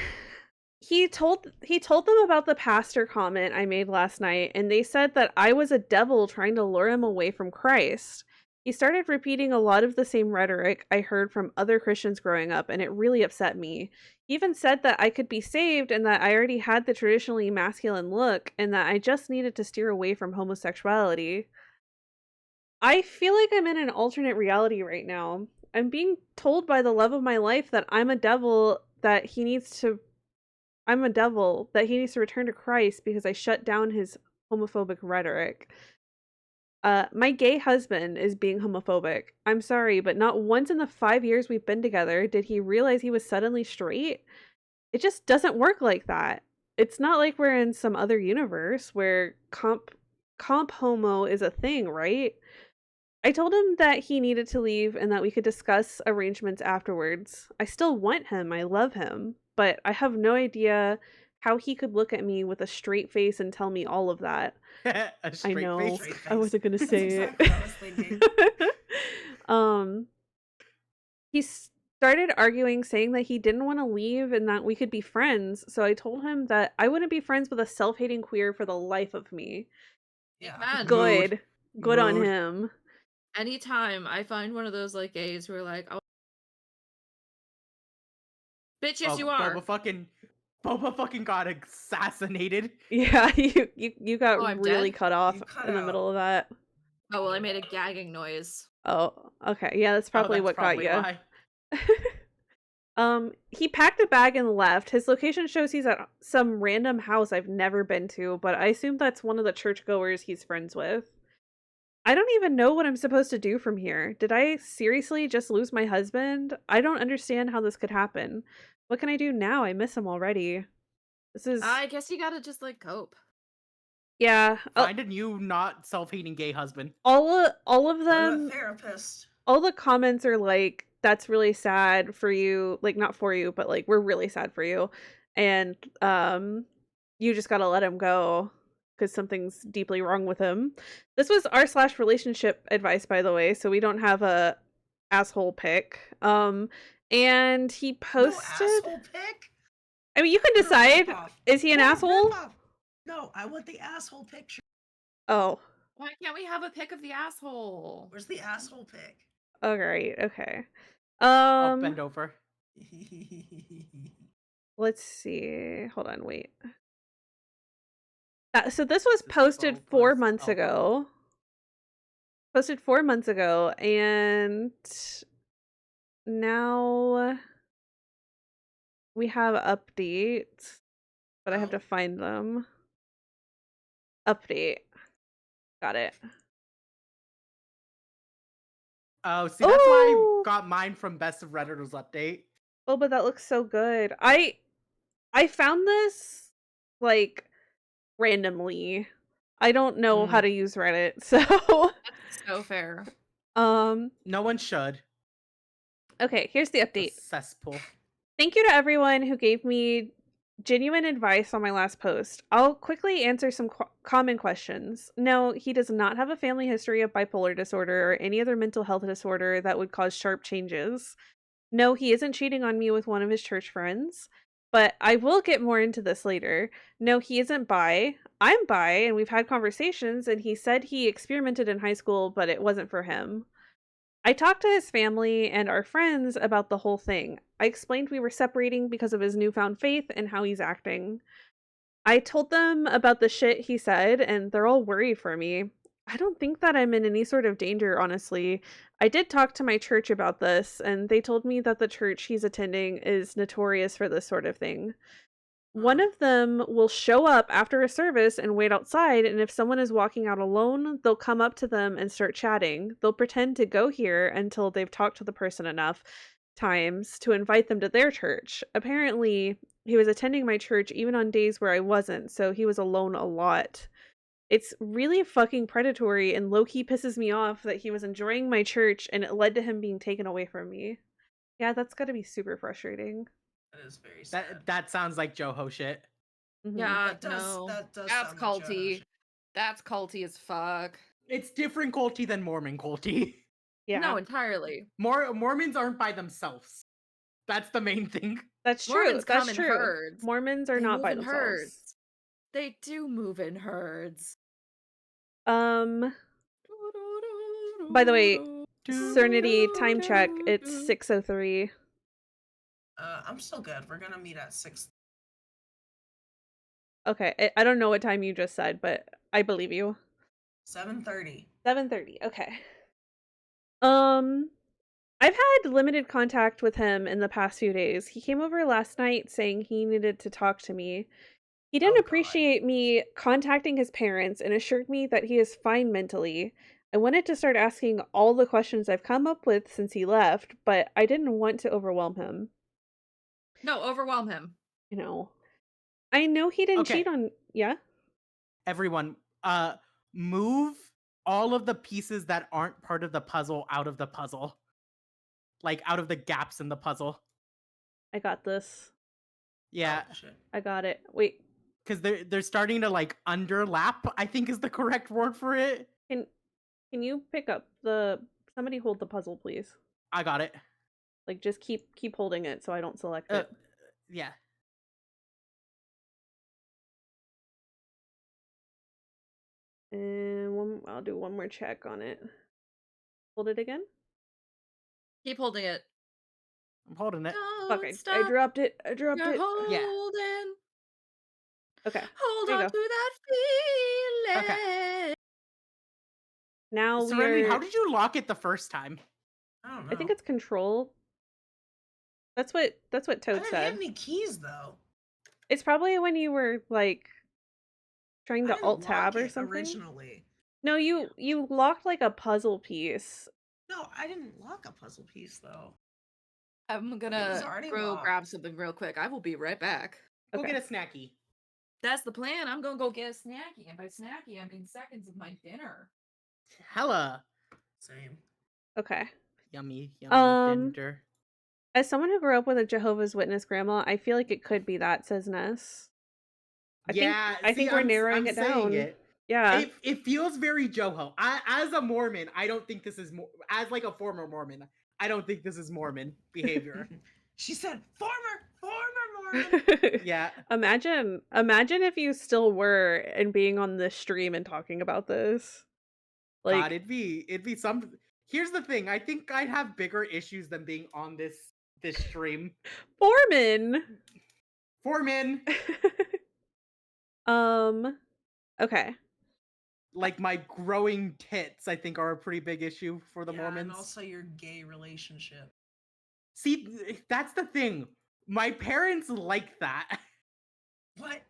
he told them about the pastor comment I made last night, and they said that I was a devil trying to lure him away from Christ. He started repeating a lot of the same rhetoric I heard from other Christians growing up, and it really upset me. He even said that I could be saved and that I already had the traditionally masculine look and that I just needed to steer away from homosexuality. I feel like I'm in an alternate reality right now. I'm being told by the love of my life that I'm a devil that he needs to return to Christ because I shut down his homophobic rhetoric. My gay husband is being homophobic. I'm sorry, but not once in the 5 years we've been together did he realize he was suddenly straight. It just doesn't work like that. It's not like we're in some other universe where comp homo is a thing, right? I told him that he needed to leave and that we could discuss arrangements afterwards. I still want him. I love him. But I have no idea how he could look at me with a straight face and tell me all of that. A I straight know. face. Straight I wasn't gonna That's say exactly what I was thinking. it. He started arguing, saying that he didn't want to leave and that we could be friends. So I told him that I wouldn't be friends with a self-hating queer for the life of me. Yeah. Man, Good. Good on Mood. him. anytime I find one of those like gays who are like, oh, bitch, yes, you are. Boba fucking got assassinated. Yeah, you got Oh, I'm really dead? cut off You cut in the out. middle of that. Oh, well, I made a gagging noise. Oh, okay. Yeah, that's probably That's what got probably you. why. He packed a bag and left. His location shows he's at some random house I've never been to, but I assume that's one of the churchgoers he's friends with. I don't even know what I'm supposed to do from here. Did I seriously just lose my husband? I don't understand how this could happen. What can I do now? I miss him already. This is I guess you gotta just like cope. yeah. Find a new, not self-hating gay husband. All of Go to a them. therapist. All the comments are like that's really sad for you. Like, not for you, but like we're really sad for you. And you just gotta let him go because something's deeply wrong with him. This was r/relationship advice, by the way, so we don't have a asshole pick. And he No posted. asshole pic? I mean, you can No, decide. rip off. Is he an No, asshole? rip off. No, I want the asshole picture. Oh, Why can't we have a pic of the asshole? Where's the asshole pic? alright, okay. I'll bend over. Let's see. Hold on, wait. So this was This posted bulb 4 was months elbow. ago. Posted 4 months ago, and now we have updates, but I have to Oh. find them. Update. Got it. Oh, see, that's why I Oh! got mine from Best of Redditor's update. Oh, but that looks so good. I found this like randomly. I don't know how to use Reddit, so That's so fair. No one should. okay, here's the The update. cesspool. Thank you to everyone who gave me genuine advice on my last post. I'll quickly answer some common questions. No, he does not have a family history of bipolar disorder or any other mental health disorder that would cause sharp changes. No, he isn't cheating on me with one of his church friends. But I will get more into this later. No, he isn't bi. I'm bi, and we've had conversations, and he said he experimented in high school, but it wasn't for him. I talked to his family and our friends about the whole thing. I explained we were separating because of his newfound faith and how he's acting. I told them about the shit he said, and they're all worried for me. I don't think that I'm in any sort of danger, honestly. I did talk to my church about this, and they told me that the church he's attending is notorious for this sort of thing. One of them will show up after a service and wait outside, and if someone is walking out alone, they'll come up to them and start chatting. They'll pretend to go here until they've talked to the person enough times to invite them to their church. Apparently, he was attending my church even on days where I wasn't, so he was alone a lot. It's really fucking predatory and low-key pisses me off that he was enjoying my church and it led to him being taken away from me. Yeah, that's gotta be super frustrating. That is very sad. That sounds like Joho shit. Mhm. Yeah, That does- no. that does That's sound like Joho culty. shit. That's culty as fuck. It's different culty than Mormon culty. Yeah, No, entirely. Mormons aren't by themselves. That's the main thing. that's true. Mormons come That's in true. herds. Mormons are They not move by in themselves. herds. They do move in herds. By the way, Serenity time check. It's 6:03. I'm still good. We're gonna meet at 6. Okay, I don't know what time you just said, but I believe you. 7:30. 7:30. Okay. I've had limited contact with him in the past few days. He came over last night saying he needed to talk to me. He didn't Oh, God. appreciate me contacting his parents and assured me that he is fine mentally. I wanted to start asking all the questions I've come up with since he left, but I didn't want to overwhelm him. No, overwhelm him. You know, I know he didn't Okay. cheat on. Yeah. Everyone, move all of the pieces that aren't part of the puzzle out of the puzzle. Like out of the gaps in the puzzle. I got this. Yeah, Oh, shit. I got it. Wait, because they're starting to like underlap, I think is the correct word for it. can you pick up the somebody hold the puzzle, please? I got it. Like just keep holding it so I don't select it. Yeah. And I'll do one more check on it. Hold it again. Keep holding it. I'm holding it. Fuck, Don't I stop. dropped it. I dropped You're it. holding. Okay. Hold There you on go. to that feeling. Okay. Now Serenity, we're. how did you lock it the first time? I don't know. I think it's control. That's what I Toad didn't said. have any keys though. It's probably when you were like trying I to didn't alt lock tab or it something. originally. No, you locked like a puzzle piece. No, I didn't lock a puzzle piece though. I'm gonna already go locked. grab something real quick. I will be right back. Go Okay. get a snacky. That's the plan. I'm gonna go get a snacky. And by snacky, I mean seconds of my dinner. Hella. Same. Okay. Yummy Um, dinner. as someone who grew up with a Jehovah's Witness grandma, I feel like it could be that, says Ness. Yeah, I see, think we're narrowing I'm it saying down. it. Yeah. It feels very Joho. As a Mormon, I don't think this is as like a former Mormon. I don't think this is Mormon behavior. She said, former Mormon. Yeah. Imagine if you still were and being on this stream and talking about this. Like, God, it'd be some. Here's the thing. I think I'd have bigger issues than being on this stream. Foreman. Foreman. Okay. Like my growing tits, I think are a pretty big issue for the Mormons. And also your gay relationship. See, that's the thing. My parents like that. What?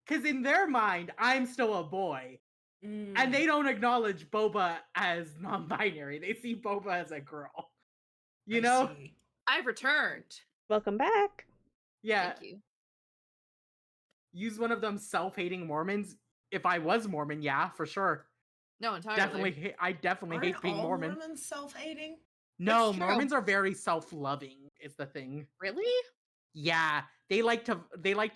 Because in their mind, I'm still a boy. And they don't acknowledge Boba as non-binary. They see Boba as a girl. You know? See. I've returned. Welcome back. Yeah. Thank you. Use one of them self-hating Mormons. If I was Mormon, yeah, for sure. No, entirely. I definitely Aren't hate being all Mormon. Mormons self-hating? No, It's true. Mormons are very self-loving, is the thing. Really? Yeah. They like to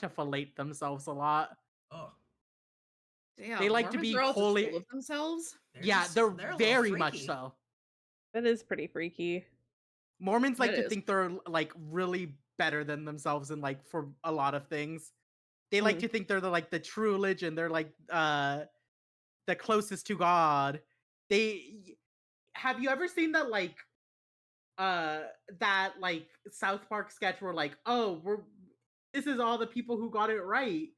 fellate themselves a lot. Oh. Damn, They like to Mormons be are all just wholly- full of themselves. They're a little very much freaky. so. That is pretty freaky. Mormons like It to is. think they're like really better than themselves and like for a lot of things. They like to think they're the true religion. They're like the closest to God. Have you ever seen that South Park sketch where like, oh, this is all the people who got it right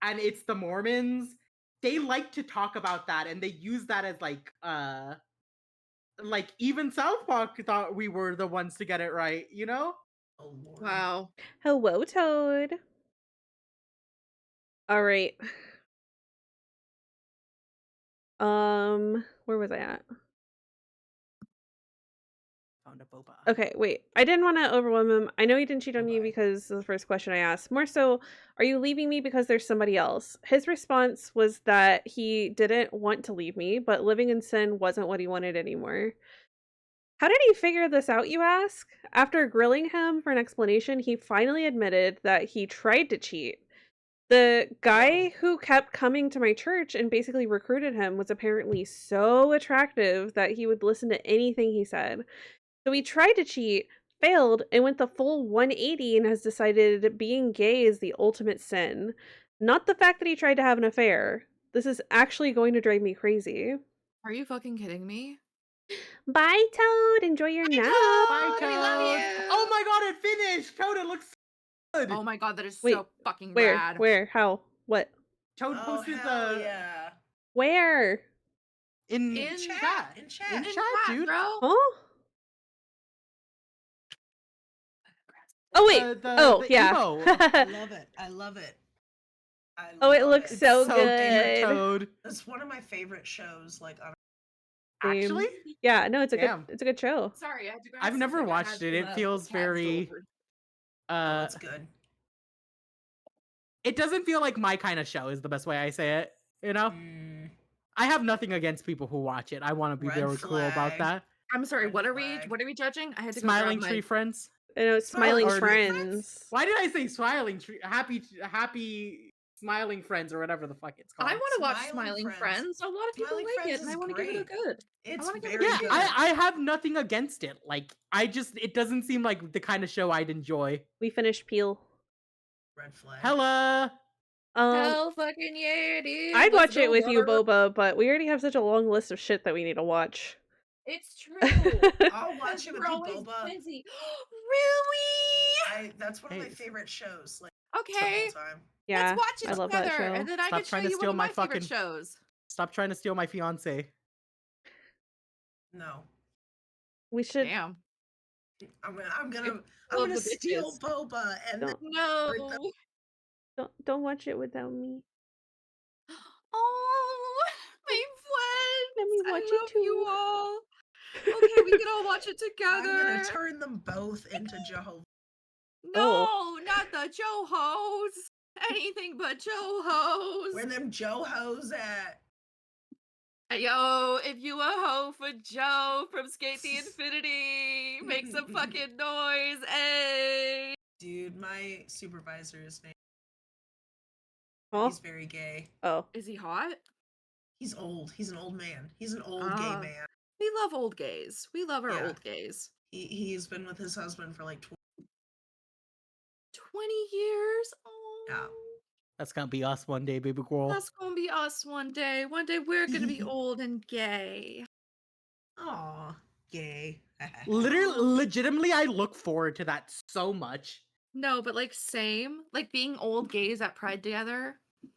and it's the Mormons? They like to talk about that and they use that as like even South Park thought we were the ones to get it right, you know? Oh, Lord. Wow. Hello, Toad. All right. Where was I at? Found a Boba. Okay, wait. I didn't want to overwhelm him. I know he didn't cheat on you Okay. because of the first question I asked. More so, are you leaving me because there's somebody else? His response was that he didn't want to leave me, but living in sin wasn't what he wanted anymore. How did he figure this out, you ask? After grilling him for an explanation, he finally admitted that he tried to cheat. The guy who kept coming to my church and basically recruited him was apparently so attractive that he would listen to anything he said. So he tried to cheat, failed, and went the full 180 and has decided being gay is the ultimate sin. Not the fact that he tried to have an affair. This is actually going to drive me crazy. Are you fucking kidding me? Bye, Toad. Enjoy your nap. Bye, We love Toad. you. Oh my god, it finished! Toad, it looks good! Oh my god, that is Wait, so fucking Where? rad. Where? How? What? Toad Oh, posted hell the yeah. Where? in In chat. In chat. In In chat, chat, dude. bro. Huh? Oh, wait. The yeah. I love it. I love it. Oh, it love looks It's so cute, good. Toad. It's one of my favorite shows. Like, on Same. Actually, Yeah, no, it's a Damn. good show. Sorry, I had to grab I've never something. I watched had it. to, It feels cats very delivered. it's good. it doesn't feel like my kind of show is the best way I say it, you know? I have nothing against people who watch it. I want to be Red very cool about flag. that. I'm sorry, Red what flag. are we judging? I had to Smiling go grab Tree my... Friends. I know, Smiling Or- Friends. Why did I say Smiling Tree? Happy Smiling Friends or whatever the fuck it's called. I want to watch Smiling Smiling Friends. Friends. A lot of people Smiling like Friends it, and I is want to give it a great. good. It's wanna give it a very Yeah, good. I have nothing against it. Like, it doesn't seem like the kind of show I'd enjoy. We finished Peel. Red flag. Hella. Hell fucking yeah, dude. I'd Let's watch it go, with you, brother. Boba, but we already have such a long list of shit that we need to watch. It's true. I'll watch it with We're you, always Boba. busy. Really? That's one of my Hey. favorite shows. Like, Okay. the whole time. Yeah, Let's watch it I love together, that show. and then I Stop can show trying to you one steal of my my favorite fucking- shows. Stop trying to steal my fiance. No. We should Damn. I'm love gonna the steal bitches. Boba and then No. don't watch it without me. Oh, my friends. Let me watch I it love too. you all. Okay, we can all watch it I'm together. gonna turn them both into Jehovah. No, not the Johos. Anything but Johos. Where them Johos at? Yo, if you a hoe for Joe from Skate the Infinity, make some fucking noise, hey! Dude, my supervisor's name. Huh? He's very gay. Oh. Is he hot? He's old. He's an old man. He's an old gay man. We love old gays. We love our Yeah. old gays. He's been with his husband for like 20 years? Oh. Yeah. That's gonna be us one day, baby girl. That's gonna be us one day. One day we're gonna be old and gay. Aw, gay. Literally, legitimately, I look forward to that so much. No, but like same. Like being old gays at Pride together. You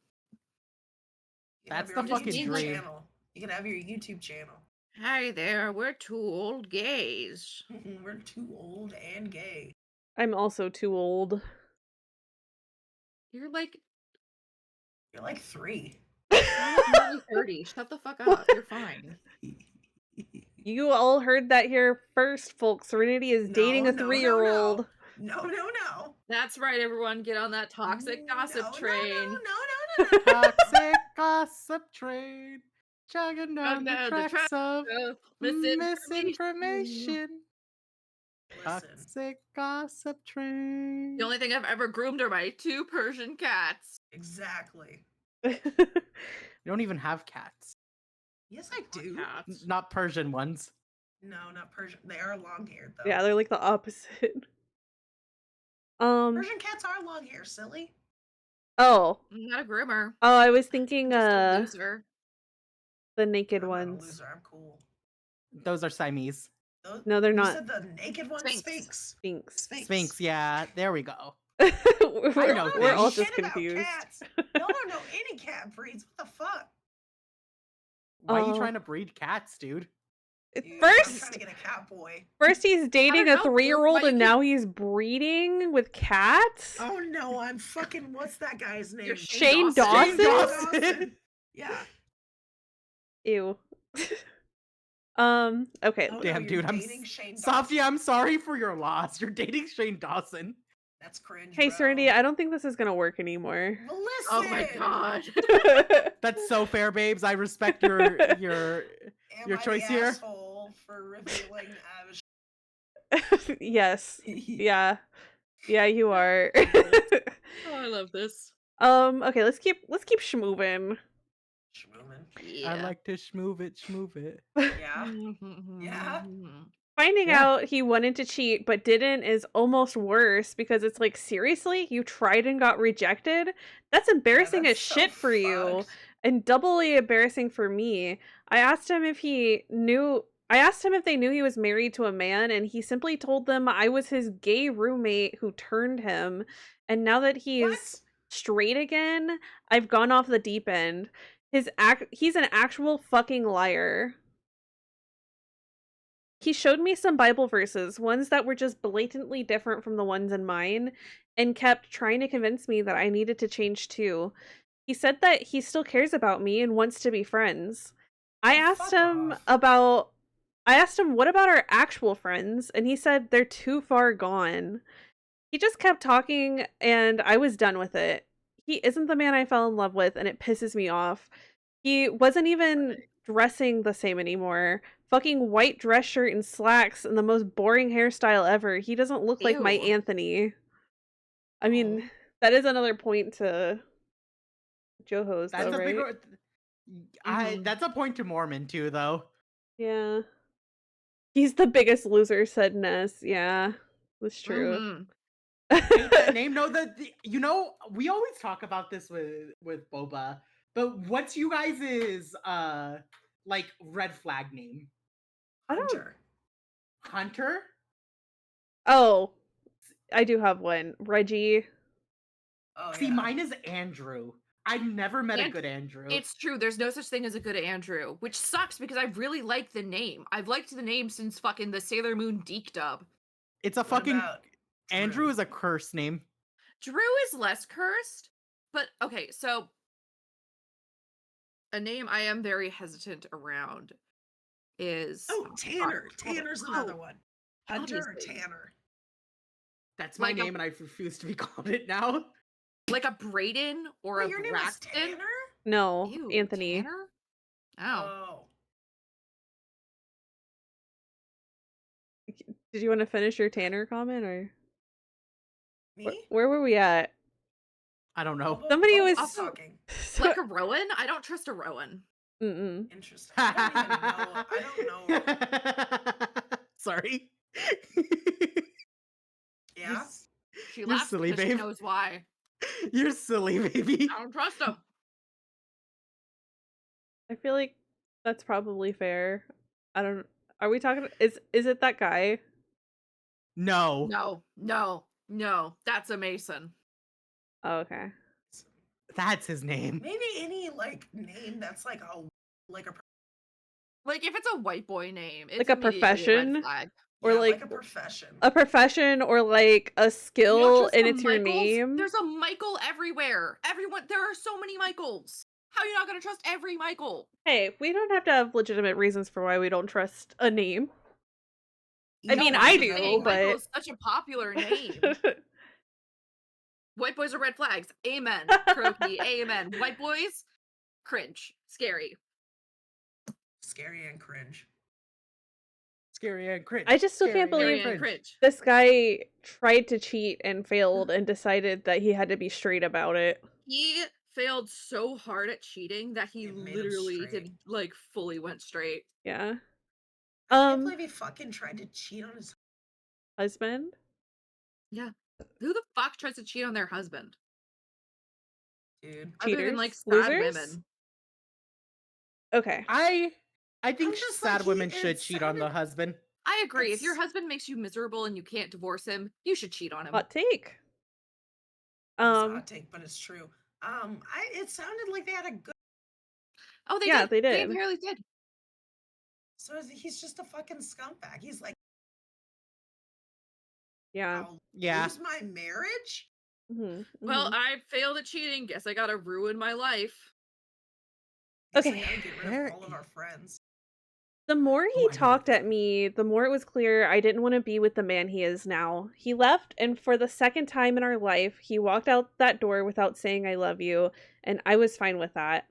can have That's your the own fucking YouTube dream. channel. You can have your YouTube channel. Hi there, we're two old gays. We're too old and gay. I'm also too old. You're like You're like 3. nearly 30. Shut the fuck up. You're fine. You all heard that here first, folks. Serenity is dating a No, 3-year-old. No. That's right, everyone. Get on that toxic gossip train. No. Toxic gossip train, chugging down the down the tracks track of Misinformation. Listen, Toxic gossip train. The only thing I've ever groomed are my 2 Persian cats. exactly. You don't even have cats. Yes, I do. Cats. Not Persian ones. No, not Persian. They are long-haired though. Yeah, they're like the opposite. Persian cats are long hair, silly. Oh. I'm not a groomer. Oh, I was thinking Just a loser. the naked I'm ones. not a loser. I'm cool. Those are Siamese. No, they're You not. said the naked one? Sphinx. Sphinx. Sphinx, yeah. There we go. we're I know we're all things. just confused. Y'all don't know any cat breeds. What the fuck? Why are Oh. you trying to breed cats, dude? Dude, I'm First, trying to get a cat boy. first he's dating don't a know, 3-year-old, why you and keep- now he's breeding with cats. Oh no, I'm fucking. What's that guy's name? You're Shane Dawson. Dawson? Shane Dawson. Yeah. Ew. Okay. Oh, Damn, no, dude, you're I'm dating Shane Softy, Dawson? I'm sorry for your loss. You're dating Shane Dawson. That's cringe. Hey, bro. Serenity, I don't think this is gonna work anymore. Well, listen. Oh my god. That's so fair, babes. I respect your Am your I choice the here. asshole for revealing I was Yes. Yeah. Yeah, you are. Oh, I love this. Okay, let's keep schmoovin'. schmooming. Yeah. I like to schmoove it. Yeah. Yeah. Finding Yeah. out he wanted to cheat but didn't is almost worse, because it's like, seriously? You tried and got rejected? That's embarrassing that's as so shit for you. fucked. And doubly embarrassing for me. I asked him if they knew he was married to a man, and he simply told them I was his gay roommate who turned him. And now that he's What? straight again, I've gone off the deep end. He's an actual fucking liar. He showed me some Bible verses, ones that were just blatantly different from the ones in mine, and kept trying to convince me that I needed to change too. He said that he still cares about me and wants to be friends. I Oh, asked fuck him what about our actual friends, and he said they're too far gone. He just kept talking, and I was done with it. He isn't the man I fell in love with, and it pisses me off. He wasn't even dressing the same anymore. Fucking white dress shirt and slacks and the most boring hairstyle ever. He doesn't look like my Ew. Anthony. I mean, that is another point to Joho's, That's though, a big. right? That's a point to Mormon too, though. Yeah. He's the biggest loser, said Ness. Yeah, that's true. Mhm. Hate that name. No, you know, we always talk about this with Boba, but what's you guys' like red flag name? I don't. Hunter. Hunter? Oh, I do have one. Reggie. Oh, See, yeah. mine is Andrew. I've never met a And good Andrew. It's true. There's no such thing as a good Andrew, which sucks because I really like the name. I've liked the name since fucking the Sailor Moon Deke dub. It's a What fucking about Andrew Drew? is a curse name. Drew is less cursed, but okay, so a name I am very hesitant around is Oh, Tanner. Tanner's another Oh, one. Hunter or obviously. Tanner? That's my Like a- name, and I refuse to be called it now. like a Brayden or Wait, a your name is Braxton. Tanner? No, Ew, Anthony. Tanner? Oh. Did you want to finish your Tanner comment, or Me? where were we at? I don't know. Somebody was Also talking. Like a Rowan? I don't trust a Rowan. Mm-mm. Interesting. I don't even know. I don't know. Sorry. Yeah. She You're laughs silly, because she babe. knows why. You're silly, baby. I don't trust him. I feel like that's probably fair. I don't. Are we talking? Is it that guy? No. No. That's a Mason. Oh, okay. That's his name. Maybe any like name that's like a Like if it's a white boy name, it's Like a immediately red profession? flag. Or yeah, like a profession. a profession, or like a You don't skill, trust and the it's your Michaels? name. There's a Michael everywhere. There are so many Michaels. How are you not going to trust every Michael? Hey, we don't have to have legitimate reasons for why we don't trust a name. I No, mean, I'm I just do, saying, Michael but is such a popular name. White boys are red flags. Amen. Croaky. Amen. White boys, cringe. Scary. scary and cringe. Scary and cringe. I just still Scary can't believe Scary and cringe. this guy tried to cheat and failed and decided that he had to be straight about it. He failed so hard at cheating that he It made him literally straight. did like fully went straight. Yeah. I can't believe he fucking tried to cheat on his Husband? Yeah. Who the fuck tries to cheat on their husband? dude. Other than like Cheaters? sad Losers? women. Okay. I think just sad like, women it should cheat on the sounded- husband. I agree. If your It's- husband makes you miserable and you can't divorce him, you should cheat on him. Hot take. It's a hot take, but it's true. It sounded like they had a good. Oh, they Yeah, did. they They did. apparently did. So he's just a fucking scumbag. He's like, Yeah. I'll Yeah. lose my marriage. Mm-hmm. Well, I failed at cheating. Guess I gotta ruin my life. Guess I Okay. gotta get rid of all of our friends. The more Oh, he I know talked this. at me, the more it was clear I didn't want to be with the man he is now. He left, and for the second time in our life, he walked out that door without saying I love you, and I was fine with that.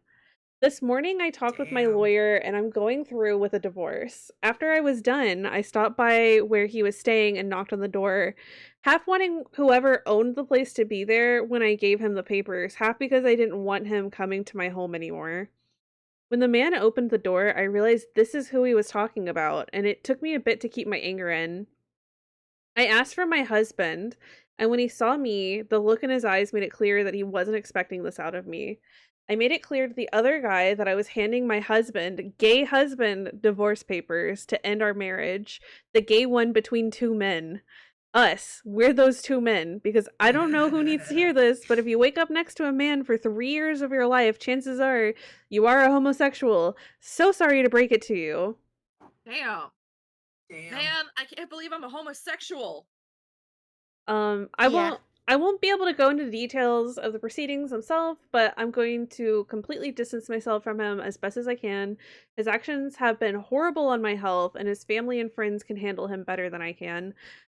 This morning, I talked with my Damn. lawyer, and I'm going through with a divorce. After I was done, I stopped by where he was staying and knocked on the door, half wanting whoever owned the place to be there when I gave him the papers, half because I didn't want him coming to my home anymore. When the man opened the door, I realized this is who he was talking about, and it took me a bit to keep my anger in. I asked for my husband, and when he saw me, the look in his eyes made it clear that he wasn't expecting this out of me. I made it clear to the other guy that I was handing my husband, gay husband, divorce papers to end our marriage, the gay one between two men. Us, we're those two men, because I don't know who needs to hear this, but if you wake up next to a man for 3 years of your life, chances are you are a homosexual. So sorry to break it to you. Damn. Damn. Man, I can't believe I'm a homosexual. I won't be able to go into details of the proceedings themselves, but I'm going to completely distance myself from him as best as I can. His actions have been horrible on my health, and his family and friends can handle him better than I can.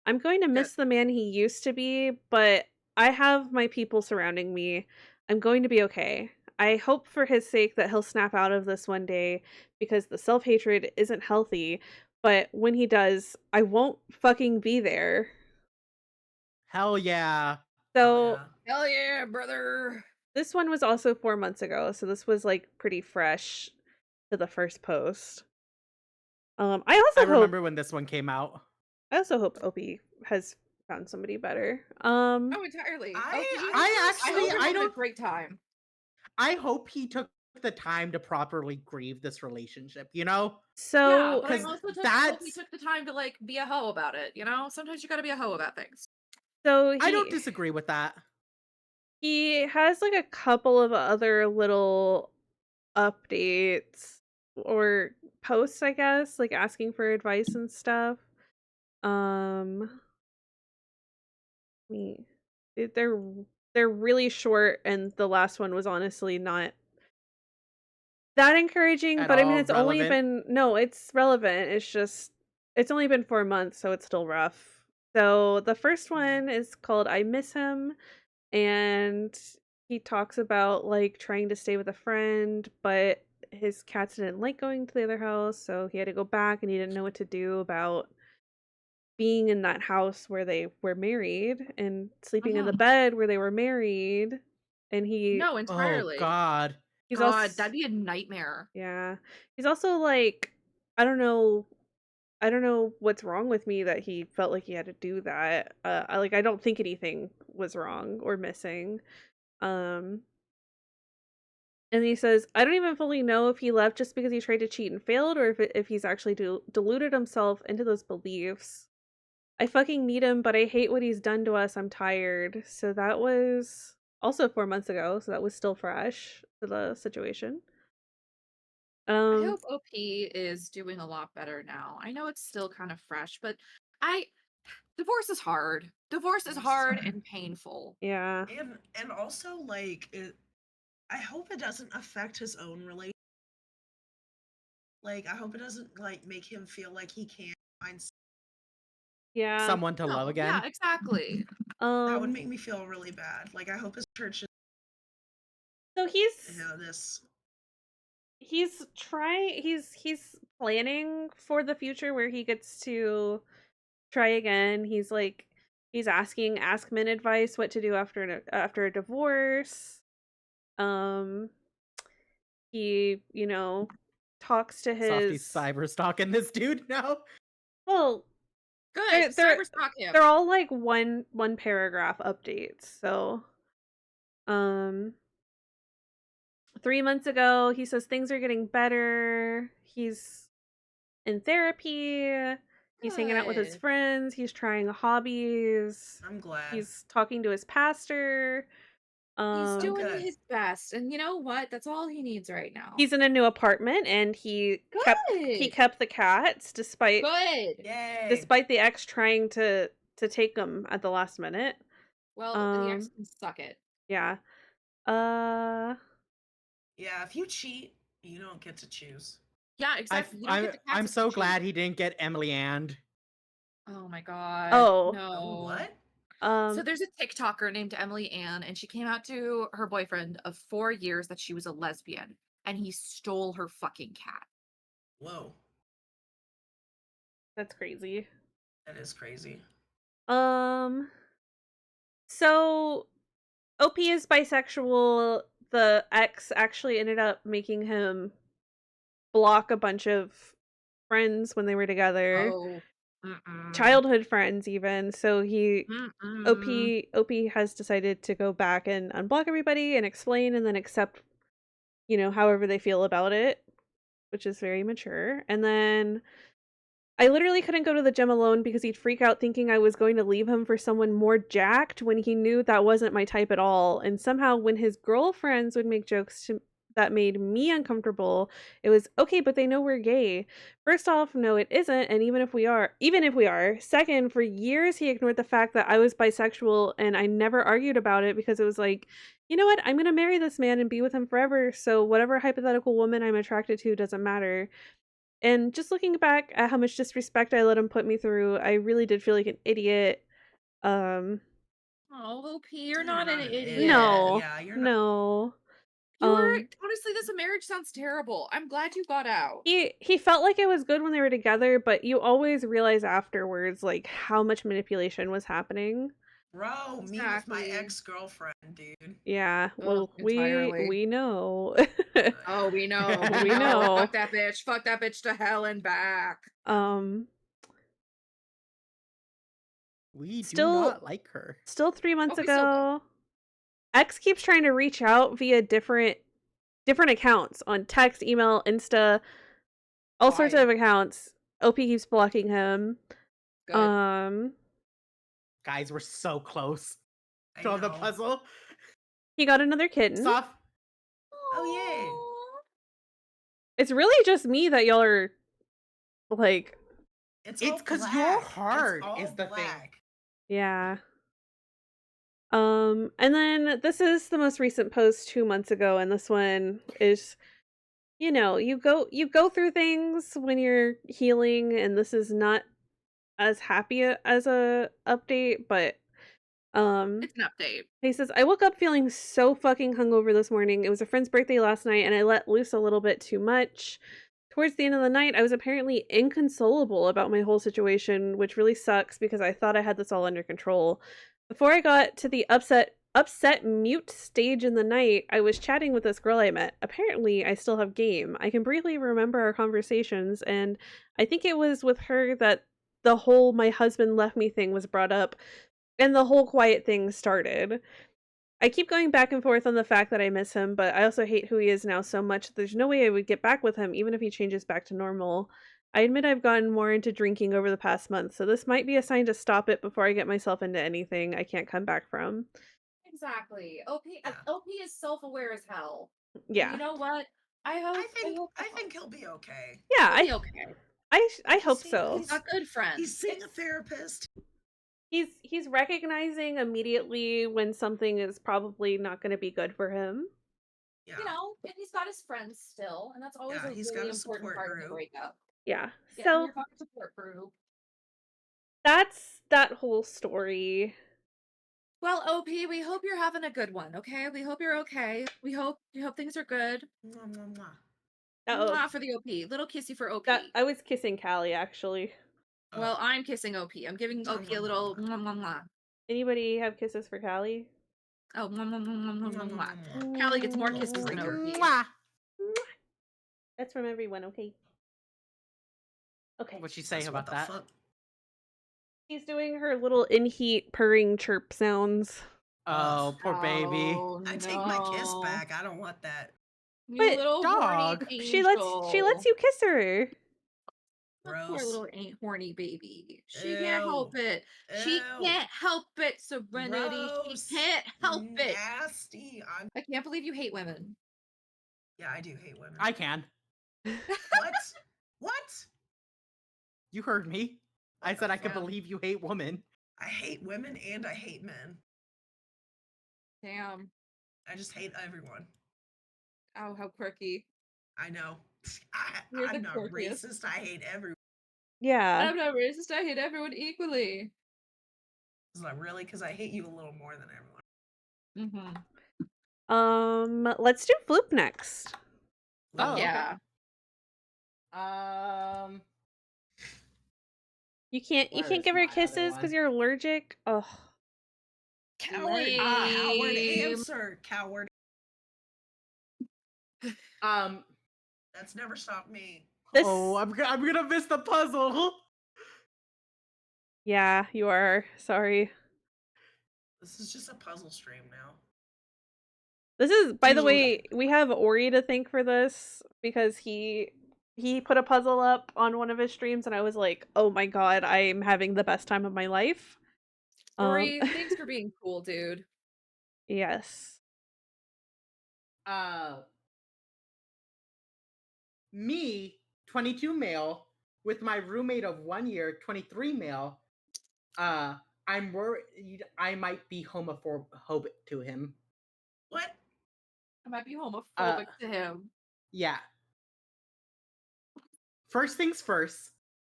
I'm going to miss the man he used to be, but I have my people surrounding me. I'm going to be okay. I hope for his sake that he'll snap out of this one day, because the self-hatred isn't healthy, but when he does, I won't fucking be there. Hell yeah. So Hell yeah, brother. this one was also 4 months ago, so this was like pretty fresh to the first post. I remember when this one came out. also hope Opie has found somebody better. Oh, entirely. I don't a great time. I hope he took the time to properly grieve this relationship, you know? So but I also hope he took the time to like be a hoe about it, you know? Sometimes you gotta be a hoe about things. So I don't disagree with that. He has like a couple of other little updates or posts, I guess, like asking for advice and stuff. They're really short, and the last one was honestly not that encouraging, but I mean it's only been it's relevant. It's just it's only been 4 months, so it's still rough. So the first one is called I Miss Him, and he talks about like trying to stay with a friend, but his cats didn't like going to the other house, so he had to go back, and he didn't know what to do about being in that house where they were married and sleeping in the bed where they were married. And No, Oh entirely. God. he's God, also that'd be a nightmare. yeah. He's also like, I don't know what's wrong with me that he felt like he had to do that. I don't think anything was wrong or missing. Um and he says, I don't even fully know if he left just because he tried to cheat and failed, or if he's actually deluded himself into those beliefs. I fucking need him, but I hate what he's done to us. I'm tired. So that was also 4 months ago, so that was still fresh to the situation. I hope OP is doing a lot better now. I know it's still kind of fresh, but divorce is hard. Divorce is hard and painful. Yeah. And also like I hope it doesn't affect his own relationship. Like I hope it doesn't like make him feel like he can't find Yeah. Someone to love No, again. yeah, exactly. that would make me feel really bad. Like I hope his church So you know this. he's planning for the future where he gets to try again. He's asking Ask Men advice what to do after a divorce. He, talks to Softy's his cyber stalking this dude now. well, Good. Cyberstalk him. they're all like one paragraph updates. So 3 months ago, he says things are getting better. He's in therapy. He's hanging out with his Good. friends. He's trying hobbies. I'm glad. He's talking to his pastor. He's doing good. his best, and you know what? That's all he needs right now. He's in a new apartment, and he kept the cats despite Good. Yay. despite the ex trying to take them at the last minute. Well, the ex can suck it. Yeah. Yeah, if you cheat, you don't get to choose. Yeah, exactly. You don't get the cats I'm if so you cheat. glad he didn't get Emily Ann. Oh my god. Oh. No. What? So there's a TikToker named Emily Ann, and she came out to her boyfriend of 4 years that she was a lesbian, and he stole her fucking cat. Whoa. That's crazy. That is crazy. So OP is bisexual. The ex actually ended up making him block a bunch of friends when they were together. Oh. Childhood friends even. So OP has decided to go back and unblock everybody and explain and then accept, however they feel about it, which is very mature. And then I literally couldn't go to the gym alone because he'd freak out thinking I was going to leave him for someone more jacked when he knew that wasn't my type at all. And somehow when his girlfriends would make jokes that made me uncomfortable, it was, okay, but they know we're gay. First off, no, it isn't. And even if we are. Second, for years he ignored the fact that I was bisexual, and I never argued about it because it was like, you know what? I'm going to marry this man and be with him forever. So whatever hypothetical woman I'm attracted to doesn't matter. And just looking back at how much disrespect I let him put me through, I really did feel like an idiot. Oh, OP, you're not an idiot. No. Yeah, you're not. No. Honestly, this marriage sounds terrible. I'm glad you got out. He felt like it was good when they were together, but you always realize afterwards like how much manipulation was happening. Bro, me with my ex-girlfriend, dude. Yeah, well, we know. Oh, we know. We know. Fuck that bitch. Fuck that bitch to hell and back. We do not like her. Still 3 months Okay, still ago. X keeps trying to reach out via different accounts on text, email, Insta, all sorts of accounts. OP keeps blocking him. Good. Guys, we're so close to the puzzle. He got another kitten. Oh yay! It's really just me that y'all are like. It's because your heart is the thing. Yeah. And then this is the most recent post 2 months ago, and this one is, you go through things when you're healing, and this is not as happy as a update, but It's an update. He says, I woke up feeling so fucking hungover this morning. It was a friend's birthday last night, and I let loose a little bit too much. Towards the end of the night, I was apparently inconsolable about my whole situation, which really sucks because I thought I had this all under control. Before I got to the upset mute stage in the night, I was chatting with this girl I met. Apparently, I still have game. I can briefly remember our conversations, and I think it was with her that the whole my husband left me thing was brought up, and the whole quiet thing started. I keep going back and forth on the fact that I miss him, but I also hate who he is now so much that there's no way I would get back with him, even if he changes back to normal. I admit I've gotten more into drinking over the past month, so this might be a sign to stop it before I get myself into anything I can't come back from. Exactly. OP Yeah. OP is self-aware as hell. And Yeah. you know what? I hope I think he'll be okay. Yeah, he'll be okay. I hope See, so. He's got good friends. He's seeing a therapist. He's recognizing immediately when something is probably not going to be good for him. Yeah. You know, and he's got his friends still, and that's always Yeah, a he's really got a important support part of the group. breakup. Yeah. Getting So your fucking support group. that's that whole story. Well, OP, we hope you're having a good one, okay? We hope you're okay. We hope things are good. Mwah, mwah, mwah. Oh, Mwah for the OP. Little kissy for OP. that I was kissing Callie actually. Well, I'm kissing OP. I'm giving Mwah, OP a mwah, little mwah. mwah, mwah, mwah. Anybody have kisses for Callie? Oh, mwah, mwah, mwah, mwah, mwah, Mwah, mwah, mwah, mwah. mwah. Callie gets more kisses than OP. Mwah. That's from everyone, okay? Okay. What'd she say That's about what the that? fuck? She's doing her little in-heat purring chirp sounds. Oh, poor baby. Oh, I take my kiss no. back. I don't want that. You But little dog. horny She lets you kiss her. That poor Gross. little ain't horny baby. She can't help Ew. it. She Ew. can't help it, Serenity. Gross. She can't help it. Nasty. I can't believe you hate women. Yeah, I do hate women. I can. What? What? You heard me. I said I could fuck? believe you hate women. I hate women and I hate men. Damn. I just hate everyone. Oh, how quirky. I know. You're the I'm not quirkiest. racist. I hate everyone. Yeah. I'm not racist. I hate everyone equally. It's not really because I hate you a little more than everyone. Mm-hmm. Let's do Floop next. Oh, okay. Yeah. You can't Where is give her my other kisses because one? you're allergic. Ugh. Coward. Lame. Coward answer. Coward. That's never stopped me. This. Oh, I'm gonna miss the puzzle. Yeah, you are. Sorry. This is just a puzzle stream now. This is, by the Usually- way, we have Ori to thank for this because he put a puzzle up on one of his streams and I was like, oh my god, I'm having the best time of my life. Ori, thanks for being cool, dude. Yes. Me, 22 male, with my roommate of 1 year, 23 male. I'm worried I might be homophobic to him. What? I might be homophobic to him. Yeah. First things first,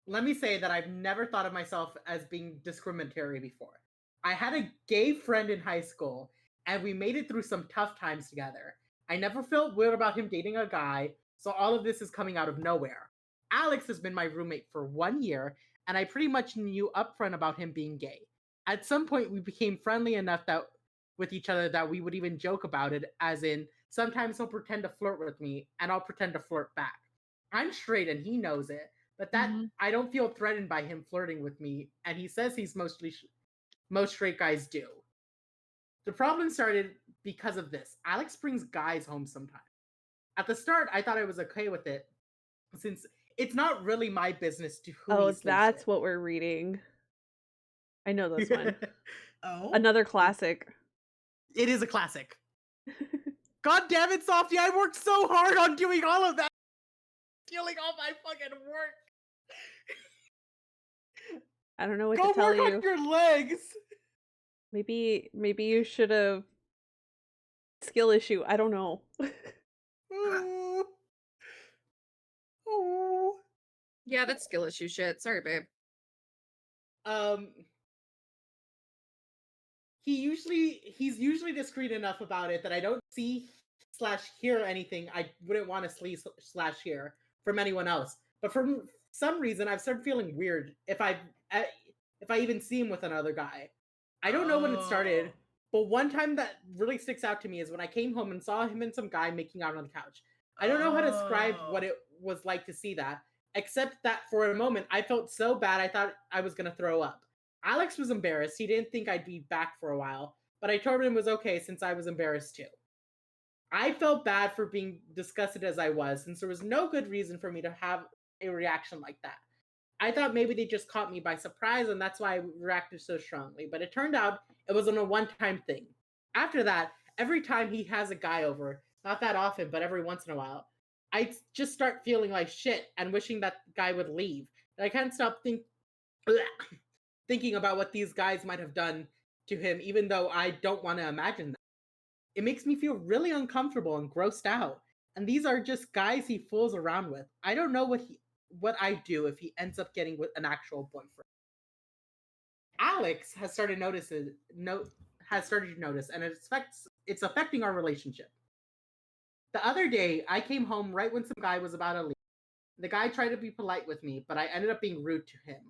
let me say that I've never thought of myself as being discriminatory before. I had a gay friend in high school, and we made it through some tough times together. I never felt weird about him dating a guy, so all of this is coming out of nowhere. Alex has been my roommate for 1 year, and I pretty much knew upfront about him being gay. At some point, we became friendly enough with each other that we would even joke about it, as in, sometimes he'll pretend to flirt with me, and I'll pretend to flirt back. I'm straight and he knows it, but I don't feel threatened by him flirting with me, and he says he's most straight guys do. The problem started because of this. Alex brings guys home sometimes. At the start, I thought I was okay with it, since it's not really my business to who he sleeps That's with. what we're reading. I know this one. Oh. Another classic. It is a classic. God damn it, Softy! I worked so hard on doing all of that, stealing all my fucking work. I don't know what Go to tell work you. on your legs. Maybe you should have skill issue. I don't know. Ooh. Ooh. Yeah, that's skill issue shit. Sorry, babe. he's usually discreet enough about it that I don't see / hear anything I wouldn't want to see / hear from anyone else. But for some reason, I've started feeling weird if I even see him with another guy. I don't know when it started, but one time that really sticks out to me is when I came home and saw him and some guy making out on the couch. I don't know how to describe what it was like to see that, except that for a moment I felt so bad I thought I was gonna throw up. Alex was embarrassed. He didn't think I'd be back for a while, but I told him it was okay since I was embarrassed too. I felt bad for being disgusted as I was, since there was no good reason for me to have a reaction like that. I thought maybe they just caught me by surprise and that's why I reacted so strongly, but it turned out it wasn't a one-time thing. After that, every time he has a guy over, not that often, but every once in a while, I just start feeling like shit and wishing that guy would leave. And I can't stop thinking about what these guys might have done to him, even though I don't want to imagine that. It makes me feel really uncomfortable and grossed out. And these are just guys he fools around with. I don't know what I do if he ends up getting with an actual boyfriend. Alex has started to notice, and it's affecting our relationship. The other day, I came home right when some guy was about to leave. The guy tried to be polite with me, but I ended up being rude to him.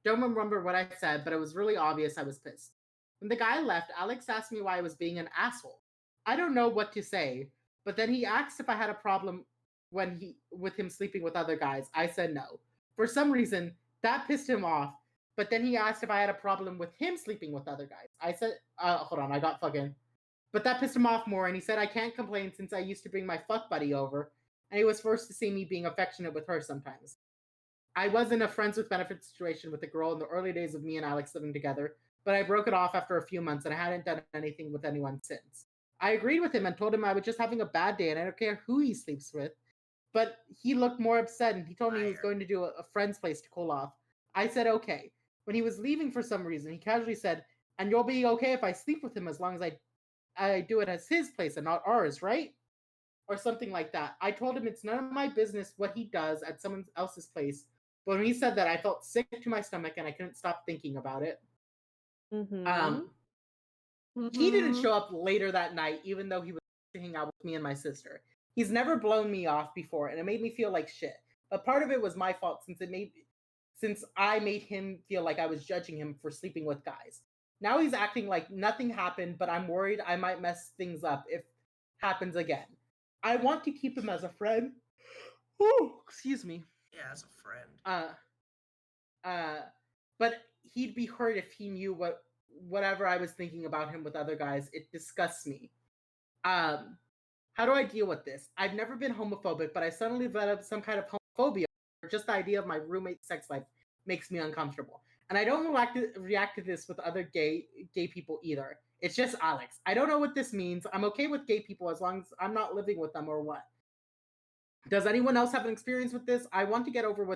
Don't remember what I said, but it was really obvious I was pissed. When the guy left, Alex asked me why I was being an asshole. I don't know what to say, but then he asked if I had a problem with him sleeping with other guys. I said no. For some reason, that pissed him off, but then he asked if I had a problem with him sleeping with other guys. I said, hold on, I got fucking. But that pissed him off more, and he said I can't complain since I used to bring my fuck buddy over, and he was forced to see me being affectionate with her sometimes. I was in a friends with benefits situation with a girl in the early days of me and Alex living together, but I broke it off after a few months and I hadn't done anything with anyone since. I agreed with him and told him I was just having a bad day and I don't care who he sleeps with, but he looked more upset and he told me he was going to do a friend's place to cool off. I said okay. When he was leaving for some reason, he casually said, and you'll be okay if I sleep with him as long as I do it as his place and not ours, right? Or something like that. I told him it's none of my business what he does at someone else's place. But when he said that, I felt sick to my stomach and I couldn't stop thinking about it. He didn't show up later that night, even though he was to hang out with me and my sister. He's never blown me off before, and it made me feel like shit. But part of it was my fault since I made him feel like I was judging him for sleeping with guys. Now he's acting like nothing happened, but I'm worried I might mess things up if happens again. I want to keep him as a friend. Ooh, excuse me. Yeah, as a friend. But he'd be hurt if he knew whatever I was thinking about him with other guys. It disgusts me. How do I deal with this? I've never been homophobic, but I suddenly developed some kind of homophobia. Just the idea of my roommate's sex life makes me uncomfortable. And I don't react to this with other gay people either. It's just Alex. I don't know what this means. I'm okay with gay people as long as I'm not living with them or what. Does anyone else have an experience with this? I want to get over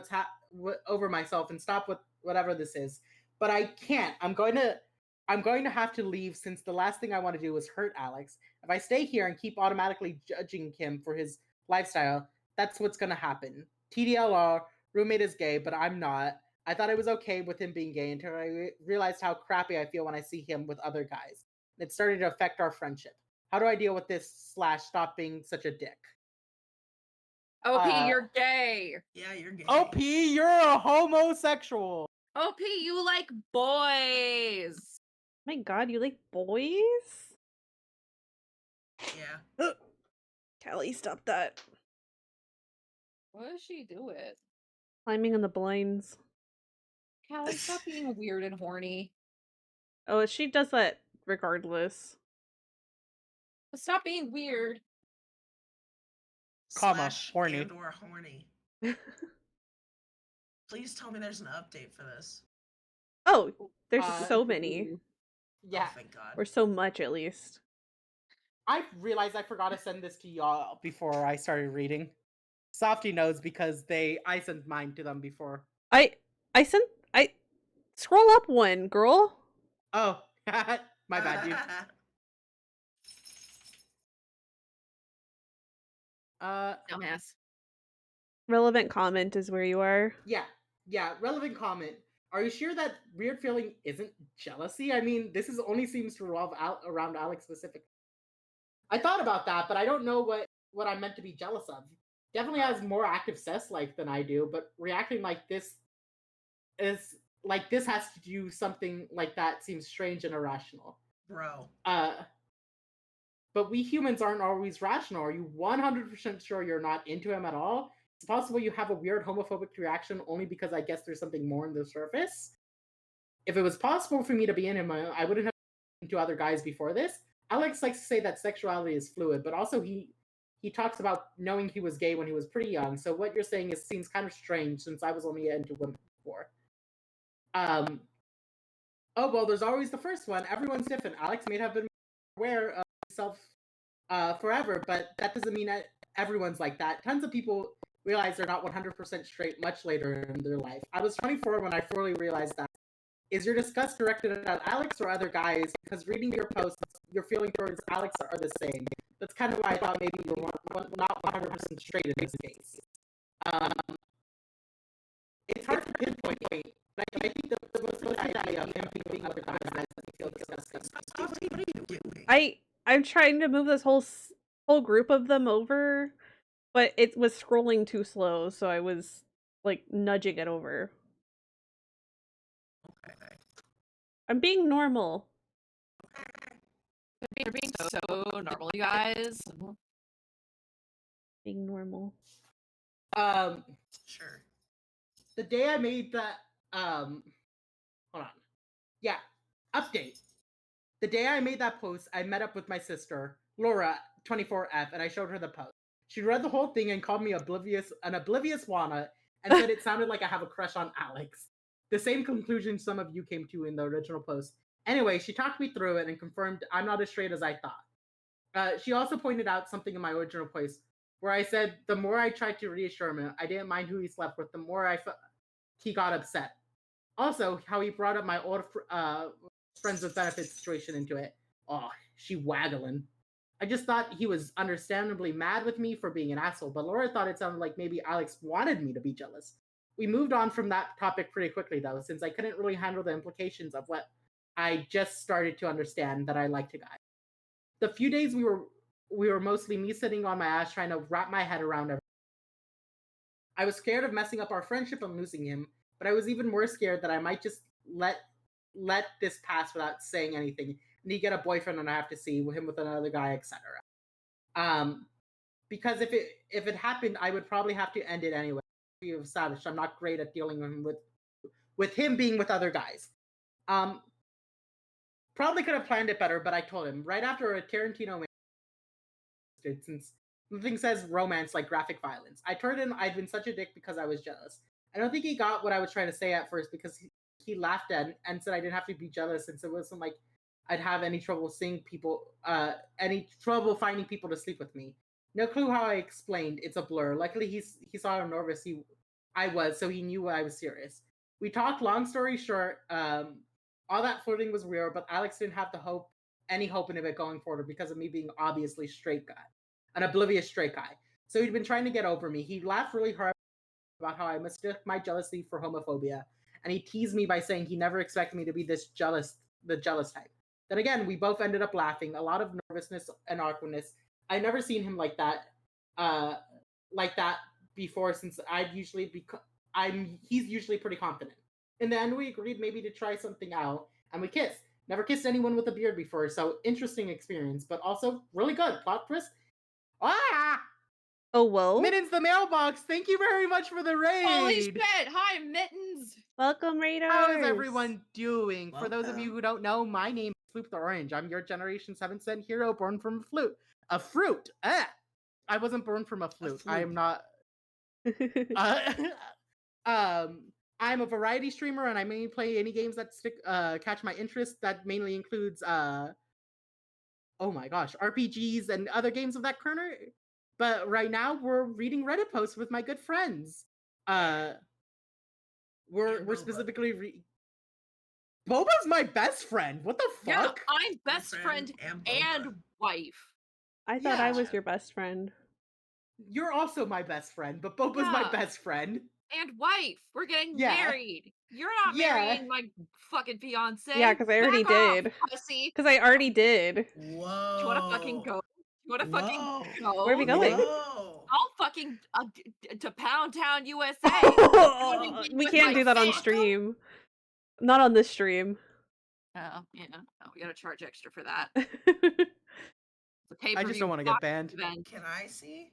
over myself and stop with whatever this is, but I can't. I'm going to have to leave since the last thing I want to do is hurt Alex. If I stay here and keep automatically judging him for his lifestyle, that's what's going to happen. TDLR, roommate is gay, but I'm not. I thought I was okay with him being gay until I realized how crappy I feel when I see him with other guys. It started to affect our friendship. How do I deal with this / stop being such a dick? OP, you're gay. Yeah, you're gay. OP, you're a homosexual. OP, you like boys. My God, you like boys? Yeah. Callie, stop that. What does she do it? Climbing on the blinds. Callie, stop being weird and horny. Oh, she does that regardless. But stop being weird. Comma, / horny. And or horny. Please tell me there's an update for this. Oh, there's so many. Yeah. Oh, thank God. Or so much, at least. I realized I forgot to send this to y'all before I started reading. Softy knows because I sent mine to them before. I scroll up one, girl. Oh, my bad, dude. Dumbass. Relevant comment is where you are. Yeah, relevant comment. Are you sure that weird feeling isn't jealousy? I mean, this is only seems to revolve around Alex specifically. I thought about that, but I don't know what I'm meant to be jealous of. Definitely has more active sex life than I do, but reacting like this is like this has to do something like that seems strange and irrational. Bro. But we humans aren't always rational. Are you 100% sure you're not into him at all? It's possible you have a weird homophobic reaction only because I guess there's something more on the surface. If it was possible for me to be in him, I wouldn't have been into other guys before this. Alex likes to say that sexuality is fluid, but also he talks about knowing he was gay when he was pretty young. So what you're saying seems kind of strange since I was only into women before. Oh well, there's always the first one. Everyone's different. Alex may have been aware of himself forever, but that doesn't mean that everyone's like that. Tons of people realize they're not 100% straight much later in their life. I was 24 when I fully realized that. Is your disgust directed at Alex or other guys? Because reading your posts, your feeling towards Alex are the same. That's kind of why I thought maybe you were not 100% straight in this case. It's hard to pinpoint, but I think the most idea of him being with the guys that I feel disgusting. What are you doing? I'm trying to move this whole group of them over, but it was scrolling too slow, so I was like nudging it over. Okay. I'm being normal. You're being so normal, you guys. Being normal. Sure. The day I made that hold on. Yeah. Update. The day I made that post, I met up with my sister, Laura, 24F, and I showed her the post. She read the whole thing and called me an oblivious Wana, and said it sounded like I have a crush on Alex. The same conclusion some of you came to in the original post. Anyway, she talked me through it and confirmed I'm not as straight as I thought. She also pointed out something in my original post where I said the more I tried to reassure him I didn't mind who he slept with, the more he got upset. Also, how he brought up my old friends with benefits situation into it. Oh, she waggling. I just thought he was understandably mad with me for being an asshole, but Laura thought it sounded like maybe Alex wanted me to be jealous. We moved on from that topic pretty quickly, though, since I couldn't really handle the implications of what I just started to understand that I liked a guy. The few days we were mostly me sitting on my ass trying to wrap my head around everything. I was scared of messing up our friendship and losing him, but I was even more scared that I might just let this pass without saying anything, and he get a boyfriend and I have to see him with another guy, etc. Because if it happened, I would probably have to end it anyway. You've established I'm not great at dealing with him being with other guys. Probably could have planned it better, but I told him right after a Tarantino since nothing says romance like graphic violence. I told him I'd been such a dick because I was jealous. I don't think he got what I was trying to say at first because he laughed at and said I didn't have to be jealous since it wasn't like I'd have any trouble seeing people, any trouble finding people to sleep with me. No clue how I explained. It's a blur. Luckily, he saw how nervous I was, so he knew I was serious. We talked. Long story short, all that flirting was real, but Alex didn't have any hope in it going forward because of me being obviously straight guy, an oblivious straight guy. So he'd been trying to get over me. He laughed really hard about how I mistook my jealousy for homophobia, and he teased me by saying he never expected me to be the jealous type. Then again, we both ended up laughing, a lot of nervousness and awkwardness. I'd never seen him like that before, since he's usually pretty confident. In the end, we agreed maybe to try something out, and we kissed. Never kissed anyone with a beard before, so interesting experience, but also really good. Plot twist. Ah! Oh, whoa. Mittens the mailbox, thank you very much for the raid! Holy shit! Hi, Mittens! Welcome, Raiders! How is everyone doing? Welcome. For those of you who don't know, my name is Floop the Orange. I'm your Generation 7 cent hero born from a fruit. I wasn't born from a flute. I am not... I'm a variety streamer, and I mainly play any games that catch my interest. That mainly includes, oh my gosh, RPGs and other games of that kind. But right now, we're reading Reddit posts with my good friends. We're specifically Boba's my best friend. What the Yeah, fuck? I'm best friend and wife. I thought I was Yeah. your best friend. You're also my best friend, but Boba's my Yeah. best friend. and wife. We're getting Yeah. married. You're not Yeah. marrying my fucking fiance. Yeah, because I already Back off, did. pussy. Because I already did. Whoa. You wanna fucking go? You wanna fucking Whoa. go? Where are we going? Whoa. I'll fucking to Pound Town, USA. wanna be We with can't my do that on dick? stream. Not on this stream. Oh, yeah. Oh, we gotta charge extra for that. No. The I just pay-per-view don't want to get box banned. event. Can I see?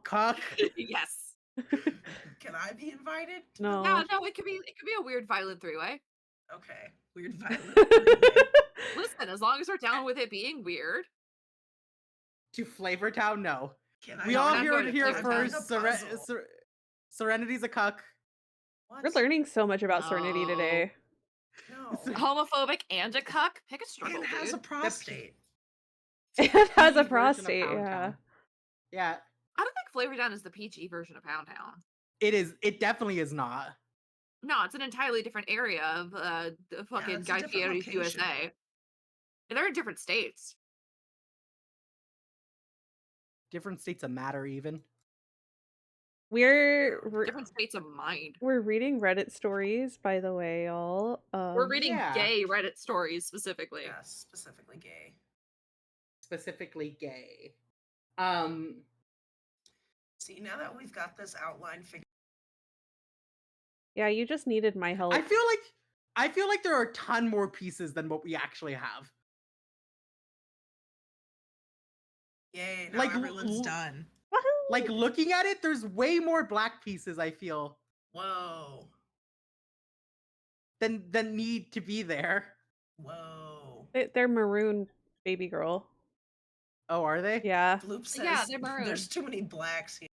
Cock. Yes. Can I be invited? to No. Yeah, no, it could be a weird violent three-way. the- Okay. Weird violent. three-way. Listen, as long as we're down with it being weird. To Flavortown, no. Can I We No, all we're not heard going it to here Flavortown. first. I'm in a puzzle. Serenity's a cuck. What? We're learning so much about Serenity No. today. No. Homophobic and a cuck? Pick a struggle, And has a dude. prostate. It has PG a version of prostate, Pound yeah. Town. Yeah, I don't think Flavortown is the PG version of Pound Town. it is. It definitely is not. No, it's an entirely different area of the fucking it's a Guy different Fieri's location. USA. And they're in different states. Different states of matter, even. Different states of mind. We're reading Reddit stories, by the way, y'all. We're reading Yeah. gay Reddit stories specifically. Yes, specifically gay. Specifically gay. See, now that we've got this outline figured, Yeah, you just needed my help. I feel like there are a ton more pieces than what we actually have. yay, now Like, everyone's done. Woohoo! Like, looking at it, there's way more black pieces, I feel, Whoa. than need to be there. Whoa. They're maroon, baby girl. Oh, are they? Yeah. Floop says Yeah, they're maroon. there's too many blacks here.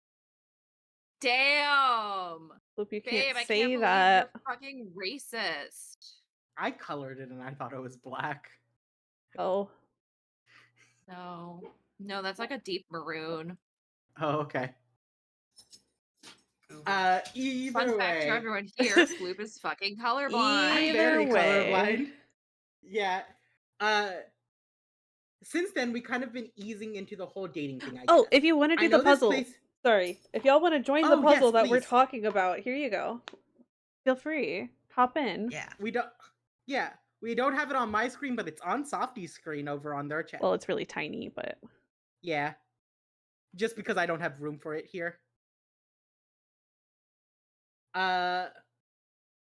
Damn. Hope you Babe, can't I say can't believe that. you're fucking racist. I colored it and I thought it was black. Oh. No. No, that's like a deep maroon. Oh, okay. Google. Either Fun way. fact for everyone here, Floop is fucking colorblind. I'm very Either way. colorblind. Yeah. Since then, we kind of been easing into the whole dating thing, I Oh, guess. if you want to I do the know this puzzle. place- Sorry. If y'all want to join the Oh, puzzle yes, that we're please. talking about, here you go. Feel free. Hop in. Yeah. We don't have it on my screen, but it's on Softy's screen over on their channel. Well, it's really tiny, but Yeah. Just because I don't have room for it here.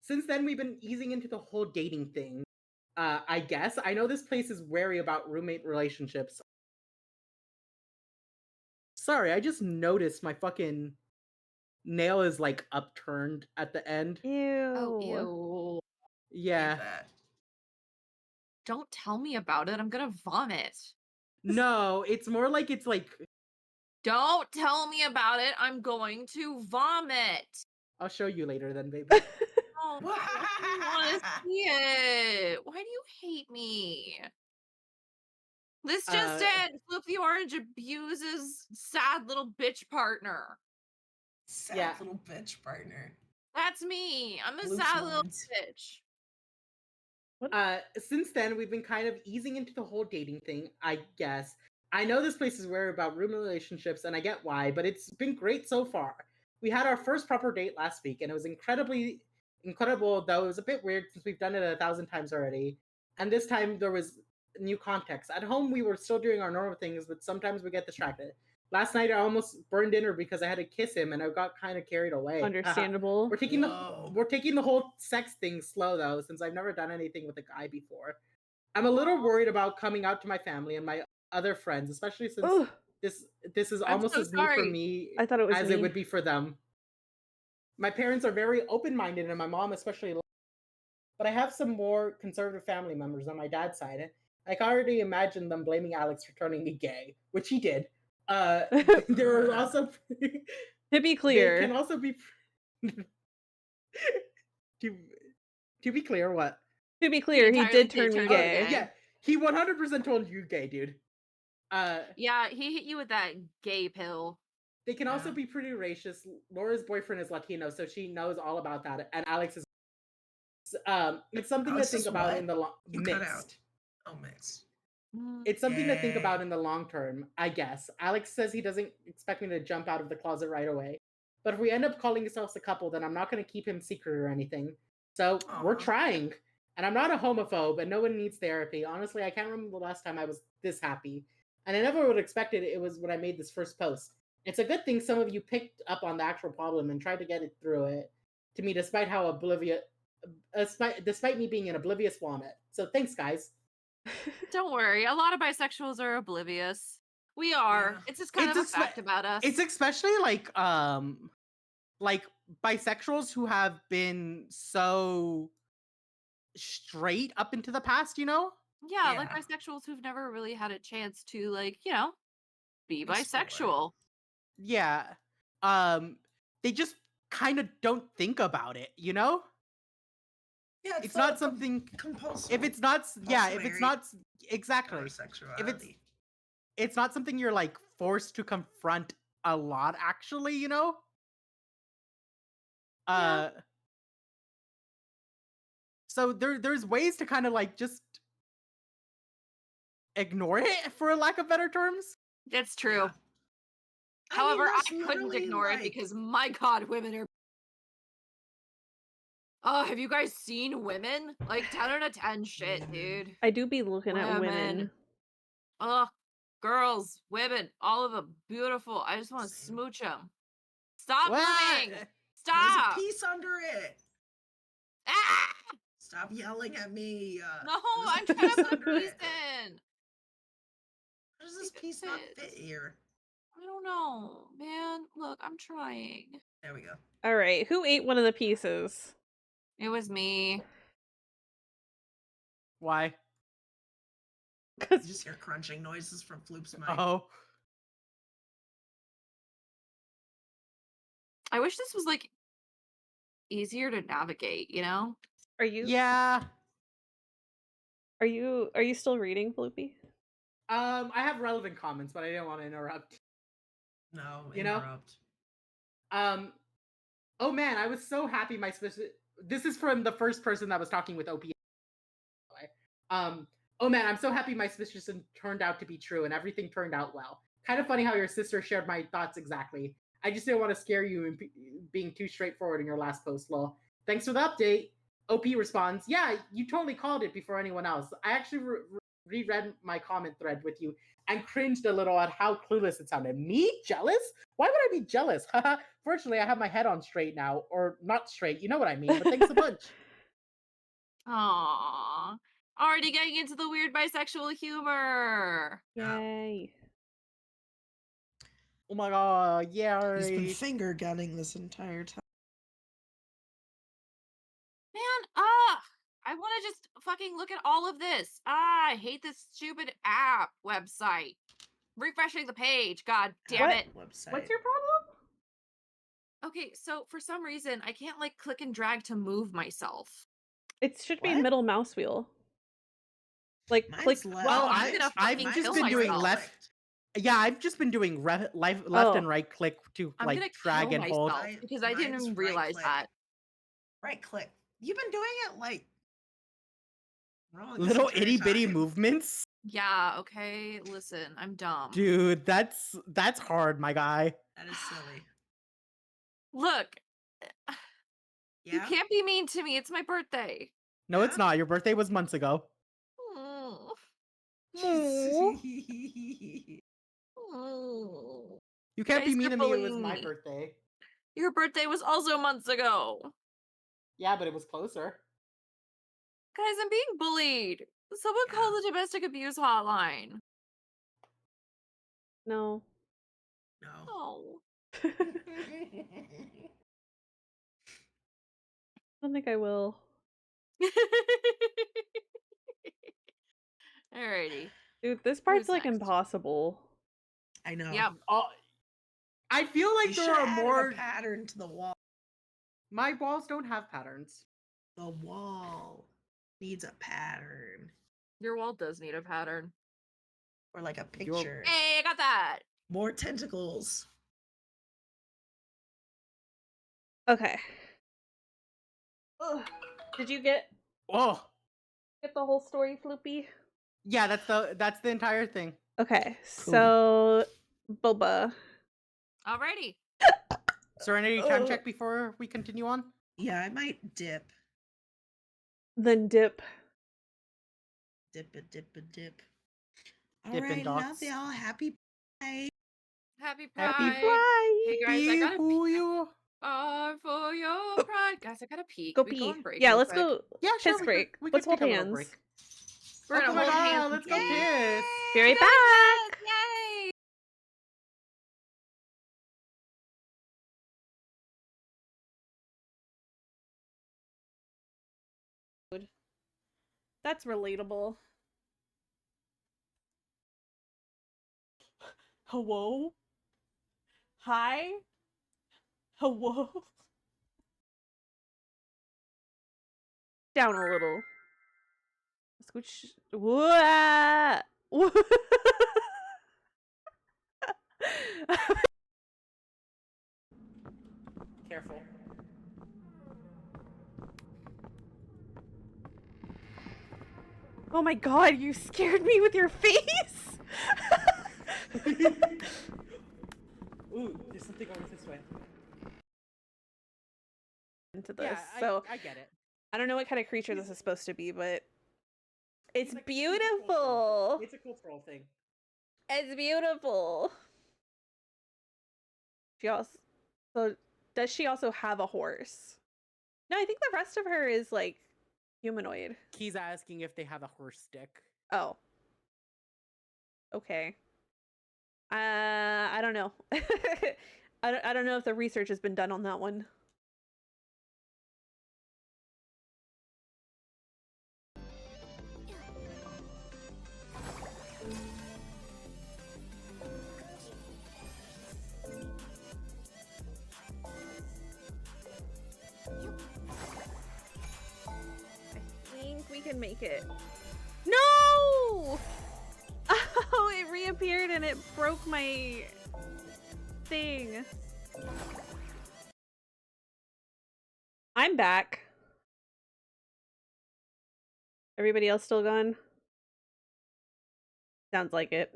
Since then, we've been easing into the whole dating thing. I guess. I know this place is wary about roommate relationships. Sorry, I just noticed my fucking nail is, like, upturned at the end. ew. Oh, ew. Yeah. That. Don't tell me about it. I'm gonna vomit. No, it's more like it's like... Don't tell me about it. I'm going to vomit. I'll show you later then, baby. Oh, I want to see it. Why do you hate me? This just in. Flip the Orange abuses sad little bitch partner. Sad Yeah. little bitch partner. That's me. I'm a Floop's sad little words. bitch. Since then, we've been kind of easing into the whole dating thing, I guess. I know this place is wary about room relationships, and I get why, but it's been great so far. We had our first proper date last week, and it was incredible, though it was a bit weird since we've done it 1,000 times already. And this time, there was new context. At home, we were still doing our normal things, but sometimes we get distracted. Last night, I almost burned dinner because I had to kiss him, and I got kind of carried away. Understandable. We're taking Whoa. the whole sex thing slow, though, since I've never done anything with a guy before. I'm a little worried about coming out to my family and my other friends, especially since Ugh. this is I'm almost so as new for sorry. me I thought it was as me. it would be for them. My parents are very open-minded, and my mom especially. But I have some more conservative family members on my dad's side. I can already imagine them blaming Alex for turning me gay, which he did. There are also To be clear, They can also be to be clear, what? to be clear, he entirely did turn me turned you gay. gay. Yeah, he 100% told you gay, dude. Yeah, he hit you with that gay pill. They can also Yeah. be pretty racist. Laura's boyfriend is Latino, so she knows all about that. And Alex is it's something to Alex think is about what? in the long You cut out. mixed. Oh, mixed. It's something to think about Yay. in the long term, I guess. Alex says he doesn't expect me to jump out of the closet right away. But if we end up calling ourselves a couple, then I'm not going to keep him secret or anything. So we're Aw. trying. And I'm not a homophobe, and no one needs therapy. Honestly, I can't remember the last time I was this happy. And I never would have expected it was when I made this first post. It's a good thing some of you picked up on the actual problem and tried to get it through it to me, despite how despite me being an oblivious walnut. So thanks, guys. Don't worry, a lot of bisexuals are oblivious. We are. Yeah. It's just kind It's of a espe- fact about us. It's especially like bisexuals who have been so straight up into the past, you know? Yeah, like Yeah. bisexuals who've never really had a chance to, like, be Explore. bisexual. Yeah. They just kind of don't think about it, you know? Yeah, It's not something compulsory. if it's not exactly. Heterosexuality. It's not something you're like forced to confront a lot actually, you know? Yeah. So there's ways to kind of like just ignore it for lack of better terms. That's true. Yeah. However, I there's couldn't literally, ignore it like- because, my God, women are. Oh, have you guys seen women? Like 10 out of 10 shit, Women. dude. I do be looking at women. Women. Ugh, girls, women, all of them, beautiful. I just want to Same. smooch them. Stop What? moving. There's Stop. a piece under it. Ah! Stop yelling at me. No, there's a I'm trying to piece put a under piece it. in. How does this It piece not fits. fit here? I don't know, man. Look, I'm trying. There we go. All right, who ate one of the pieces? It was me. Why? You Because just hear crunching noises from Floop's mic. Oh. I wish this was like easier to navigate, you know? are you Yeah. are you still reading, Floopy? I have relevant comments, but I didn't want to interrupt. No, You know? interrupt. Oh man, I was so happy this is from the first person that was talking with OP. Oh man, I'm so happy my suspicion turned out to be true and everything turned out well. Kind of funny how your sister shared my thoughts exactly. I just didn't want to scare you in being too straightforward in your last post, lol. Thanks for the update. OP responds, yeah, you totally called it before anyone else. I actually reread my comment thread with you and cringed a little at how clueless it sounded. Me? Jealous? Why would I be jealous? Haha. Fortunately, I have my head on straight now. Or not straight, you know what I mean, but thanks a bunch. Aww. Already getting into the weird bisexual humor. Yeah. Yay. Oh my god, yeah. He's been finger gunning this entire time. Man, I want to just fucking look at all of this. I hate this stupid app website. Refreshing the page, god damn What? it. Website. What's your problem? Okay, so for some reason, I can't like click and drag to move myself. It should be What? middle mouse wheel. Like Mine's click. left. Well, I'm gonna I've fucking just kill been doing myself. left. Yeah, I've just been doing left Oh. and right click to I'm like gonna drag kill and hold. myself because I didn't Mine's even right realize click. that. Right click. You've been doing it like wrong this Little entire itty bitty time. movements. Yeah, okay, listen, I'm dumb. Dude, that's hard, my guy. That is silly. Look, you Yeah. can't be mean to me. It's my birthday. No, it's Yeah? not. Your birthday was months ago. Mm. You can't be Guys, mean you're to me. It was bullying my me. birthday. Your birthday was also months ago. Yeah, but it was closer. Guys, I'm being bullied. Someone Yeah. call the domestic abuse hotline. No. No. Oh. I don't think I will. Alrighty. Dude, this part's Who's like next? impossible. I know. Yep. I feel like You there should are have more. added a pattern to the wall. My walls don't have patterns. The wall needs a pattern. Your wall does need a pattern. Or like a Your- picture. Hey, I got that. More tentacles. Okay. Ugh. Did you get Oh, the whole story, Floopy? yeah. That's the entire thing. Okay, Cool. so Boba. Alrighty. Serenity, time check before we continue on. Yeah, I might dip. Then dip. Dip. All Dippin' right, love dots. y'all. Happy Pride. Happy Happy Pride. Pride. Hey guys, I Be gotta who you. for your pride. Guys, I gotta pee. Go Can we go pee. on break Yeah, real let's quick? go. Yeah, sure. Piss break. We Let's could hold take a little hands. break. We're Oh gonna my hold hands. god, let's go Yay! piss. Be right We're going back. to piss. Yay! That's relatable. Hello? Hi? Hello? Down a little. Scooch. Whoa! Careful. Oh my god, you scared me with your face! Ooh, there's something over this way. Into this. Yeah, So I get it. I don't know what kind of creature this is supposed to be, but it's Like, beautiful. It's a cultural thing. It's beautiful. She also, so does she also have a horse? No, I think the rest of her is like humanoid. He's asking if they have a horse stick. Oh. Okay. I don't know. I don't know if the research has been done on that one. I think we can make it. No! Oh, it reappeared and it broke my thing. I'm back. Everybody else still gone? Sounds like it.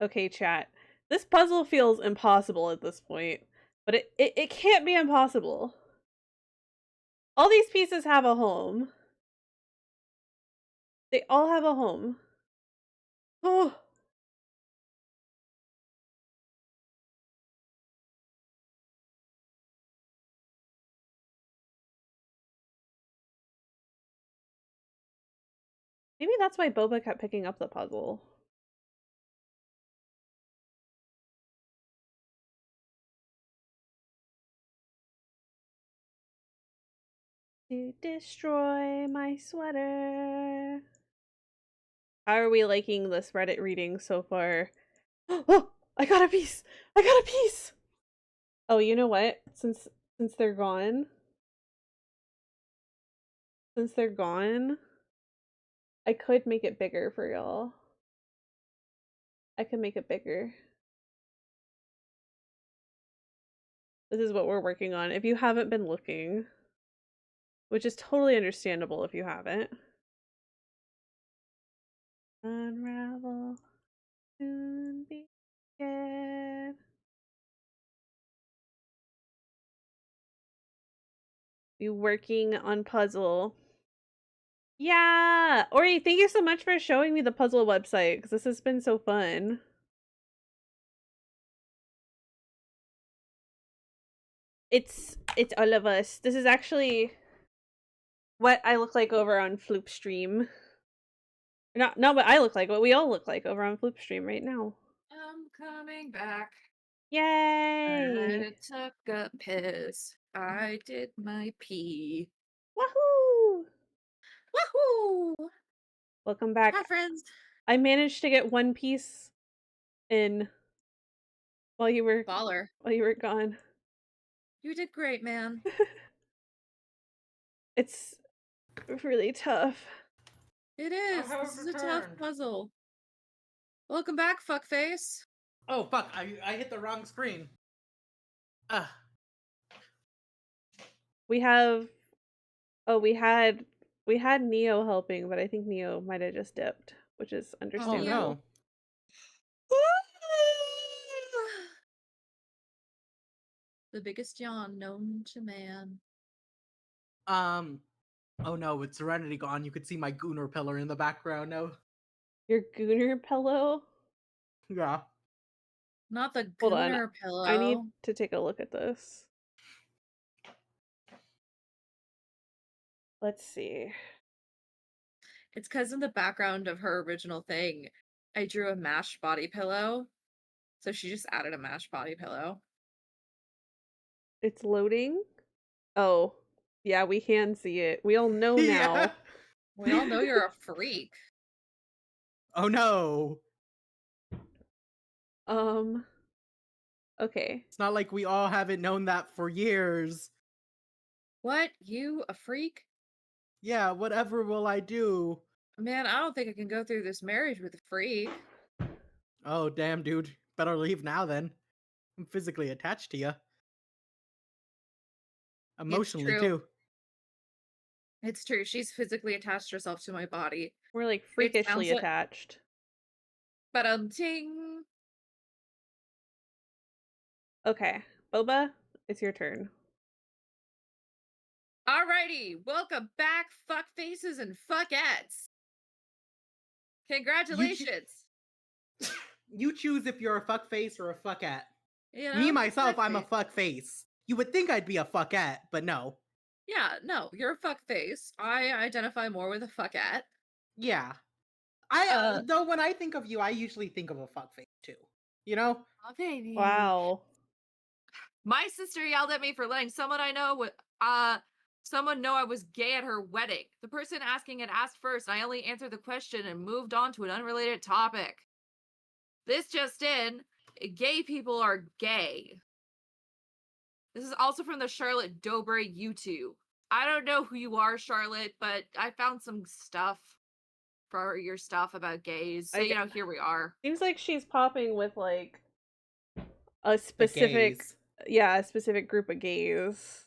Okay, chat. This puzzle feels impossible at this point, but it can't be impossible. All these pieces have a home. They all have a home. Oh. Maybe that's why Boba kept picking up the puzzle. To destroy my sweater. How are we liking this Reddit reading so far? Oh, I got a piece! I got a piece! Oh, you know what? Since they're gone, I could make it bigger for y'all. I could make it bigger. This is what we're working on. If you haven't been looking, which is totally understandable if you haven't. Unravel, soon be dead. Be working on puzzle. Yeah! Ori, thank you so much for showing me the puzzle website, because this has been so fun. It's all of us. This is actually what I look like over on Floopstream. Not what I look like, what we all look like over on Floopstream right now. I'm coming back. Yay! I took a piss. I did my pee. Wahoo! Woohoo! Welcome back. Hi, friends. I managed to get one piece in while you were Baller. gone. You did great, man. It's really tough. It is. This is a tough puzzle. Welcome back, fuckface. Oh fuck! I hit the wrong screen. We have we had Neo helping, but I think Neo might have just dipped, which is understandable. Oh no! The biggest yawn known to man. Oh no, with Serenity gone, you could see my Gooner pillar in the background now. Your Gooner pillow? Yeah. Not the Hold on. Gooner pillow. I need to take a look at this. Let's see. It's because in the background of her original thing, I drew a mashed body pillow. So she just added a mashed body pillow. It's loading. Oh, yeah, we can see it. We all know now. Yeah. We all know you're a freak. Oh no. Okay. It's not like we all haven't known that for years. What? You a freak? Yeah, whatever will I do? Man, I don't think I can go through this marriage with a freak. Oh, damn, dude. Better leave now then. I'm physically attached to you. Emotionally, true. too. It's true. She's physically attached herself to my body. We're like It freakishly sounds like- attached. But ting. Okay. Boba, it's your turn. Alrighty, welcome back, fuck faces and fuckettes. Congratulations. You choose if you're a fuckface or a fuckette. You Me, know, myself, I'm a fuckface. fuckface. You would think I'd be a fuckette, but no. Yeah, no, you're a fuck face. I identify more with a fuckette. Yeah. Though when I think of you, I usually think of a fuckface too. You know? Oh, baby. Wow. My sister yelled at me for letting someone I know someone know I was gay at her wedding. The person asking had asked first, and I only answered the question and moved on to an unrelated topic. This just in, gay people are gay. This is also from the Charlotte Dobre YouTube. I don't know who you are, Charlotte, but I found some stuff for your stuff about gays. So, here we are. Seems like she's popping with like a The specific, gays. a specific group of gays.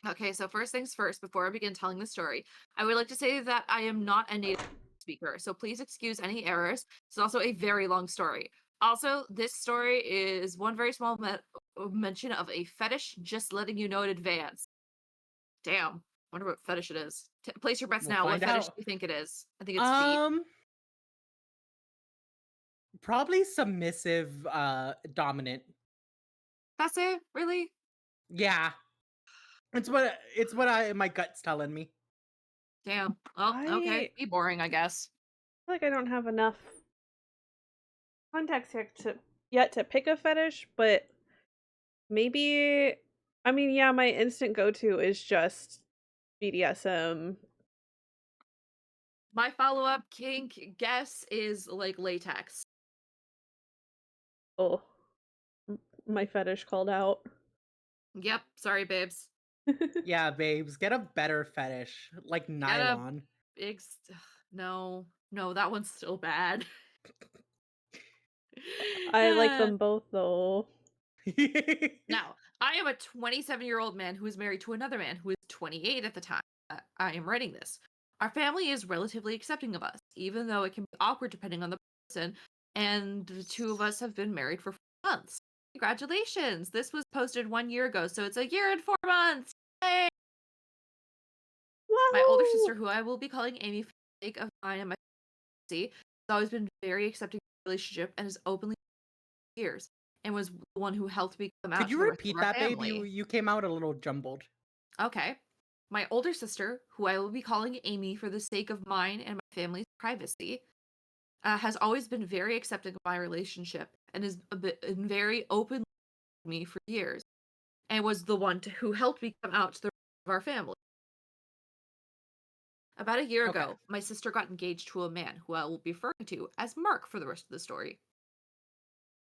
Okay, so first things first, before I begin telling the story, I would like to say that I am not a native speaker, so please excuse any errors. It's also a very long story. Also, this story is one very small mention of a fetish, just letting you know in advance. Damn. Wonder what fetish it is. Place your bets We'll now. What find fetish out. do you think it is? I think it's feet. Probably submissive, dominant. That's it? Really? Yeah. It's what my gut's telling me. Damn. Well, okay. Be boring, I guess. I feel like I don't have enough context yet to pick a fetish, but maybe, I mean, yeah, my instant go-to is just BDSM. My follow-up kink guess is like latex. Oh, my fetish called out. Yep. Sorry, babes. Yeah, babes, get a better fetish, like nylon. No, that one's still bad. I like them both though. Now, I am a 27-year-old man who is married to another man who is 28 at the time I am writing this. Our family is relatively accepting of us, even though it can be awkward depending on the person, and the two of us have been married for 4 months. Congratulations! This was posted 1 year ago, so it's a year and 4 months! Yay! My older sister, who I will be calling Amy for the sake of mine and my family, has always been very accepting of the relationship and is openly for years, and was the one who helped me come out. Could you to the rest repeat of our that, babe? family. You came out a little jumbled. Okay. My older sister, who I will be calling Amy for the sake of mine and my family's privacy, has always been very accepting of my relationship and has been very open with me for years, and was the one who helped me come out to the rest of our family. About a year Okay. ago, my sister got engaged to a man who I will be referring to as Mark for the rest of the story.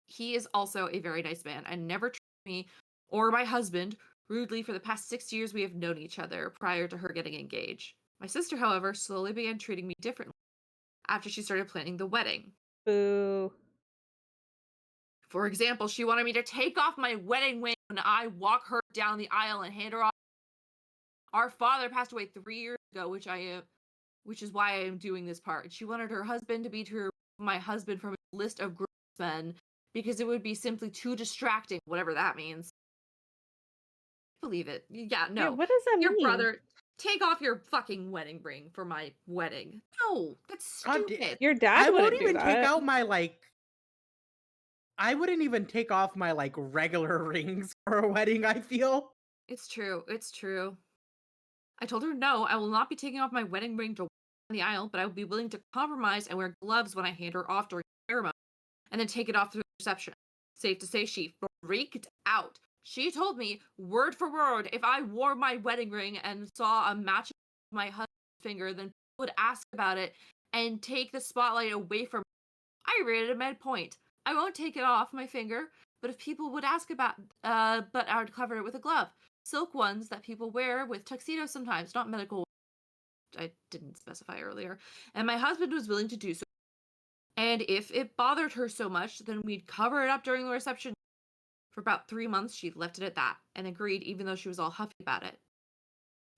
He is also a very nice man and never treated me or my husband rudely for the past 6 years we have known each other prior to her getting engaged. My sister, however, slowly began treating me differently after she started planning the wedding. Boo. For example, she wanted me to take off my wedding ring when I walk her down the aisle and hand her off. Our father passed away 3 years ago, which is why I am doing this part. She wanted her husband to be my husband from a list of groomsmen because it would be simply too distracting, whatever that means. believe it. Yeah, Yeah, no. what does that Your mean? brother, take off your fucking wedding ring for my wedding. No, that's God stupid. Your dad I won't wouldn't do even take that. out my I wouldn't even take off my regular rings for a wedding, I feel. It's true. It's true. I told her no, I will not be taking off my wedding ring to walk down the aisle, but I will be willing to compromise and wear gloves when I hand her off during the ceremony, and then take it off through the reception. Safe to say, she freaked out. She told me, word for word, if I wore my wedding ring and saw a match with my husband's finger, then people would ask about it and take the spotlight away from me. I rated a med point. I won't take it off my finger, but if people would ask about, but I would cover it with a glove. Silk ones that people wear with tuxedos sometimes, not medical. I didn't specify earlier. And my husband was willing to do so. And if it bothered her so much, then we'd cover it up during the reception. For about 3 months, she left it at that and agreed, even though she was all huffy about it.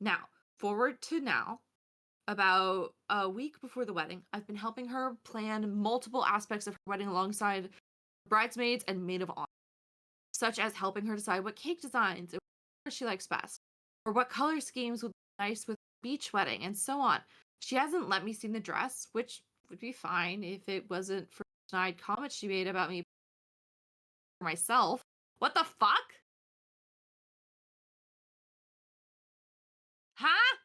Now, forward to now, about a week before the wedding, I've been helping her plan multiple aspects of her wedding alongside bridesmaids and maid of honor, such as helping her decide what cake designs and what she likes best, or what color schemes would be nice with a beach wedding, and so on. She hasn't let me see the dress, which would be fine if it wasn't for the snide comments she made about me myself. What the fuck? Huh?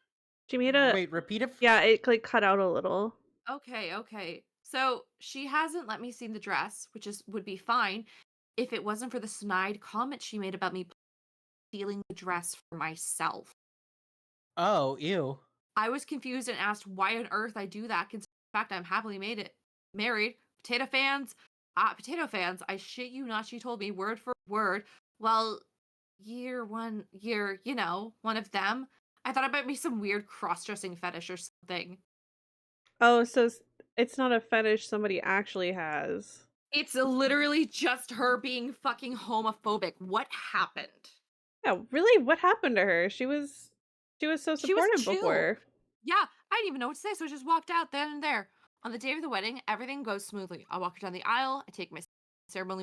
She made a Wait, repeat it. yeah, it like cut out a little. Okay. So she hasn't let me see the dress, which would be fine if it wasn't for the snide comment she made about me stealing the dress for myself. Oh, ew. I was confused and asked why on earth I do that, considering the fact I'm happily married. Potato fans, I shit you not, she told me word for word. Well, you're one of them. I thought it might be some weird cross-dressing fetish or something. Oh, so it's not a fetish somebody actually has. It's literally just her being fucking homophobic. What happened? Yeah, really, what happened to her? She was so She was supportive chill. before. Yeah, I didn't even know what to say, so I just walked out then and there. On the day of the wedding, everything goes smoothly. I walk her down the aisle, I take my ceremony.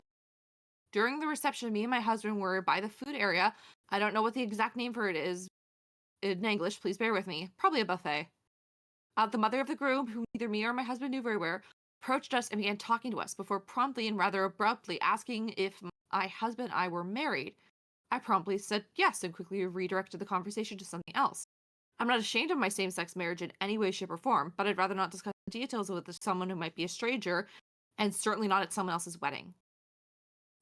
During the reception, me and my husband were by the food area. I don't know what the exact name for it is in English, please bear with me. Probably a buffet. The mother of the groom, who neither me or my husband knew very well, approached us and began talking to us before promptly and rather abruptly asking if my husband and I were married. I promptly said yes and quickly redirected the conversation to something else. I'm not ashamed of my same-sex marriage in any way, shape, or form, but I'd rather not discuss the details with someone who might be a stranger, and certainly not at someone else's wedding.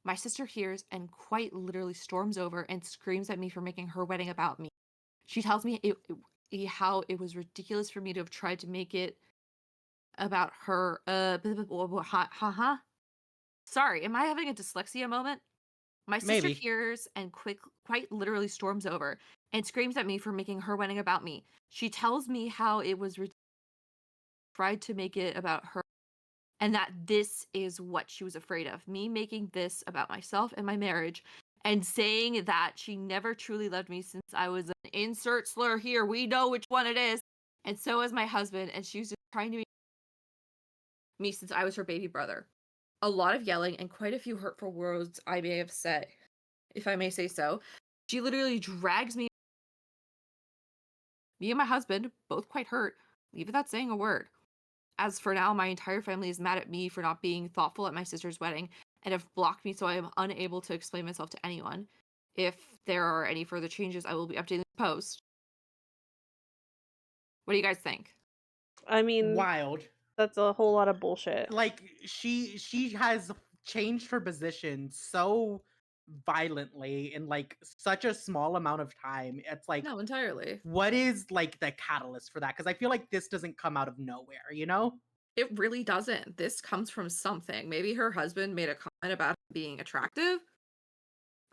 My sister hears and quite literally storms over and screams at me for making her wedding about me. She tells me how it was ridiculous for me to have tried to make it about her. Sorry, am I having a dyslexia moment? My sister Maybe. hears and quite literally storms over and screams at me for making her wedding about me. She tells me how it was tried to make it about her and that this is what she was afraid of. Me making this about myself and my marriage and saying that she never truly loved me since I was an insert slur here. We know which one it is. And so is my husband. And she was just trying to me since I was her baby brother. A lot of yelling and quite a few hurtful words I may have said, if I may say so. She literally drags me and my husband, both quite hurt, leave without saying a word. As for now, my entire family is mad at me for not being thoughtful at my sister's wedding and have blocked me so I am unable to explain myself to anyone. If there are any further changes, I will be updating the post. What do you guys think? I mean, Wild. that's a whole lot of bullshit. She has changed her position so violently in such a small amount of time. It's No, entirely. what is the catalyst for that? Because I feel like this doesn't come out of nowhere, you know? It really doesn't. This comes from something. Maybe her husband made a comment about him being attractive.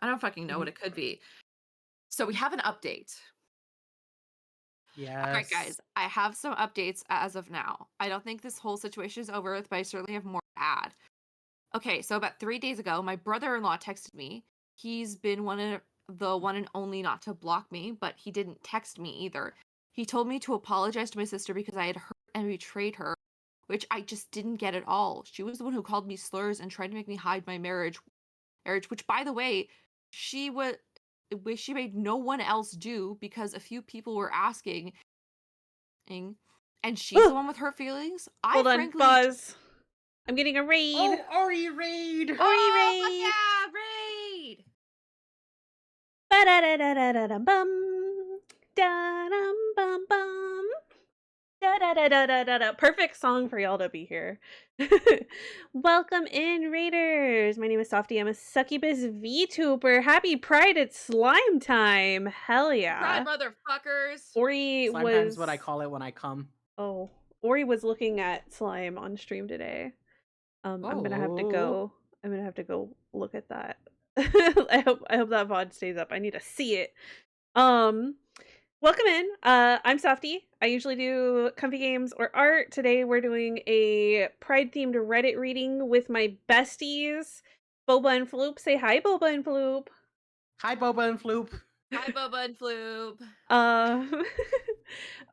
I don't fucking know what it could be. So we have an update. Yes. All right, guys, I have some updates as of now. I don't think this whole situation is over with, but I certainly have more to add. Okay, so about 3 days ago, my brother-in-law texted me. He's been the one and only not to block me, but he didn't text me either. He told me to apologize to my sister because I had hurt and betrayed her, which I just didn't get at all. She was the one who called me slurs and tried to make me hide my marriage, which, by the way, she which she made no one else do because a few people were asking, and she's the one with hurt feelings. Hold on, frankly pause. I'm getting a raid. Oh, Ori raid! Ori Oh, fuck raid. yeah, raid! Ba-da-da-da-da-da-bum. Da-dum-bum-bum. Da-da-da-da-da-da. Perfect song for y'all to be here. Welcome in, Raiders. My name is Softy. I'm a succubus VTuber. Happy Pride, it's slime time. Hell yeah. Pride, motherfuckers. Ori Slime was... time's what I call it when I come. Oh, Ori was looking at slime on stream today. I'm gonna have to go. I'm gonna have to go look at that. I hope that VOD stays up. I need to see it. Welcome in. I'm Softy. I usually do comfy games or art. Today we're doing a Pride themed Reddit reading with my besties, Boba and Floop. Say hi, Boba and Floop. Hi, Boba and Floop. Hi, Boba and Floop.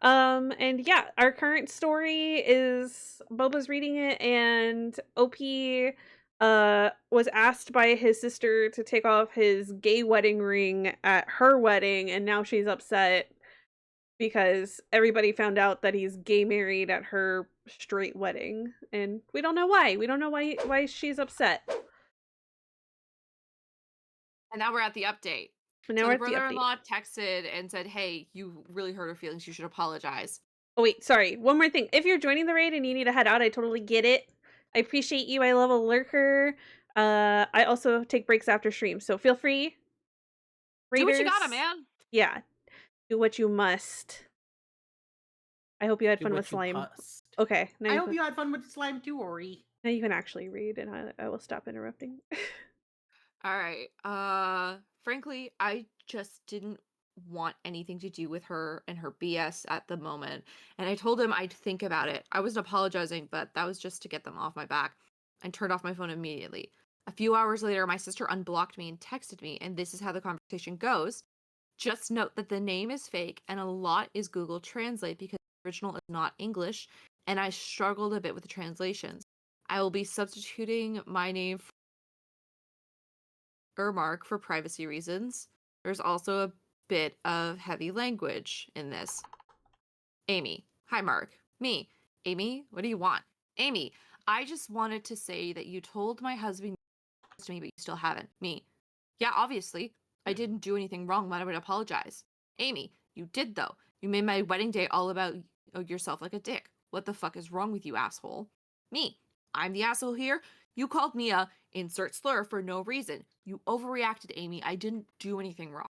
And yeah, our current story is Boba's reading it, and OP was asked by his sister to take off his gay wedding ring at her wedding, and now she's upset because everybody found out that he's gay married at her straight wedding, and we don't know why. We don't know why she's upset. And now we're at the update. But now So we're the at the update. brother-in-law texted and said, "Hey, you really hurt her feelings. You should apologize." Oh wait, sorry. One more thing. If you're joining the raid and you need to head out, I totally get it. I appreciate you. I love a lurker. I also take breaks after stream, so feel free. Do what you Raiders, gotta, man. Yeah. Do what you must. I hope you had Do fun what with you slime. must. Okay. Now I you hope can, you had fun with slime too, Ori. now you can actually read, and I will stop interrupting. All right. Frankly, I just didn't want anything to do with her and her BS at the moment. And I told him I'd think about it. I wasn't apologizing, but that was just to get them off my back. I turned off my phone immediately. A few hours later, my sister unblocked me and texted me, and this is how the conversation goes. Just note that the name is fake and a lot is Google Translate because the original is not English, and I struggled a bit with the translations. I will be substituting my name Mark for privacy reasons. There's also a bit of heavy language in this. Amy. Hi, Mark. Me. Amy, what do you want? Amy, I just wanted to say that you told my husband to me, but you still haven't. Me. Yeah, obviously. I didn't do anything wrong, but I would apologize. Amy, you did though. You made my wedding day all about yourself like a dick. What the fuck is wrong with you, asshole? Me. I'm the asshole here. You called me a insert slur for no reason. You overreacted, Amy. I didn't do anything wrong.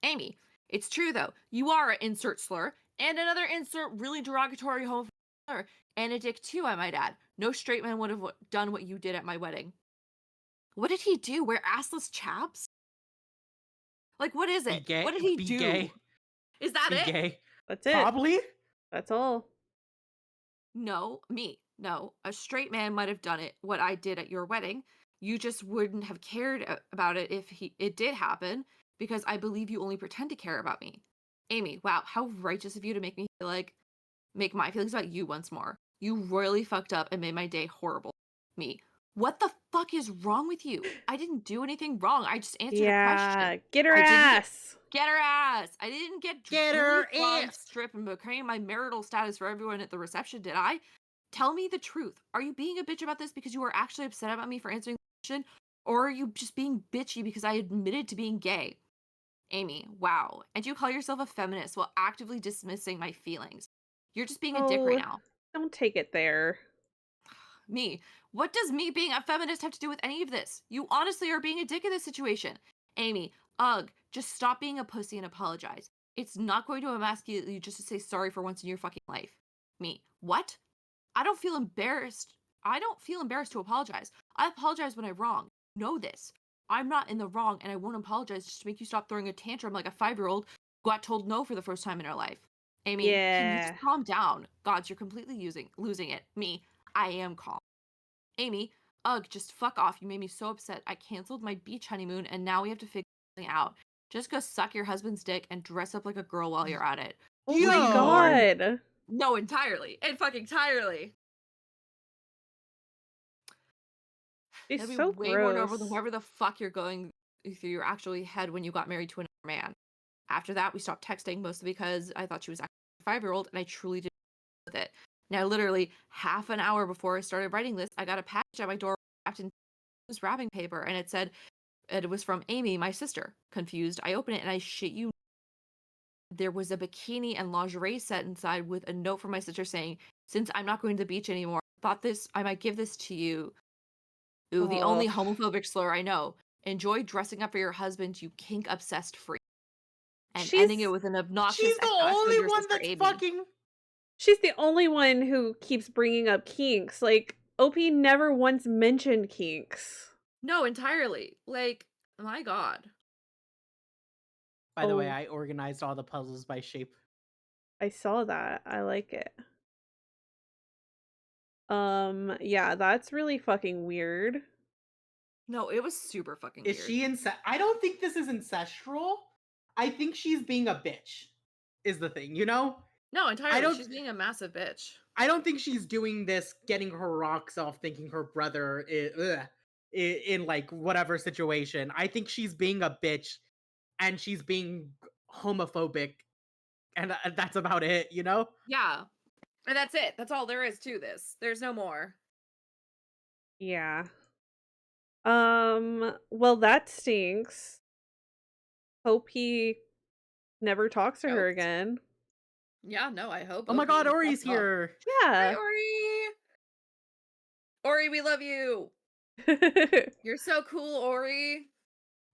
Amy, it's true though. You are an insert slur and another insert really derogatory homophobic slur and a dick too, I might add. No straight man would have done what you did at my wedding. What did he do? Wear assless chaps? Like, what is Be it? gay. What did he Be do? gay. Is that Be it? gay. That's it. Probably. That's all. No, me. No, a straight man might have done it, what I did at your wedding. You just wouldn't have cared about it if it did happen, because I believe you only pretend to care about me. Amy, wow, how righteous of you to make me feel like, make my feelings about you once more. You royally fucked up and made my day horrible. Me, what the fuck is wrong with you? I didn't do anything wrong. I just answered a question. Get her I didn't ass. Get her ass. I didn't get her drunk, ass. strip, and proclaim my marital status for everyone at the reception, did I? Tell me the truth. Are you being a bitch about this because you were actually upset about me for answering the question? Or are you just being bitchy because I admitted to being gay? Amy, wow. And you call yourself a feminist while actively dismissing my feelings. You're just being a dick right now. Don't take it there. Me. What does me being a feminist have to do with any of this? You honestly are being a dick in this situation. Amy, ugh, just stop being a pussy and apologize. It's not going to emasculate you just to say sorry for once in your fucking life. Me. What? I don't feel embarrassed. I don't feel embarrassed to apologize. I apologize when I'm wrong. Know this. I'm not in the wrong, and I won't apologize just to make you stop throwing a tantrum like a 5-year-old who got told no for the first time in her life. Amy, can you just calm down? Gods, you're completely losing it. Me, I am calm. Amy, ugh, just fuck off. You made me so upset. I canceled my beach honeymoon, and now we have to figure something out. Just go suck your husband's dick and dress up like a girl while you're at it. Oh my god. No, entirely. And fucking entirely. She's That'd be so way gross. more normal than wherever the fuck you're going through your actual head when you got married to another man. After that, we stopped texting, mostly because I thought she was actually a 5-year-old, and I truly didn't with it. Now, literally half an hour before I started writing this, I got a package at my door wrapped in wrapping paper, and it said it was from Amy, my sister. Confused, I open it, and I shit you, there was a bikini and lingerie set inside with a note from my sister saying, "Since I'm not going to the beach anymore, thought I might give this to you. Ooh, the only Oh, homophobic slur I know. Enjoy dressing up for your husband, you kink obsessed freak." And ending it she's with an obnoxious She's the SOS with only your one sister that's Amy. fucking. she's the only one who keeps bringing up kinks. Like, OP never once mentioned kinks. No, entirely. Like, my god. By the way, Oh, I organized all the puzzles by shape. I saw that. I like it. Yeah, that's really fucking weird. No, it was super fucking Is weird. she I don't think this is ancestral. I think she's being a bitch. Is the thing, you know? No, I entirely. don't. She's being a massive bitch. I don't think she's doing this, getting her rocks off, thinking her brother is in like whatever situation. I think she's being a bitch, and she's being homophobic, and that's about it. You know? Yeah. And that's it. That's all there is to this. There's no more. Yeah. Well, that stinks. Hope he never talks to her Choked. again. Yeah, no, I hope. Oh my God, OP Ori's fucks off. here. Hi, Yeah. Ori! Ori, we love you! You're so cool, Ori.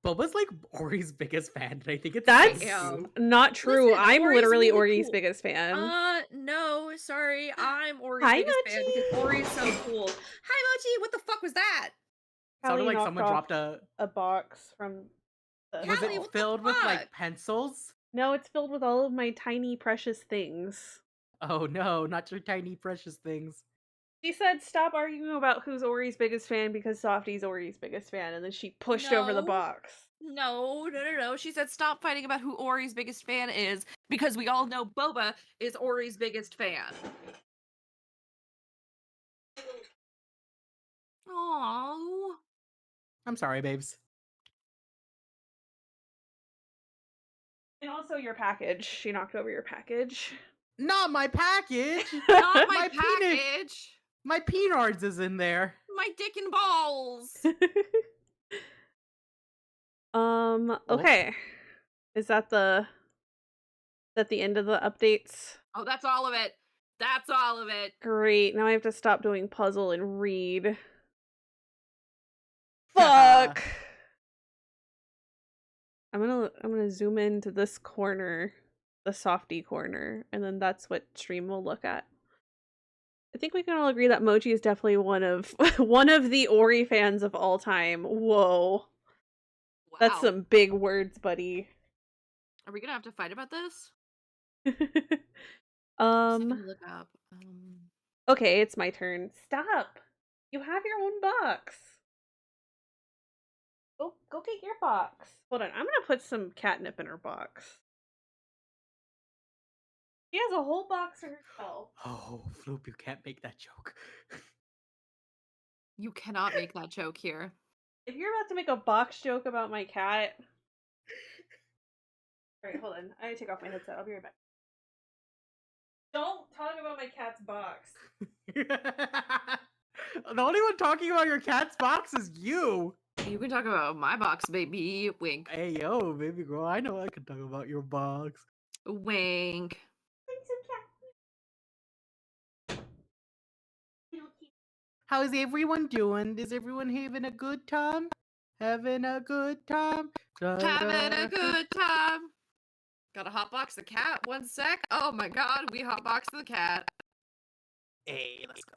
Boba's like Ori's biggest fan, and I think it's That's so am. cute. not true. Listen, I'm Ori's literally really Ori's cool. biggest fan. No, sorry. I'm Ori's Hi, biggest fan because Mochi. Ori's so cool. Hi, Mochi! What the fuck was that? Sounded Callie like knocked someone off dropped a. a box from the Was Callie, it shelf. what the filled with like fuck? pencils? No, it's filled with all of my tiny precious things. Oh no, not your tiny precious things. She said, "Stop arguing about who's Ori's biggest fan because Softy's Ori's biggest fan," and then she pushed over the No. box. No. She said stop fighting about who Ori's biggest fan is because we all know Boba is Ori's biggest fan. Aww. I'm sorry, babes. And also your package. She knocked over your package. Not my package. Not my My peanut- package. My peanards is in there. My dick and balls. Okay. Is that the end of the updates? Oh, that's all of it. That's all of it. Great. Now I have to stop doing puzzle and read. Fuck. I'm gonna zoom into this corner, the softy corner, and then that's what stream will look at. I think we can all agree that Mochi is definitely one of one of the Ori fans of all time. Whoa. Wow. That's some big words, buddy. Are we gonna have to fight about this? Look up. Okay, it's my turn. Stop. You have your own box. Go get your box. Hold on, I'm gonna put some catnip in her box. She has a whole box for herself. Oh, Floop, you can't make that joke. You cannot make that joke here. If you're about to make a box joke about my cat... Alright, hold on. I gotta take off my headset. I'll be right back. Don't talk about my cat's box. The only one talking about your cat's box is you. You can talk about my box, baby. Wink. Hey, yo, baby girl, I know I can talk about your box. Wink. How's everyone doing? Is everyone having a good time? Having a good time? Having a good time. Gotta hotbox the cat. 1 sec. Oh my god, we hotbox the cat. Hey, let's go.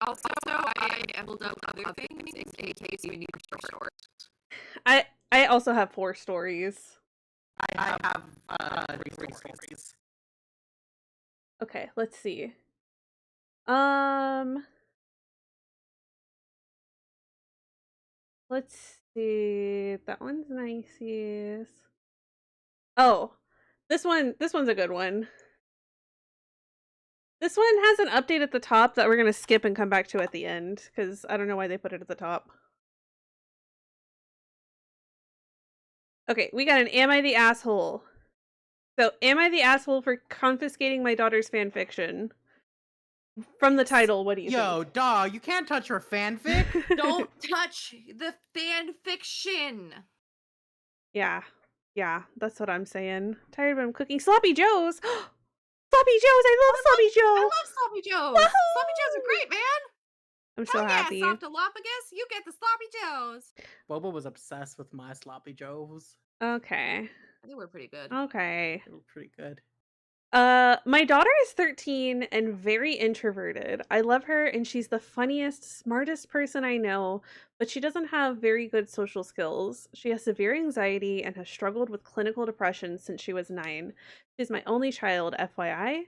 Also, I ambled up other things in case you need more stories. I also have 4 stories. I have 3 stories. Okay, let's see. Let's see. That one's nice. Oh, this one's a good one. This one has an update at the top that we're going to skip and come back to at the end, because I don't know why they put it at the top. Okay, we got an Am I the Asshole? So, am I the asshole for confiscating my daughter's fanfiction? From the title, what do you Yo, think? dog, you can't touch her fanfic. Don't touch the fan fiction. Yeah, that's what I'm saying. Tired of him cooking Sloppy Joes. Sloppy Joes, I love Sloppy Joe. I love Sloppy Joes. Sloppy Joes are great, man. I'm so Hell happy. yeah, Softalophagus, you get the Sloppy Joes. Boba was obsessed with my sloppy joes. Okay. They were pretty good. Okay. They were pretty good. My daughter is 13 and very introverted. I love her and she's the funniest, smartest person I know, but she doesn't have very good social skills. She has severe anxiety and has struggled with clinical depression since she was 9. She's my only child, FYI.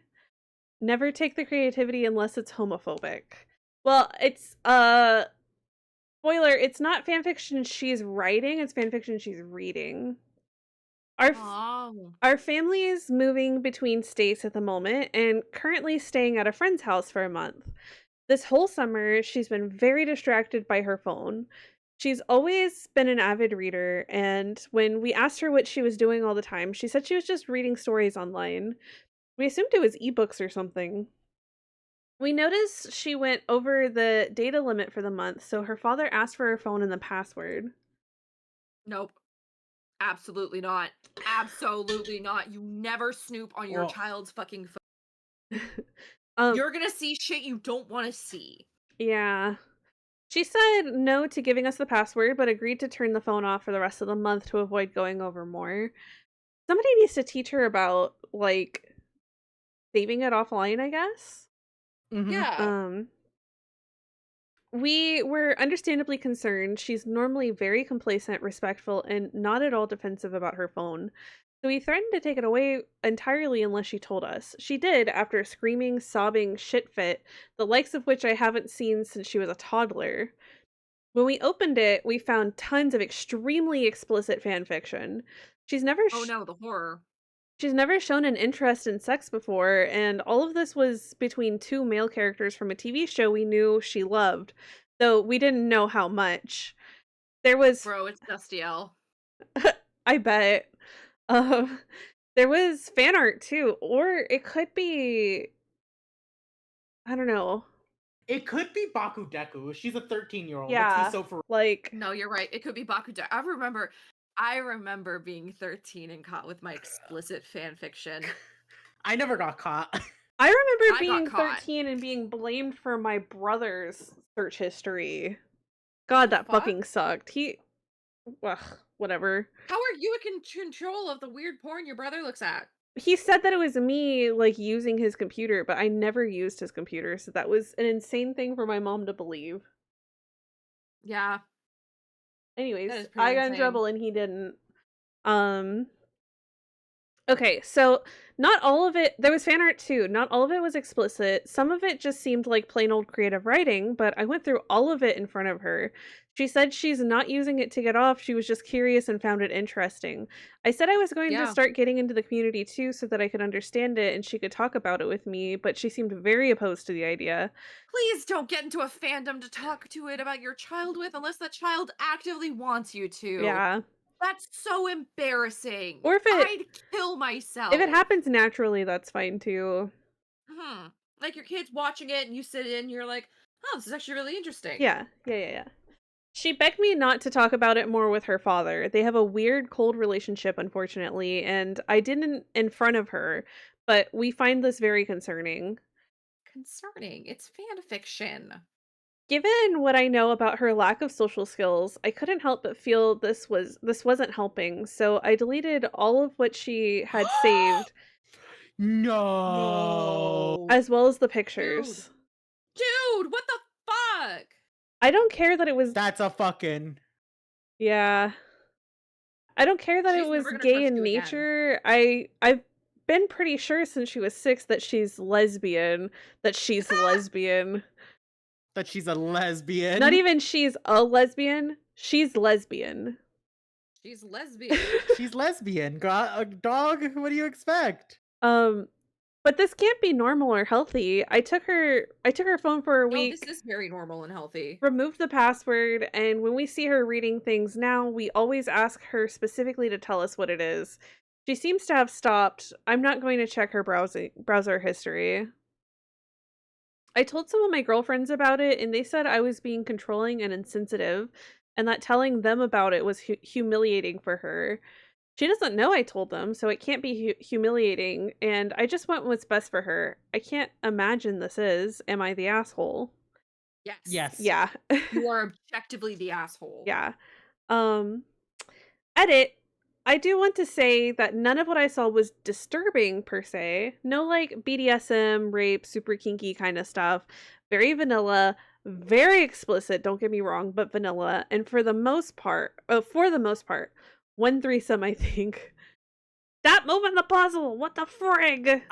Never take the creativity unless it's homophobic. Well, it's spoiler, it's not fanfiction she's writing, it's fanfiction she's reading. Our family is moving between states at the moment and currently staying at a friend's house for a month. This whole summer, she's been very distracted by her phone. She's always been an avid reader, and when we asked her what she was doing all the time, she said she was just reading stories online. We assumed it was ebooks or something. We noticed she went over the data limit for the month, so her father asked for her phone and the password. Nope. Absolutely not. Absolutely not. You never snoop on your child's fucking phone. You're gonna see shit you don't want to see. Yeah. She said no to giving us the password, but agreed to turn the phone off for the rest of the month to avoid going over more. Somebody needs to teach her about, like, saving it offline, I guess? Mm-hmm. Yeah. We were understandably concerned. She's normally very complacent, respectful, and not at all defensive about her phone. So we threatened to take it away entirely unless she told us. She did, after a screaming, sobbing shit fit, the likes of which I haven't seen since she was a toddler. When we opened it, we found tons of extremely explicit fanfiction. She's never Oh no, the horror. She's never shown an interest in sex before, and all of this was between 2 male characters from a TV show we knew she loved, though we didn't know how much. There was Bro, it's Dustiel. I bet. There was fan art too, or it could be, I don't know. It could be Baku Deku. She's a 13-year-old. Yeah, Let's be so for like, No, you're right. It could be Bakudeku. I remember being 13 and caught with my explicit fan fiction. I never got caught. I remember I being got caught. 13 and being blamed for my brother's search history. God, that Fuck? fucking sucked. Ugh, whatever. How are you in control of the weird porn your brother looks at? He said that it was me, like, using his computer, but I never used his computer, so that was an insane thing for my mom to believe. Yeah. Anyways, That is I pretty got in insane. trouble and he didn't. Okay, so not all of it, there was fan art too. Not all of it was explicit. Some of it just seemed like plain old creative writing, but I went through all of it in front of her. She said she's not using it to get off. She was just curious and found it interesting. I said I was going to start getting into the community too so that I could understand it and she could talk about it with me, but she seemed very opposed to the idea. Please don't get into a fandom to talk to it about your child with unless that child actively wants you to. Yeah. That's so embarrassing. Or if I'd kill myself. If it happens naturally, that's fine too. Like your kid's watching it and you sit in and you're like, oh, this is actually really interesting. Yeah. She begged me not to talk about it more with her father. They have a weird, cold relationship, unfortunately, and I didn't in front of her, but we find this very concerning. Concerning. It's fan fiction. Given what I know about her lack of social skills, I couldn't help but feel this wasn't helping, so I deleted all of what she had saved. No. As well as the pictures. Dude, what the fuck? I don't care that it was... That's a fucking... Yeah. I don't care that it was gay in nature. I've been pretty sure since she was 6 that she's lesbian. That she's lesbian. That she's a lesbian. Not even she's a lesbian. She's lesbian. She's lesbian. She's lesbian. Dog, what do you expect? But But this can't be normal or healthy. I took her phone for a No, this week, is very normal and healthy. removed the password, and when we see her reading things now, we always ask her specifically to tell us what it is. She seems to have stopped. I'm not going to check her browser history. I told some of my girlfriends about it, and they said I was being controlling and insensitive, and that telling them about it was humiliating for her. She doesn't know I told them, so it can't be humiliating, and I just want what's best for her. I can't imagine this is. Am I the asshole? Yes. Yes. Yeah. You are objectively the asshole. Yeah. Edit. I do want to say that none of what I saw was disturbing per se. No like BDSM, rape, super kinky kind of stuff. Very vanilla, very explicit, don't get me wrong, but vanilla. And for the most part, one threesome, I think. Stop moving the puzzle! What the frig?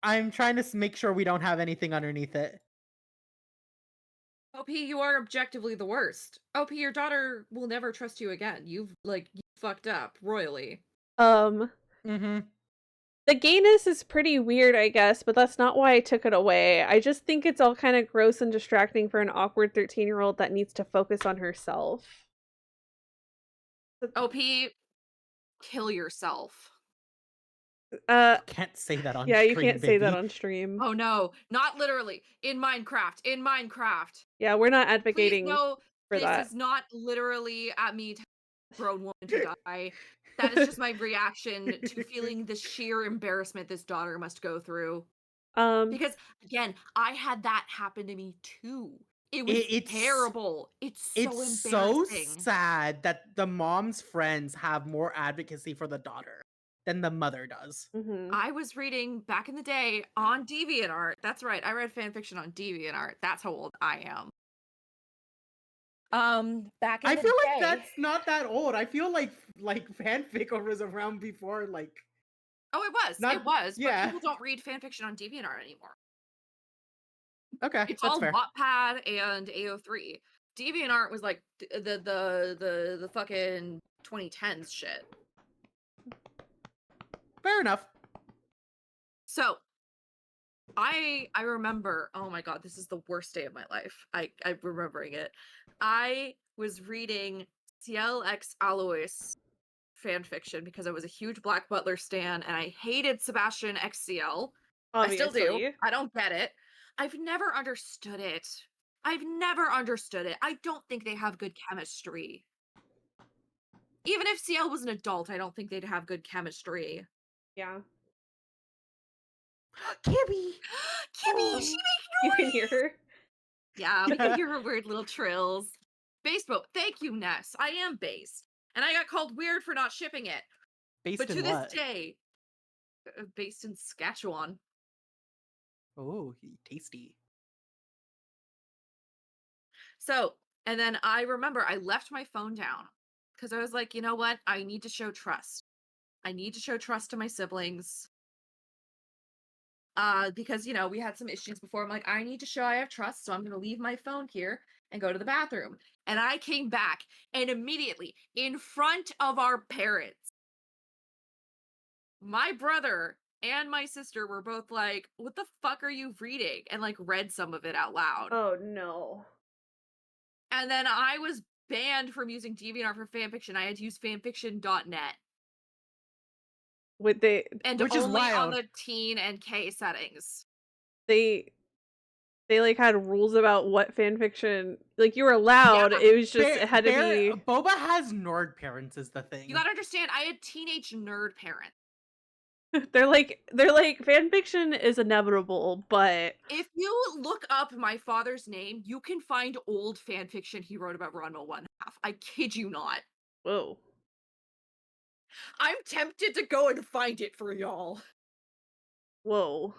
I'm trying to make sure we don't have anything underneath it. OP, you are objectively the worst. OP, your daughter will never trust you again. You fucked up royally. Mm-hmm. The gayness is pretty weird, I guess, but that's not why I took it away. I just think it's all kind of gross and distracting for an awkward 13-year-old that needs to focus on herself. OP, kill yourself. Can't say that on yeah, stream, you can't baby. say that on stream. Oh no, not literally. In Minecraft. Yeah, we're not Please advocating no, for this that. is not literally at me telling a grown woman to die. That is just my reaction to feeling the sheer embarrassment this daughter must go through. Because again, I had that happen to me too. It was terrible. It's so embarrassing. So sad that the mom's friends have more advocacy for the daughter than the mother does. Mm-hmm. I was reading back in the day on DeviantArt. That's right. I read fanfiction on DeviantArt. That's how old I am. Back in I the feel day, like that's not that old. I feel like fanfic was around before like. Oh, it was. Not- It was. yeah. But people don't read fanfiction on DeviantArt anymore. Okay, It's that's all fair. Wattpad and AO3. DeviantArt was like the fucking 2010s shit. Fair enough. So I remember, oh my god, this is the worst day of my life. I'm remembering it. I was reading Ciel X Alois fanfiction because I was a huge Black Butler stan and I hated Sebastian X Ciel. I still do. I don't get it. I've never understood it. I don't think they have good chemistry. Even if Ciel was an adult, I don't think they'd have good chemistry. Yeah. Kimmy! Kimmy, she You makes can noise! hear her. Yeah, we can hear her weird little trills. Based, thank you, Ness. I am based. And I got called weird for not shipping it. Based But in to what? this day, based in Saskatchewan. Oh, tasty. So, and then I remember I left my phone down because I was like, you know what? I need to show trust. I need to show trust to my siblings. Because, you know, we had some issues before. I'm like, I need to show I have trust, so I'm going to leave my phone here and go to the bathroom. And I came back, and immediately, in front of our parents, my brother and my sister were both like, what the fuck are you reading? And like read some of it out loud. Oh no. And then I was banned from using DeviantArt for fanfiction. I had to use fanfiction.net. Would they And Which is only on wild. the teen and K settings. they like had rules about what fanfiction, like you were allowed. Yeah. It was just it had to be. Boba has nerd parents is the thing. You gotta understand, I had teenage nerd parents. They're like fanfiction is inevitable, but If you look up my father's name, you can find old fanfiction he wrote about Ranma 1/2. I kid you not. whoa. I'm tempted to go and find it for y'all. Whoa.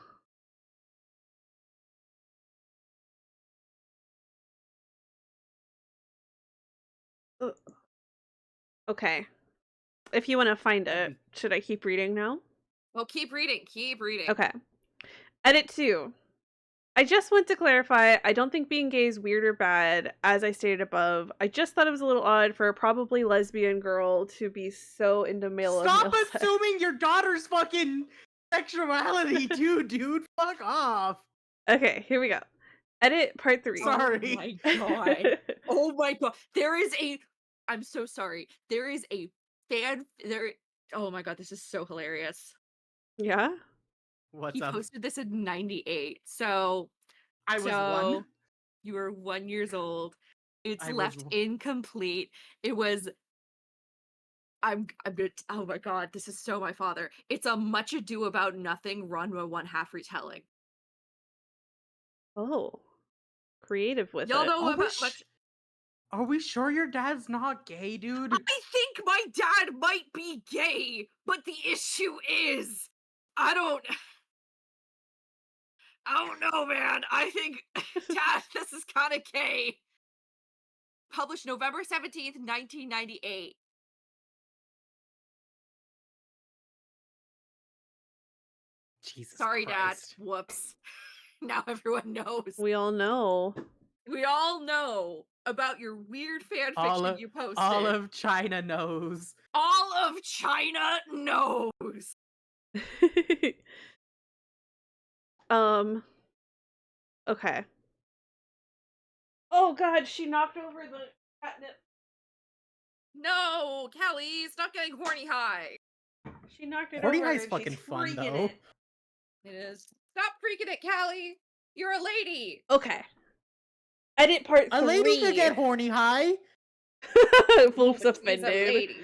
Okay. If you want to find it, should I keep reading now? Well, keep reading. Okay. Edit 2. I just want to clarify, I don't think being gay is weird or bad, as I stated above. I just thought it was a little odd for a probably lesbian girl to be so into male Stop on male sex. assuming your daughter's fucking sexuality too, dude. Fuck off. Okay, here we go. Edit part 3. Sorry. Oh my god. Oh my god. I'm so sorry. There is a fan there. Oh my god, this is so hilarious. Yeah? What's He up? posted this in 98. So I was so 1. you were 1 years old. It's I was left one. incomplete. It was oh my god, this is so my father. It's a Much Ado About Nothing Ranma 1/2 retelling. Oh. Creative with Y'all it. know Are we, about much. are we sure your dad's not gay, dude? I think my dad might be gay, but the issue is I don't know, man. I think Dad, this is kind of gay. Published November 17th, 1998. Jesus Sorry, Christ. Dad. Whoops. Now everyone knows. We all know. We all know about your weird fan All fiction of, you posted. all of China knows. All of China knows. Okay. Oh god, she knocked over the catnip. No, Callie, stop getting horny high. She knocked it Horny over. High's and fucking she's fun, freaking though. it. It is. Stop freaking it, Callie. You're a lady. Okay. Edit part 3. A lady could get horny high. Wolf's He's a offended. lady.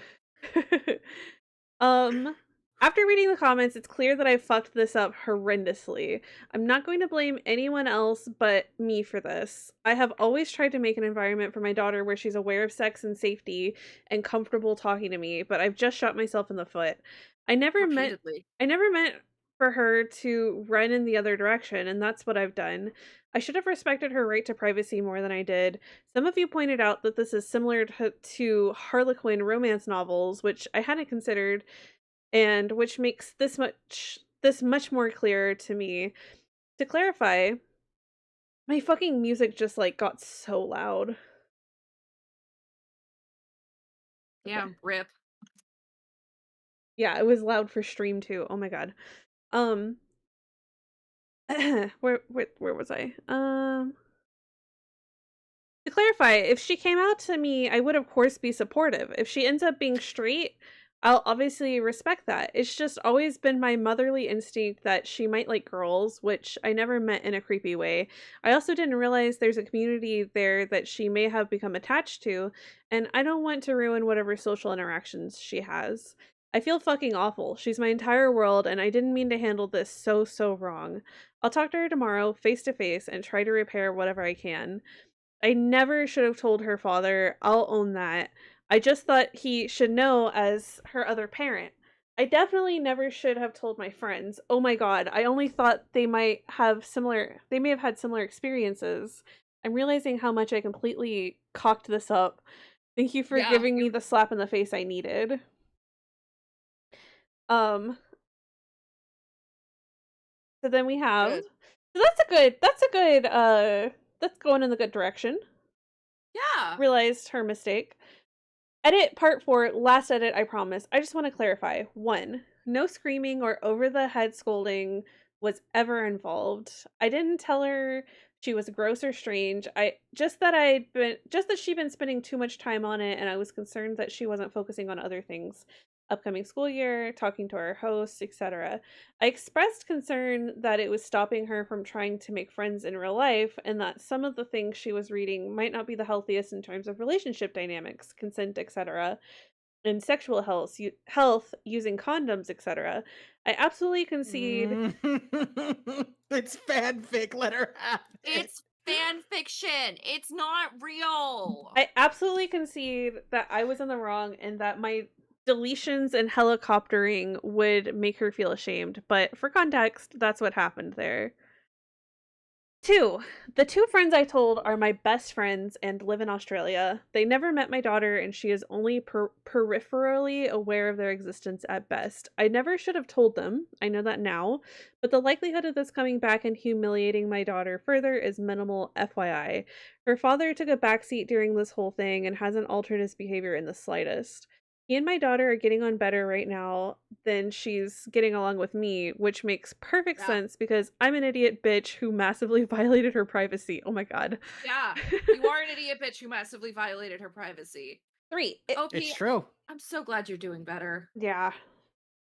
After reading the comments, it's clear that I fucked this up horrendously. I'm not going to blame anyone else but me for this. I have always tried to make an environment for my daughter where she's aware of sex and safety and comfortable talking to me, but I've just shot myself in the foot. I never meant for her to run in the other direction, and that's what I've done. I should have respected her right to privacy more than I did. Some of you pointed out that this is similar to Harlequin romance novels, which I hadn't considered, and which makes this much more clear to me. To clarify, my fucking music just like got so loud. Yeah, rip. Yeah, it was loud for stream too. Oh my god. Where was I? To clarify, if she came out to me, I would of course be supportive. If she ends up being straight, I'll obviously respect that. It's just always been my motherly instinct that she might like girls, which I never meant in a creepy way. I also didn't realize there's a community there that she may have become attached to, and I don't want to ruin whatever social interactions she has. I feel fucking awful. She's my entire world, and I didn't mean to handle this so wrong. I'll talk to her tomorrow, face to face, and try to repair whatever I can. I never should have told her father. I'll own that. I just thought he should know as her other parent. I definitely never should have told my friends. Oh my god, I only thought they may have had similar experiences. I'm realizing how much I completely cocked this up. Thank you for giving me the slap in the face I needed. So then we have Good. So that's going in the good direction. Yeah. Realized her mistake. Edit part 4, last edit, I promise. I just want to clarify. 1, no screaming or over-the-head scolding was ever involved. I didn't tell her she was gross or strange. Just that she'd been spending too much time on it, and I was concerned that she wasn't focusing on other things. Upcoming school year, talking to our hosts, etc. I expressed concern that it was stopping her from trying to make friends in real life, and that some of the things she was reading might not be the healthiest in terms of relationship dynamics, consent, etc., and sexual health using condoms, etc. I absolutely concede. It's fanfic. Let her have it. It's fan fiction. It's not real. I absolutely concede that I was in the wrong and that my deletions and helicoptering would make her feel ashamed, but for context, that's what happened there. 2, the 2 friends I told are my best friends and live in Australia. They never met my daughter, and she is only peripherally aware of their existence at best. I never should have told them, I know that now, but the likelihood of this coming back and humiliating my daughter further is minimal, FYI. Her father took a backseat during this whole thing and hasn't altered his behavior in the slightest. He and my daughter are getting on better right now than she's getting along with me, which makes perfect Yeah. sense because I'm an idiot bitch who massively violated her privacy. Oh my god. Yeah. You are an idiot bitch who massively violated her privacy. 3. It's OP, true. I'm so glad you're doing better. Yeah.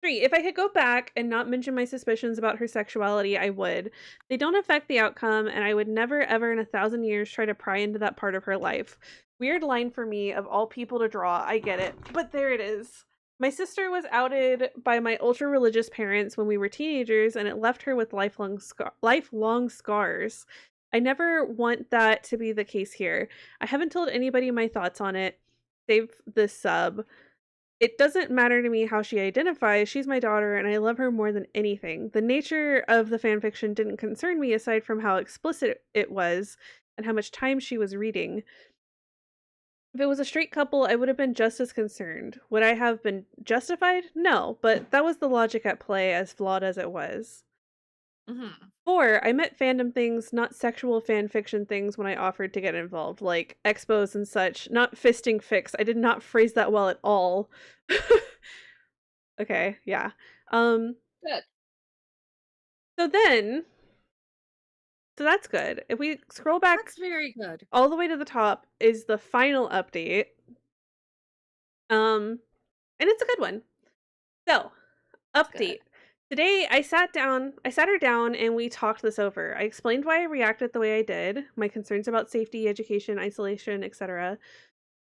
3. If I could go back and not mention my suspicions about her sexuality, I would. They don't affect the outcome, and I would never, ever in 1,000 years try to pry into that part of her life. Weird line for me, of all people to draw. I get it. But there it is. My sister was outed by my ultra religious parents when we were teenagers, and it left her with lifelong scars. I never want that to be the case here. I haven't told anybody my thoughts on it. Save this sub. It doesn't matter to me how she identifies. She's my daughter, and I love her more than anything. The nature of the fanfiction didn't concern me aside from how explicit it was and how much time she was reading. If it was a straight couple, I would have been just as concerned. Would I have been justified? No, but that was the logic at play, as flawed as it was. Mm-hmm. 4. I meant fandom things, not sexual fan fiction things when I offered to get involved, like expos and such, not fisting fics. I did not phrase that well at all. Okay, yeah. Good. So then, so that's good. If we scroll back That's very good. all the way to the top is the final update. And it's a good one. So, That's update. good. Today I sat her down and we talked this over. I explained why I reacted the way I did, my concerns about safety, education, isolation, etc.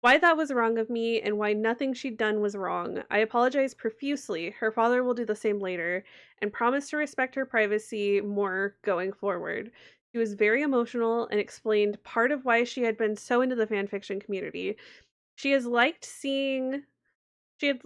Why that was wrong of me and why nothing she'd done was wrong. I apologize profusely. Her father will do the same later and promised to respect her privacy more going forward. She was very emotional and explained part of why she had been so into the fanfiction community. She has liked seeing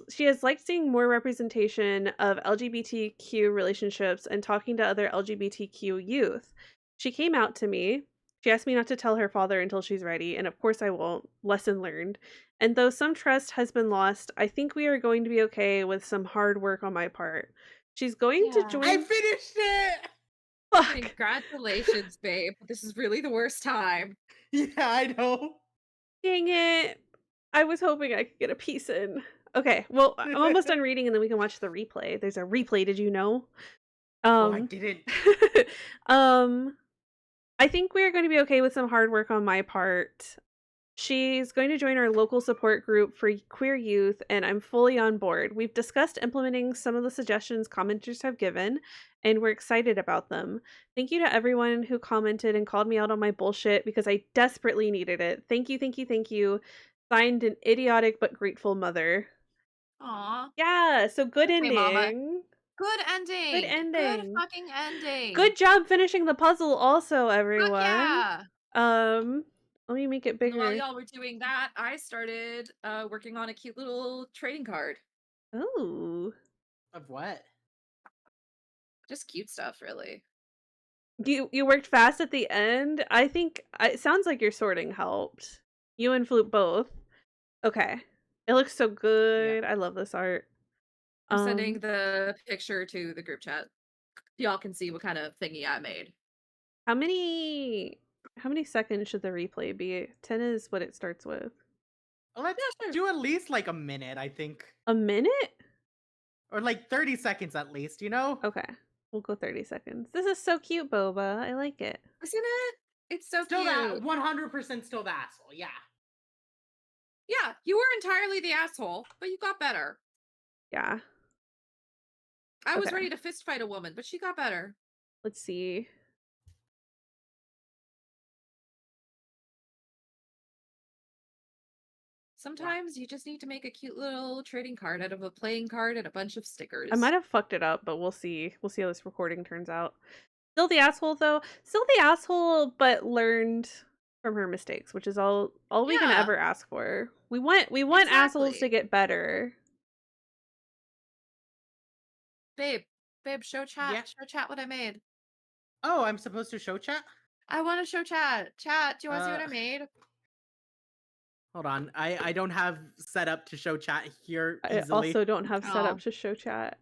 she has liked seeing more representation of LGBTQ relationships and talking to other LGBTQ youth. She came out to me. She asked me not to tell her father until she's ready, and of course I won't. Lesson learned. And though some trust has been lost, I think we are going to be okay with some hard work on my part. She's going to Yeah. join. I finished it. Fuck. Congratulations, babe. This is really the worst time. Yeah, I know. Dang it. I was hoping I could get a piece in. Okay, well, I'm almost done reading and then we can watch the replay. There's a replay, did you know? Oh, I didn't. I think we're going to be okay with some hard work on my part. She's going to join our local support group for queer youth, and I'm fully on board. We've discussed implementing some of the suggestions commenters have given, and we're excited about them. Thank you to everyone who commented and called me out on my bullshit because I desperately needed it. Thank you, thank you, thank you. Signed, an idiotic but grateful mother. Aw. Yeah, so good Okay, mama. ending. Good ending. Good ending. Good fucking ending. Good job finishing the puzzle also, Fuck everyone. yeah. Let me make it And while bigger. y'all were doing that, I started working on a cute little trading card. Ooh. Of what? Just cute stuff, really. You worked fast at the end? I think it sounds like your sorting helped. You and Flute both. Okay. It looks so good. I love this art. I'm sending the picture to the group chat. Y'all can see what kind of thingy I made. How many seconds should the replay be? 10 is what it starts with. Let's do at least like a minute, I think. A minute? Or like 30 seconds at least, you know? Okay. We'll go 30 seconds. This is so cute, Boba. I like it. Isn't it? It's so Still cute. that 100% still the asshole, yeah. Yeah, you were entirely the asshole, but you got better. Yeah. I was Okay. ready to fist fight a woman, but she got better. Let's see. Sometimes you just need to make a cute little trading card out of a playing card and a bunch of stickers. I might have fucked it up, but we'll see. We'll see how this recording turns out. Still the asshole though. Still the asshole, but learned from her mistakes, which is all we can Yeah. ever ask for. We want assholes to Exactly. get better. Babe, show chat. Yeah. Show chat what I made. Oh, I'm supposed to show chat? I want to show chat. Chat, do you want to see what I made? Hold on. I don't have set up to show chat here I easily. also don't have set Oh. up to show chat.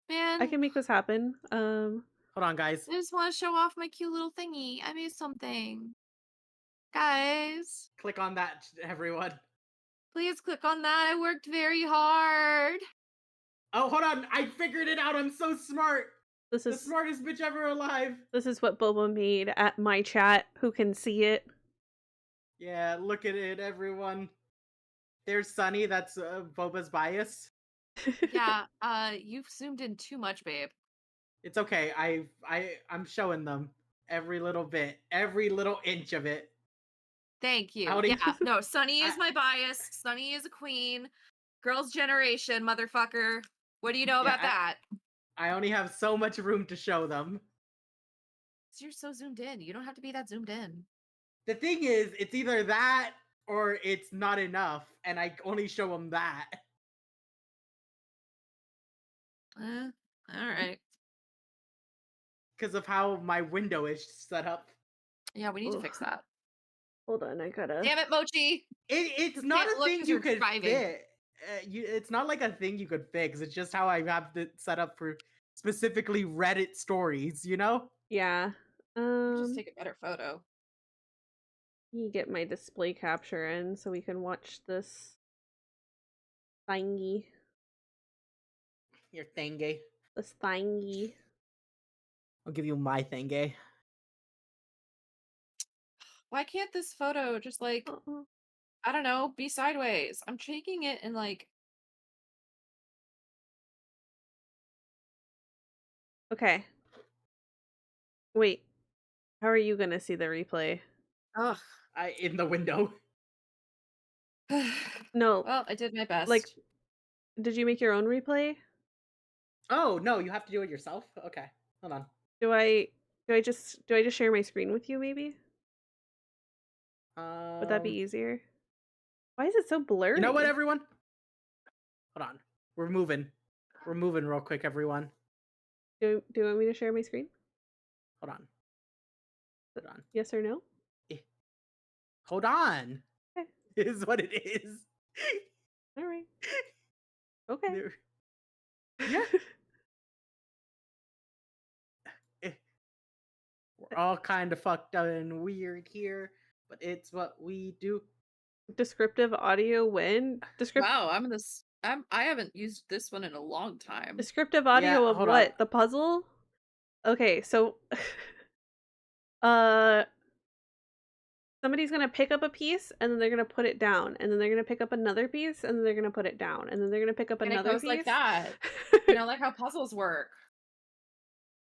Man, I can make this happen. Hold on, guys. I just want to show off my cute little thingy. I made something. Guys. Click on that, everyone. Please click on that. I worked very hard. Oh, hold on. I figured it out. I'm so smart. This The is smartest bitch ever alive. this is what Boba made at my chat. Who can see it? Yeah, look at it, everyone. There's Sunny. That's Boba's bias. Yeah, you've zoomed in too much, babe. It's okay. I'm showing them every little bit, every little inch of it. Thank I you. only- Yeah, no, Sunny is I- my bias. Sunny is a queen. Girls' generation, motherfucker. What do you know about Yeah, that? I only have so much room to show them. You're so zoomed in. You don't have to be that zoomed in. The thing is, it's either that or it's not enough, and I only show them that. All right. Because of how my window is set up. Yeah, we need to Ugh. fix that. Hold on, I gotta. Damn it, Mochi. It's You not can't a look thing 'cause you you're could driving. fit. It's not like a thing you could fix. It's just how I have it set up for specifically Reddit stories, you know? Yeah. Just take a better photo. Let me get my display capture in so we can watch this thingy. Your thingy. This thingy. I'll give you my thingy. Why can't this photo just like, I don't know, be sideways? I'm taking it and like. Okay. Wait. How are you gonna see the replay? Ugh. In the window. No. Well, I did my best. Like, did you make your own replay? Oh no, you have to do it yourself? Okay. Hold on. Do I just share my screen with you maybe? Would that be easier? Why is it so blurry? You know what, everyone? Hold on. We're moving. We're moving real quick, everyone. Do you want me to share my screen? Hold on. Hold on. Yes or no? Hold on. Okay. Is what it is. All right. Okay. Yeah. We're all kind of fucked up and weird here, but it's what we do. Descriptive audio win. Wow, I haven't used this one in a long time. Descriptive audio of hold what? on. The puzzle? Okay, so somebody's gonna pick up a piece and then they're gonna put it down, and then they're gonna pick up another piece and then they're gonna put it down, and then they're gonna pick up And another it goes piece. like that. You know, like how puzzles work.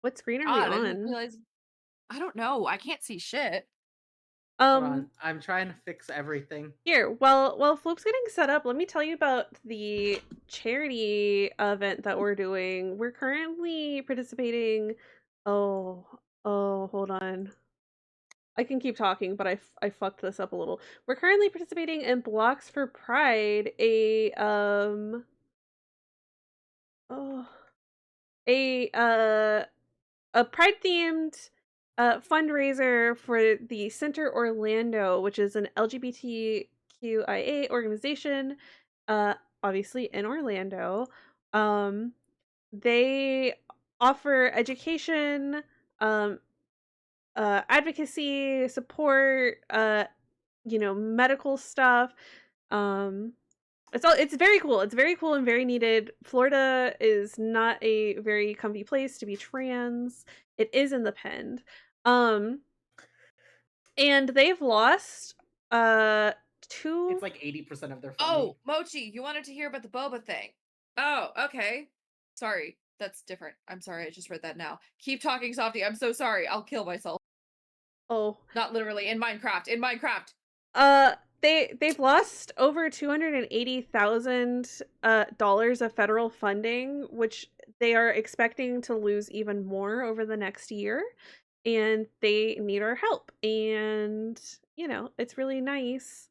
What screen are God, we I didn't on? realize. I don't know. I can't see shit. Hold on. I'm trying to fix everything. Here, while Floop's getting set up, let me tell you about the charity event that we're doing. We're currently participating. Oh, hold on. I can keep talking, but I fucked this up a little. We're currently participating in Blocks for Pride, a Pride themed fundraiser for the Center Orlando, which is an LGBTQIA organization, obviously in Orlando. They offer education, advocacy, support, medical stuff. It's very cool. It's very cool and very needed. Florida is not a very comfy place to be trans. It is in the pen. And they've lost two. It's like 80% of their funding. Oh, Mochi, you wanted to hear about the boba thing. Oh, okay. Sorry, that's different. I'm sorry, I just read that now. Keep talking, Softy. I'm so sorry. I'll kill myself. Oh. Not literally, in Minecraft. In Minecraft. They've lost over $280,000 of federal funding, which they are expecting to lose even more over the next year, and they need our help. And it's really nice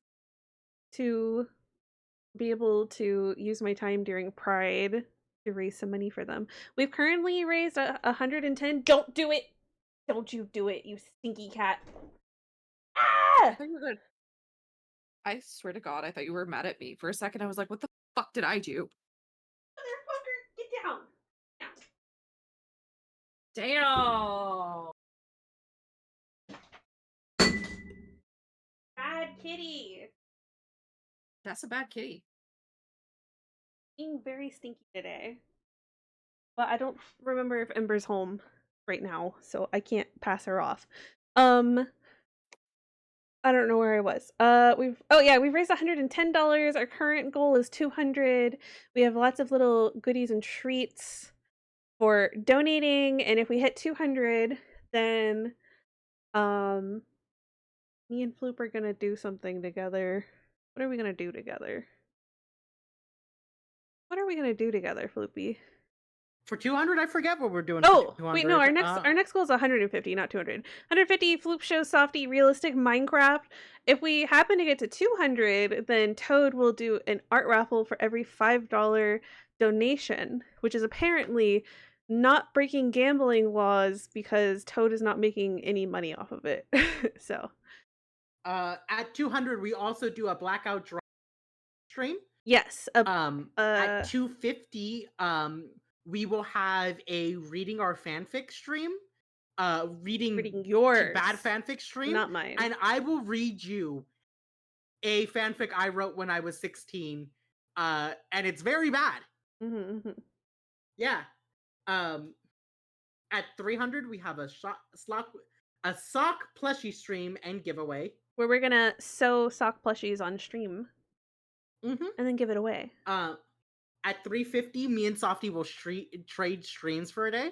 to be able to use my time during Pride to raise some money for them. We've currently raised 110. Don't do it! Don't you do it, you stinky cat! Ah! I thought you were good. I swear to God, I thought you were mad at me. For a second, I was like, what the fuck did I do? Motherfucker, get down! Damn! Bad kitty! That's a bad kitty. Being very stinky today. But I don't remember if Ember's home right now, so I can't pass her off. I don't know where I was. We've raised $110. Our current goal is 200. We have lots of little goodies and treats for donating, and if we hit 200, then me and Floop are gonna do something together. What are we gonna do together? What are we gonna do together, Floopy? For 200, I forget what we're doing. Oh, for 200. wait, no, our next goal is 150, not 200. 150 Floop shows Softy realistic Minecraft. If we happen to get to 200, then Toad will do an art raffle for every $5 donation, which is apparently not breaking gambling laws because Toad is not making any money off of it. So, at 200, we also do a blackout draw stream. yes. At 250, we will have a reading our fanfic stream. Reading yours. Bad fanfic stream. Not mine. And I will read you a fanfic I wrote when I was 16. And it's very bad. Mm-hmm. Yeah. At 300, we have a sock plushie stream and giveaway. Where we're gonna sew sock plushies on stream. Mm-hmm. And then give it away. At 350, me and Softy will trade streams for a day.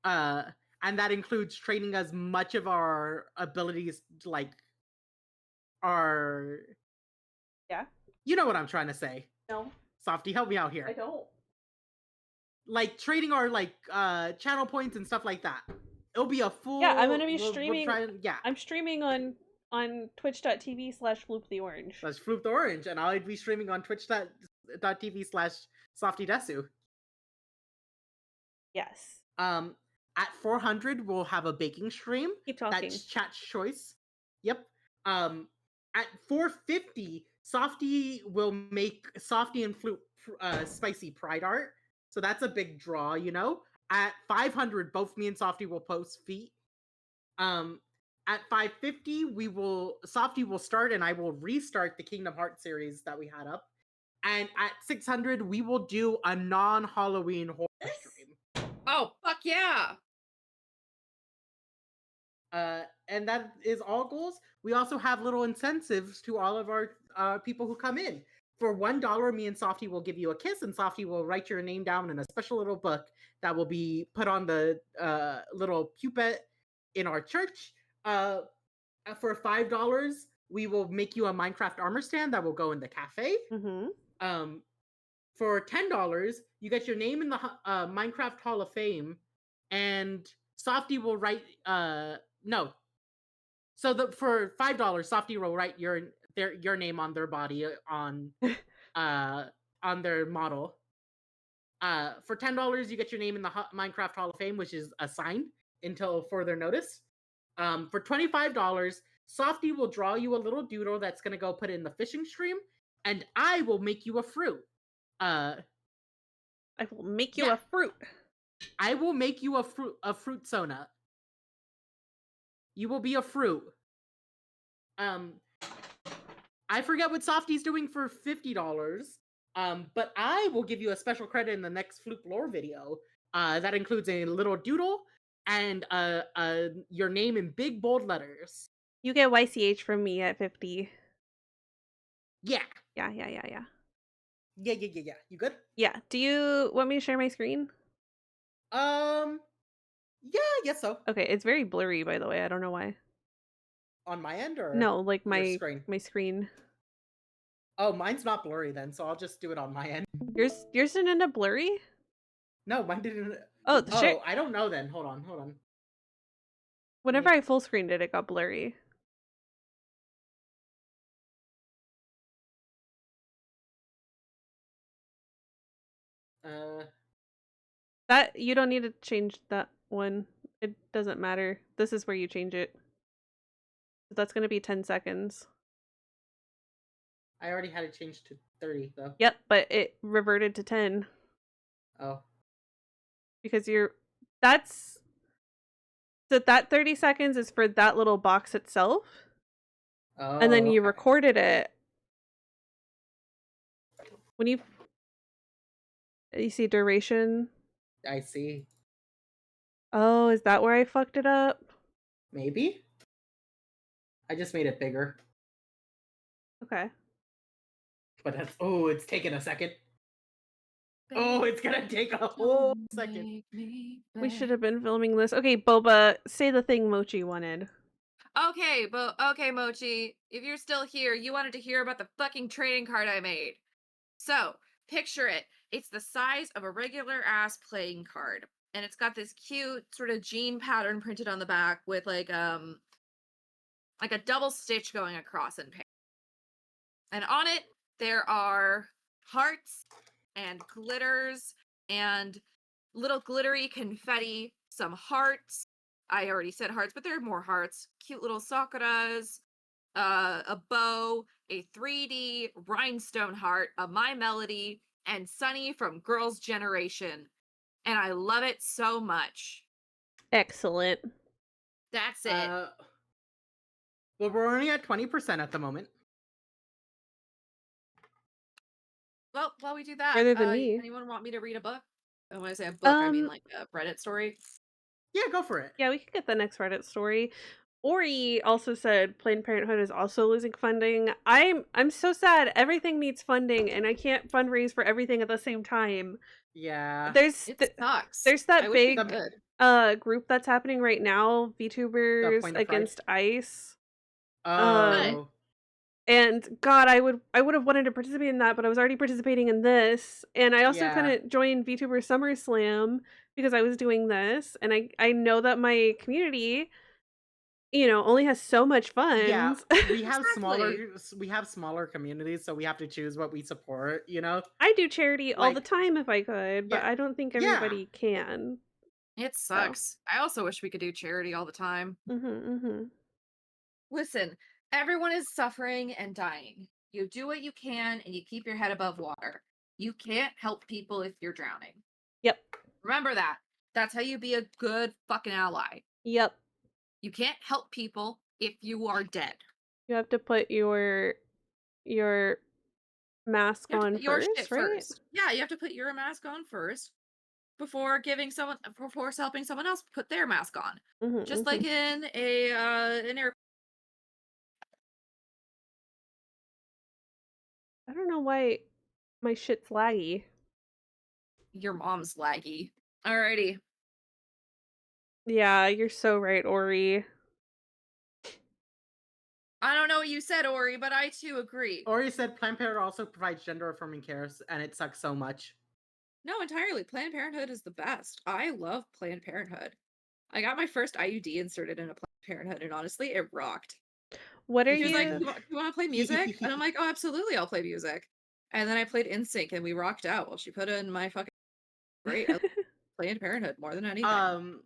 And that includes trading as much of our abilities, like our... Yeah? You know what I'm trying to say. No. Softy, help me out here. I don't. Like, trading our, like, channel points and stuff like that. It'll be a full... Yeah, I'm gonna be streaming... yeah. I'm streaming on twitch.tv/FloopTheOrange. That's Floop the Orange, and I'll be streaming on twitch.tv/SoftyDesu. Yes. At 400, we'll have a baking stream. Keep talking. That's chat's choice. Yep. At 450, Softy will make Softy and Floop spicy pride art. So that's a big draw, you know? At 500, both me and Softy will post feet. At 550, Softy will start and I will restart the Kingdom Hearts series that we had up. And at 600, we will do a non-Halloween horror stream. Oh, fuck yeah! And that is all goals. We also have little incentives to all of our people who come in. For $1, me and Softy will give you a kiss, and Softy will write your name down in a special little book that will be put on the little pulpit in our church. For $5, we will make you a Minecraft armor stand that will go in the cafe. Mm-hmm. For $10, you get your name in the Minecraft Hall of Fame, and Softy will write. No. So for $5, Softy will write your name on their body on their model. For $10, you get your name in the Minecraft Hall of Fame, which is assigned until further notice. For $25, Softy will draw you a little doodle that's gonna go put it in the fishing stream, and I will make you a fruit. I will make you a fruit. I will make you a fruit Sona. You will be a fruit. I forget what Softy's doing for $50. But I will give you a special credit in the next Floop lore video. That includes a little doodle and your name in big bold letters. You get YCH from me at 50. Yeah. Yeah. Yeah. You good? Yeah. Do you want me to share my screen? Yeah, I guess so. Okay, it's very blurry, by the way. I don't know why. On my end, or no, like screen? My screen. Oh, mine's not blurry then, so I'll just do it on my end. Yours didn't end up blurry? No, mine didn't. Oh, I don't know then. Hold on. Whenever I full screened it, it got blurry. That you don't need to change that one. It doesn't matter. This is where you change it. That's going to be 10 seconds. I already had it changed to 30 though. Yep, but it reverted to 10. Oh. Because that 30 seconds is for that little box itself. Oh. And then you recorded it When you see duration. I see. Oh, is that where I fucked it up? Maybe? I just made it bigger. Okay. But that's it's taking a second. Oh, it's gonna take a whole second. We should have been filming this. Okay, Boba, say the thing Mochi wanted. Okay, okay, Mochi. If you're still here, you wanted to hear about the fucking trading card I made. So, picture it. It's the size of a regular ass playing card. And it's got this cute sort of jean pattern printed on the back with like a double stitch going across in paint. And on it there are hearts and glitters and little glittery confetti, some hearts. I already said hearts, but there are more hearts. Cute little sakuras, a bow, a 3D rhinestone heart, a My Melody, and Sunny from Girls' Generation. And I love it so much. Excellent. That's it. Well, we're only at 20% at the moment. Well, while we do that, Further than me. anyone want me to read a book? And when I say a book, I mean like a Reddit story. Yeah, go for it. Yeah, we could get the next Reddit story. Ori also said Planned Parenthood is also losing funding. I'm so sad. Everything needs funding, and I can't fundraise for everything at the same time. Yeah. It sucks. There's that big group that's happening right now, VTubers against ICE. And God, I would have wanted to participate in that, but I was already participating in this, and I also couldn't join VTuber SummerSlam because I was doing this, and I know that my community, only has so much funds. Yeah, we have smaller communities, so we have to choose what we support. I do charity all the time if I could, but Yeah. I don't think everybody can. It sucks. I also wish we could do charity all the time. Listen, everyone is suffering and dying. You do what you can and you keep your head above water. You can't help people if you're drowning. Yep. Remember that. That's how you be a good fucking ally. Yep. You can't help people if you are dead. You have to put your mask on first, right? Yeah, you have to put your mask on first before helping someone else put their mask on. Just like in an airplane. I don't know why my shit's laggy. Your mom's laggy. Alrighty. Yeah, you're so right, Ori. I don't know what you said, Ori, but I too agree. Ori said Planned Parenthood also provides gender-affirming care, and it sucks so much. No, entirely. Planned Parenthood is the best. I love Planned Parenthood. I got my first IUD inserted in a Planned Parenthood, and honestly, it rocked. What are She was you? like, you want to play music? And I'm like, oh, absolutely, I'll play music. And then I played NSYNC, and we rocked out while she put in my fucking great Planned Parenthood more than anything.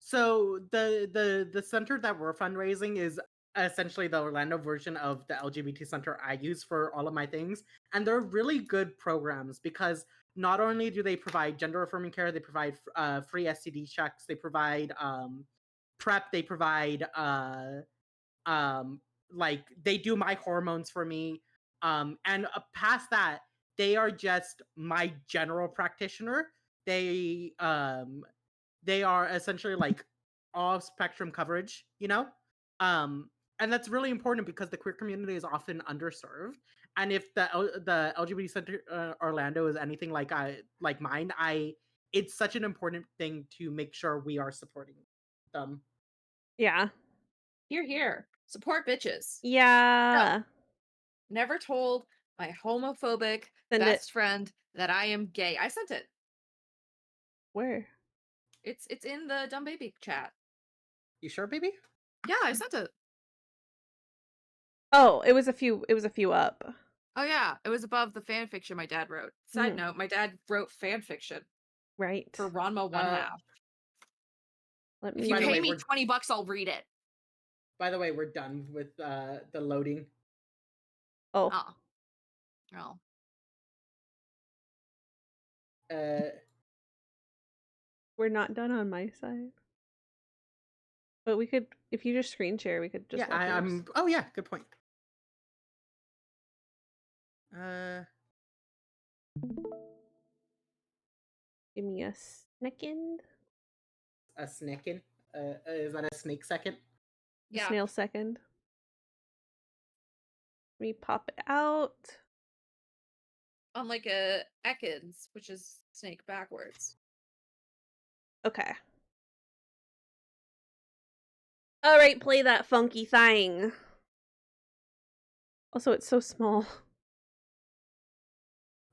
So the center that we're fundraising is essentially the Orlando version of the LGBT center I use for all of my things, and they're really good programs because not only do they provide gender affirming care, they provide free STD checks, they provide PrEP, they provide like they do my hormones for me, and past that, they are just my general practitioner. They are essentially like all spectrum coverage, and that's really important because the queer community is often underserved. And if the LGBT Center Orlando is anything like mine, it's such an important thing to make sure we are supporting them. Yeah. Here. Support bitches. Yeah. So, never told my homophobic best friend that I am gay. I sent it. Where? It's in the Dumb Baby chat. You sure, baby? Yeah, I sent it. Oh, it was a few up. Oh yeah, it was above the fan fiction my dad wrote. Side note, my dad wrote fan fiction. Right. For Ranma 1/2. If you pay me $20, I'll read it. By the way, we're done with the loading. Oh. We're not done on my side. But we could, if you just screen share, we could just. Yeah, oh yeah, good point. Give me a second. A snickin'? Is that a snake second? A Yeah. snail second. Let me pop it out. Unlike a Ekans, which is snake backwards. Okay. All right, play that funky thing. Also, it's so small.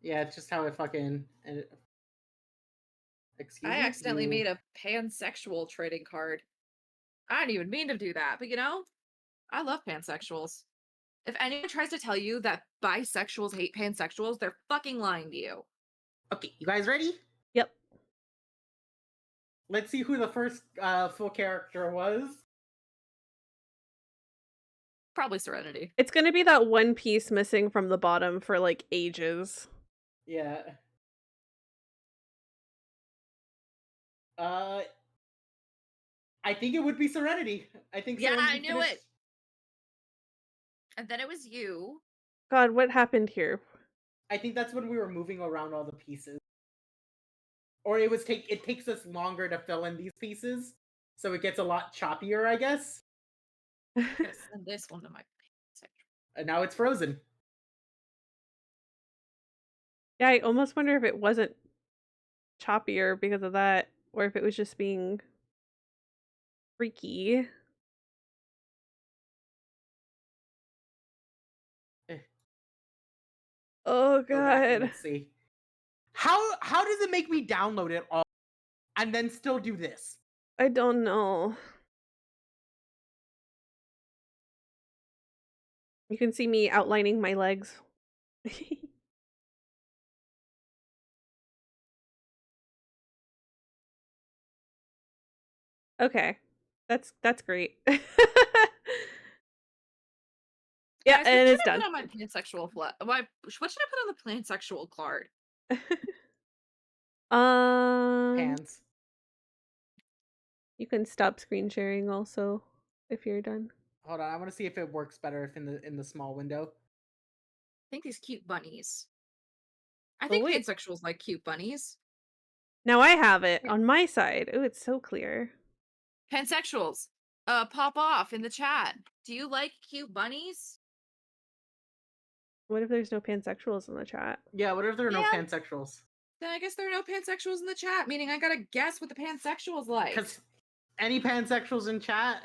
Yeah, it's just how it fucking. Excuse I me? accidentally You- made a pansexual trading card. I didn't even mean to do that, but you know, I love pansexuals. If anyone tries to tell you that bisexuals hate pansexuals, they're fucking lying to you. Okay, you guys ready? Yep. Let's see who the first full character was. Probably Serenity. It's gonna be that one piece missing from the bottom for like ages. Yeah. I think it would be Serenity. I think so. Yeah, when we I knew finish- it. And then it was you. God, what happened here? I think that's when we were moving around all the pieces. Or it takes us longer to fill in these pieces, so it gets a lot choppier, I guess. I'm gonna send this one to my pansexual. And now it's frozen. Yeah, I almost wonder if it wasn't choppier because of that, or if it was just being freaky. Eh. Oh Go back and god. let's see. How does it make me download it all and then still do this? I don't know. You can see me outlining my legs. Okay. That's great. Yeah, Guys, and what it's should I done. put on my pansexual what should I put on the pansexual card? Pans. You can stop screen sharing also if you're done. Hold on, I want to see if it works better if in the small window. I think these cute bunnies. I Oh, think wait. pansexuals like cute bunnies. Now I have it on my side. Oh, it's so clear. Pansexuals, pop off in the chat. Do you like cute bunnies? What if there's no pansexuals in the chat? Yeah, what if there are no Man. pansexuals? Then I guess there are no pansexuals in the chat, meaning I gotta guess what the pansexuals like. Because any pansexuals in chat?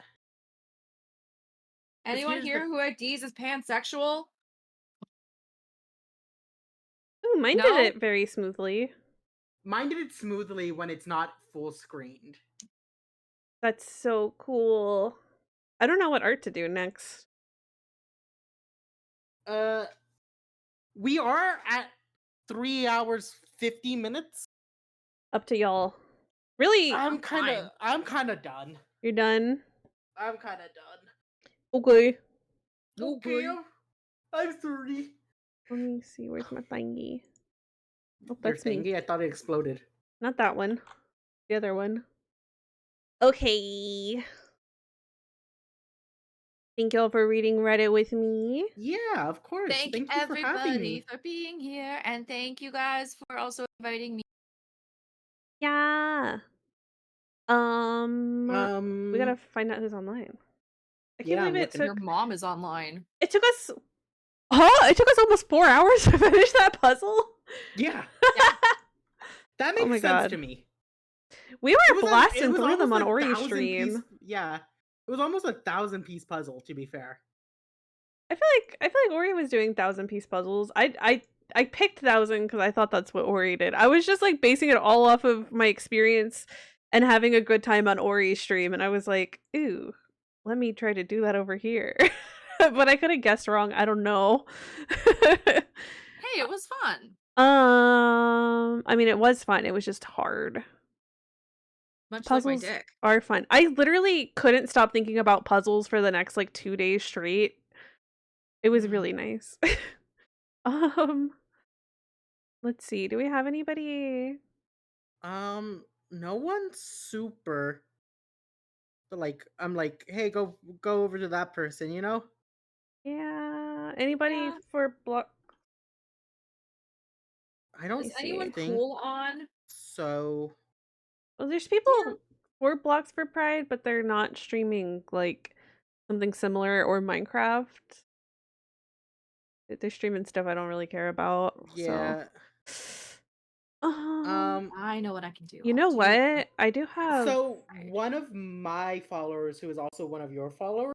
Anyone here's here the- who IDs is pansexual? Oh, mine No? did it very smoothly. Mine did it smoothly when it's not full screened. That's so cool. I don't know what art to do next. We are at 3 hours 50 minutes. Up to y'all. Really? I'm fine. kind of done. You're done? I'm kind of done. Okay. Okay, I'm 30. Let me see. Where's my thingy? Oh, Your that's me. thingy? I thought it exploded. Not that one. The other one. Okay. Thank y'all for reading Reddit with me. Yeah, of course. Thank Thank you for having everybody me. for being here, and thank you guys for also inviting me. Yeah. We gotta find out who's online. I can't Yeah, I'm believe it looking. Your took. mom is online. It took us. Huh? It took us almost 4 hours to finish that puzzle. Yeah. Yeah. That Oh makes my sense God. to me. We It were was a- blasting it was through them on almost Ori 1,000 stream. piece- yeah. It was almost 1,000-piece puzzle, to be fair. I feel like Ori was doing 1,000-piece puzzles. I picked 1,000 because I thought that's what Ori did. I was just like basing it all off of my experience and having a good time on Ori's stream, and I was like, ooh, let me try to do that over here. But I could have guessed wrong. I don't know. Hey, it was fun. I mean, it was fun. It was just hard. Much Puzzles like my dick. are fun. I literally couldn't stop thinking about puzzles for the next like 2 days straight. It was really nice. Let's see. Do we have anybody? No one's super. But like, I'm like, hey, go over to that person, you know? Yeah. Anybody Yeah. for block? I don't Is anyone think cool on? so. Well, there's people for blocks for Pride, but they're not streaming like something similar or Minecraft. They're streaming stuff I don't really care about. Yeah. So. I know what I can do. You I'll know do- what? I do have. So one of my followers, who is also one of your followers,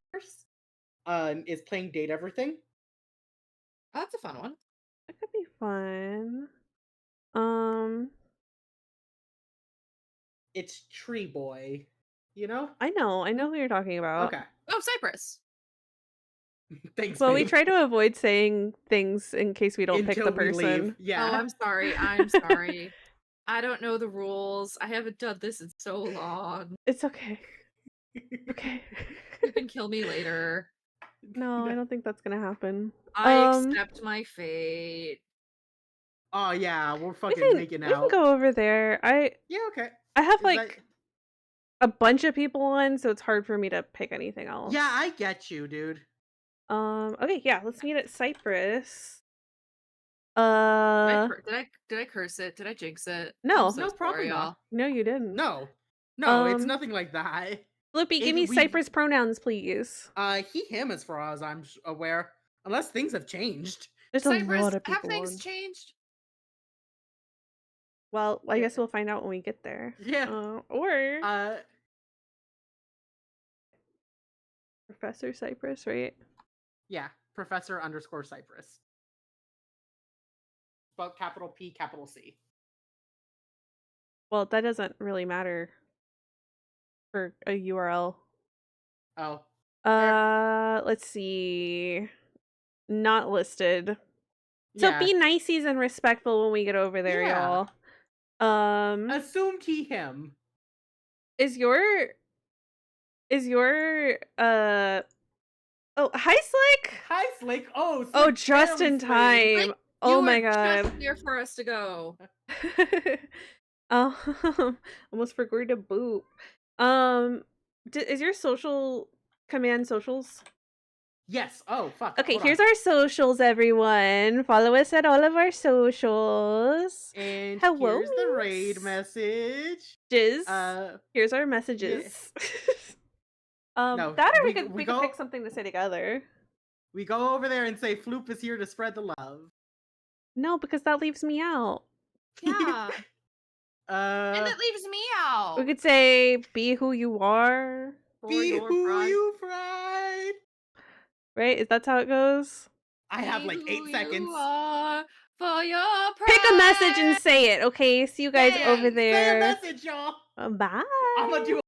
is playing Date Everything. That's a fun one. That could be fun. It's Tree Boy. You know? I know who you're talking about. Okay. Oh, Cypress. Thanks. Well, we babe. try to avoid saying things in case we don't pick Until the we person. leave. Yeah. Oh, I'm sorry. I'm sorry. I don't know the rules. I haven't done this in so long. It's okay. Okay. You can kill me later. No, I don't think that's gonna happen. I accept my fate. Oh yeah, we're We fucking can making we can out. go over there. Yeah, okay. I have Is like a bunch of people on, so it's hard for me to pick anything else. Yeah, I get you, dude. Okay, yeah, let's meet at Cypress. Did I curse it? Did I jinx it? No. I'm so No, sorry, probably y'all. not. No, you didn't. No, it's Um, nothing like that. Flippy, give me we- Cypress pronouns, please. He, him, as far as I'm aware, unless things have changed. There's Cypress, a lot of have people things on. changed? Well, I guess we'll find out when we get there. Yeah. Or Professor Cypress, right? Yeah, Professor_Cypress. Spelled capital P, capital C. Well, that doesn't really matter for a URL. Oh. Let's see. Not listed. So Yeah. be niceies and respectful when we get over there, Yeah. y'all. Assumed he, him. Is your oh, hi Slick. Hi, Slick. Oh, Slick, Oh, just barely in Slick. time. Like, Oh you my were god. just here for us to go. Almost forgot to boop. Is your social command socials? Yes. Oh, fuck. Okay, Hold here's on. our socials, everyone. Follow us at all of our socials. And Hello. here's the raid message. Here's our messages. No, that or we we could go- pick something to say together. We go over there and say Floop is here to spread the love. No, because that leaves me out. Yeah. And that leaves me out. We could say be who you are. For Be your who pride. you fried. Right? That's how it goes? I have like 8 Who seconds. you are for your Pick a message and pride. say it, okay? See you guys Yay. over Say a there. message, y'all. Bye. I'm gonna do